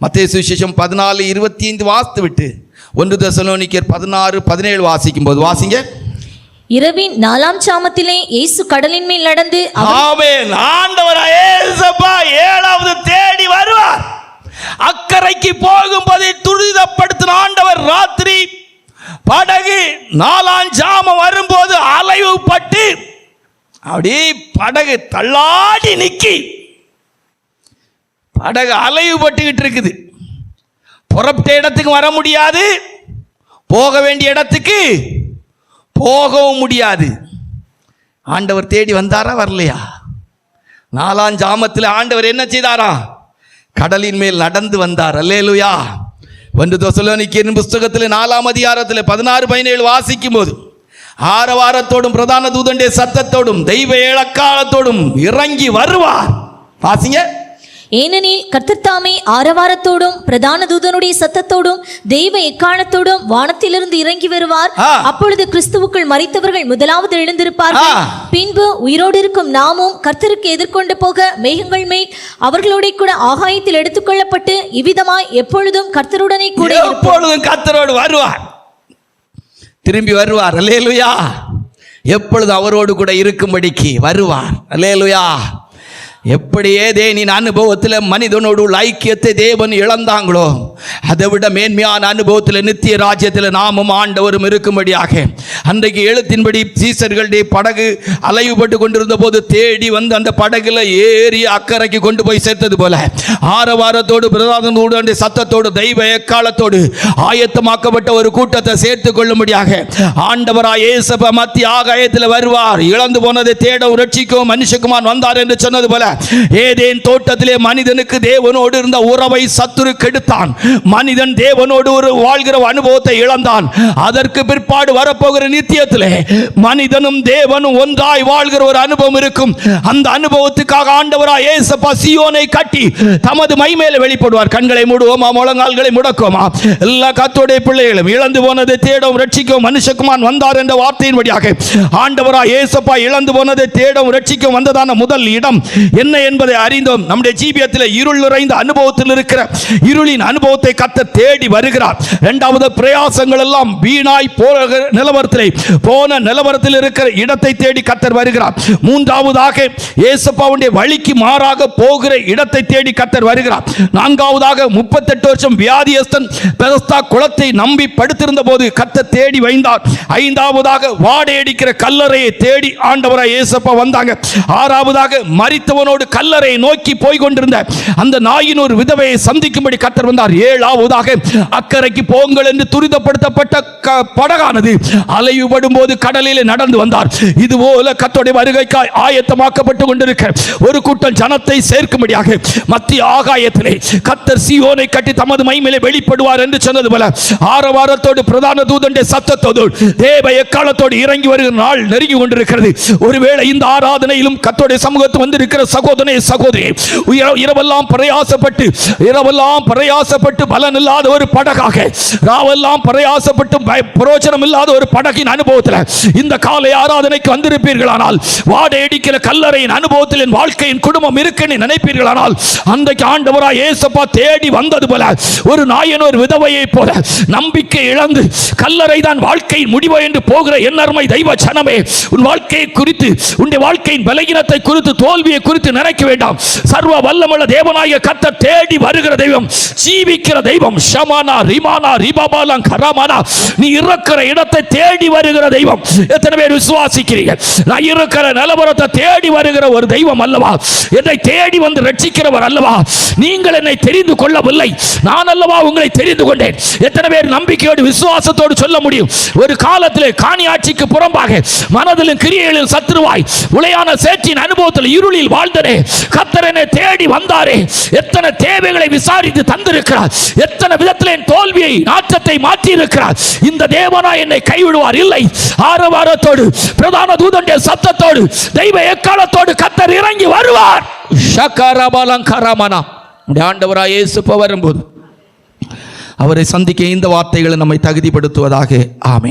மத்தேயு சுவிசேஷம் 14:25 வாசித்து விட்டு 1 தெசலோனிக்கேயர் 16:17 வாசிக்கும் போது வாசிங்க. இரவின் 4ஆம் சாமத்திலே இயேசு கடலின் மேல் நடந்து ஆமென். ஆண்டவராய் இயேசுப்பா 7வது தேடி வருவார். அக்கறைக்கு போகும்போது துரிதப்படுத்தின ஆண்டவர் ராத்திரி படகு 4ஆம் ஜாமம் வரும்போது அலைவு பட்டு அப்படி படகு தள்ளாடி நிக்கி படகு அலைவு பட்டுக்கிட்டு இருக்குது. புறப்பட்ட இடத்துக்கு வர முடியாது, போக வேண்டிய இடத்துக்கு போகவும் முடியாது. ஆண்டவர் தேடி வந்தாரா வரலையா? 4ஆம் ஜாமத்தில் ஆண்டவர் என்ன செய்தாரா? கடலின் மேல் நடந்து வந்தார். அல்லேலூயா. 1 தெசலோனிக்கேயர் புஸ்தகத்தில் 4ஆம் அதிகாரத்தில் 16-17 வாசிக்கும் போது ஆரவாரத்தோடும் பிரதான தூதனுடைய சத்தத்தோடும் தெய்வ ஏழக்காலத்தோடும் இறங்கி வருவார். வாசிங்க. ஏனெனில் கர்த்தர் தாமே ஆரவாரத்தோடும் பிரதான தூதனுடைய சத்தத்தோடும் தெய்வ எக்காலத்தோடும் வானத்திலிருந்து இறங்கி வருவார். அப்பொழுது கிறிஸ்துவுக்குள் மரித்தவர்கள் முதலாவது எழுந்திருப்பார்கள். பின்பு உயிரோடு இருக்கும் நாமும் கர்த்தருக்கு எதிர்கொண்டு போக மேகங்கள் மேல் அவர்களோட கூட ஆகாயத்தில் எடுத்துக்கொள்ளப்பட்டு இவ்விதமாய் எப்பொழுதும் கர்த்தருடனே கூட எப்பொழுதும் கர்த்தரோடு வருவார், திரும்பி வருவார். அல்லேலூயா. எப்பொழுதும் அவரோடு கூட இருக்கும்படிக்கு வருவார். அல்லேலூயா. எப்படி ஏதேனின் அனுபவத்தில் மனிதனோடு உள்ள ஐக்கியத்தை தேவன் இழந்தாங்களோ அதை விட மேன்மையான அனுபவத்தில் நித்திய ராஜ்யத்தில் நாமும் ஆண்டவரும் இருக்கும்படியாக அன்றைக்கு எழுத்தின்படி சீசர்களுடைய படகு அலைவுபட்டு கொண்டிருந்த போது தேடி வந்து அந்த படகுல ஏறி அக்கறைக்கு கொண்டு போய் சேர்த்தது போல ஆரவாரத்தோடு பிரதானத்தோடு சத்தத்தோடு தெய்வ எக்காலத்தோடு ஆயத்தமாக்கப்பட்ட ஒரு கூட்டத்தை சேர்த்து கொள்ளும்படியாக ஆண்டவராய் இயேசு மத்திய ஆகாயத்தில் வருவார். இழந்து போனதை தேடவும் ரட்சிக்கவும் மனுஷகுமாரன் வந்தார் என்று சொன்னது போல ஏதேன் தோட்டத்திலே மனிதனுக்கு தேவனோடு இருந்த உறவை சத்துரு கெடுத்தான். மனிதன் தேவனோடு ஒரு வாழ்கிற அனுபவத்தை இழந்தான். அதற்கு பிற்பாடு வரப்போகிற நித்தியத்திலே மனிதனும் தேவனும் ஒன்றாய் வாழ்கிற ஒரு அனுபவம் இருக்கும். அந்த அனுபவத்துக்காக ஆண்டவராய் இயேசு சீயோனை கட்டி தமது மகிமையிலே வெளிப்படுவார். கண்களை மூடுவோமா, முழங்கால்களை முடக்குவோமா? எல்லா கர்த்தருடைய பிள்ளைகளும் இழந்து போனதை தேடவும் ரட்சிக்கவும் மனுஷகுமாரன் வந்தார் என்ற வார்த்தையின் வழியாக ஆண்டவராய் இயேசு இழந்து போனதை தேடவும் ரட்சிக்கவும் வந்ததான முதல் இடம் என்ன என்பதை அறிந்தோம். நம்முடைய ஜீவியத்தில் இருள் நிறைந்த அனுபவத்தில் இருக்கிற இருளின் அனுபவத்தை கர்த்தர் தேடி வருகிறார். இரண்டாவது பிரயாசங்கள் எல்லாம் வீணாய் போகிற நிலவரத்தில் இருக்கிற இடத்தை தேடி கர்த்தர் வருகிறார். மூன்றாவதாக இயேசுப்பாவுடைய வழிக்கு மாறாக போகிற இடத்தை தேடி கர்த்தர் வருகிறார். நான்காவதாக 38 வருஷம் வியாதியஸ்தன் பெதஸ்தா குளத்தை நம்பி படுத்திருந்த போது கர்த்தர் தேடி வைந்தார். ஐந்தாவதாக வாடையடிக்கிற கல்லறையை தேடி ஆண்டவராய் இயேசுப்பா வந்தாங்க. ஆறாவதாக மரித்தவனோடு கல்லறை நோக்கி போய் கொண்டிருந்த அந்த நாயின் ஒரு விதவையை சந்திக்கும்படி கர்த்தர் வந்தார். ஏழாவதாக அக்கறைக்கு போங்கள் என்று துரிதப்படுத்தப்பட்ட படகானது அலையுபடும் போது கடலில் நடந்து வந்தார். இதுபோல கர்த்தருடைய வருகைக்காய் ஆயத்தமாக்கப்பட்டு கொண்டிருக்க ஒரு கூட்டம் ஜனத்தை சேர்க்கும்படியாக மத்திய ஆகாயத்திலே கர்த்தர் சீயோனை கட்டி தமது மகிமையிலே வெளிப்படுவார் என்று சொன்னது போல ஆரவாரத்தோடு பிரதான தூதனுடைய சத்தத்தோடு தேவ எக்காலத்தோடு இறங்கி வருகிற நாள் நெருங்கி கொண்டிருக்கிறது. ஒருவேளை இந்த ஆராதனையிலும் கர்த்தருடைய சமூகத்தில் வந்திருக்கிற சகோதரனே சகோதரி, இரவெல்லாம் பிரயாசப்பட்டு பலன் இல்லாத ஒரு படகாக, ராவெல்லாம் பிரயாசப்பட்டு பிரயோஜனம் இல்லாத ஒரு படகின் அனுபவத்தில் இந்த காலை ஆராதனைக்கு வந்திருப்பீர்களானால், வாடையடிக்கிற கல்லறையின் அனுபவத்தில் என் வாழ்க்கையின் குடும்பம் இருக்குன்னு நினைப்பீர்களானால், அன்றைக்கு ஆண்டவராய் இயேசுப்பா தேடி வந்தது போல ஒரு நாயன் ஒரு விதவையை போல நம்பிக்கை இழந்து கல்லறை தான் வாழ்க்கையின் முடிவு என்று போகிற எண்ணர்மை தெய்வ ஜனமே, உன் வாழ்க்கையை குறித்து, உன்னுடைய வாழ்க்கையின் பலகீனத்தை குறித்து, தோல்வியை குறித்து நினைக்க வேண்டாம். சர்வ வல்லமுள்ள தேவனாகிய கர்த்தர் தேடி வருகிற தெய்வம், ஜீவிக்கிற தெய்வம். ஷமானா ரிமானா ரிபாபாலா கராமானா, நீ இருக்கிற இடத்தை தேடி வருகிற தெய்வம். எத்தனை பேர் விசுவாசிக்கிறீர்கள்? நான் இருக்கிற நிலவரத்தை தேடி வருகிற ஒரு தெய்வம் அல்லவா? என்னை தேடி வந்து ரட்சிக்கிறவர் அல்லவா? நீங்கள் என்னை தெரிந்து கொள்ளவில்லை, நான் அல்லவா உங்களை தெரிந்து கொண்டேன். எத்தனை பேர் நம்பிக்கையோடு விசுவாசத்தோடு சொல்ல முடியும்? ஒரு காலத்திலே காணி ஆட்சிக்கு புறம்பாக மனதிலும் கிரியைகளிலும் சத்துருவாய் உளையான சேற்றின் அனுபவத்தில் இருளில் வாழ்ந்தனே, கர்த்தர் என்னை தேடி வந்தாரே. எத்தனை தேவைகளை விசாரித்து தந்திருக்கிறார், எத்தனை விதத்தில் என் தோல்வியை நாற்றத்தை மாற்றி இருக்கிறார். இந்த தேவனா என்னை கைவிடுவார் இல்லை. ஆரவாரத்தோடு பிரதான தூதனுடைய சத்தத்தோடு தெய்வ எக்காலத்தோடு கர்த்தர் இறங்கி வருவார். ஆண்டவராய் இயேசு வரும்போது அவரை சந்திக்க இந்த வார்த்தைகளை நம்மை தகுதிப்படுத்துவதாக. ஆமென்.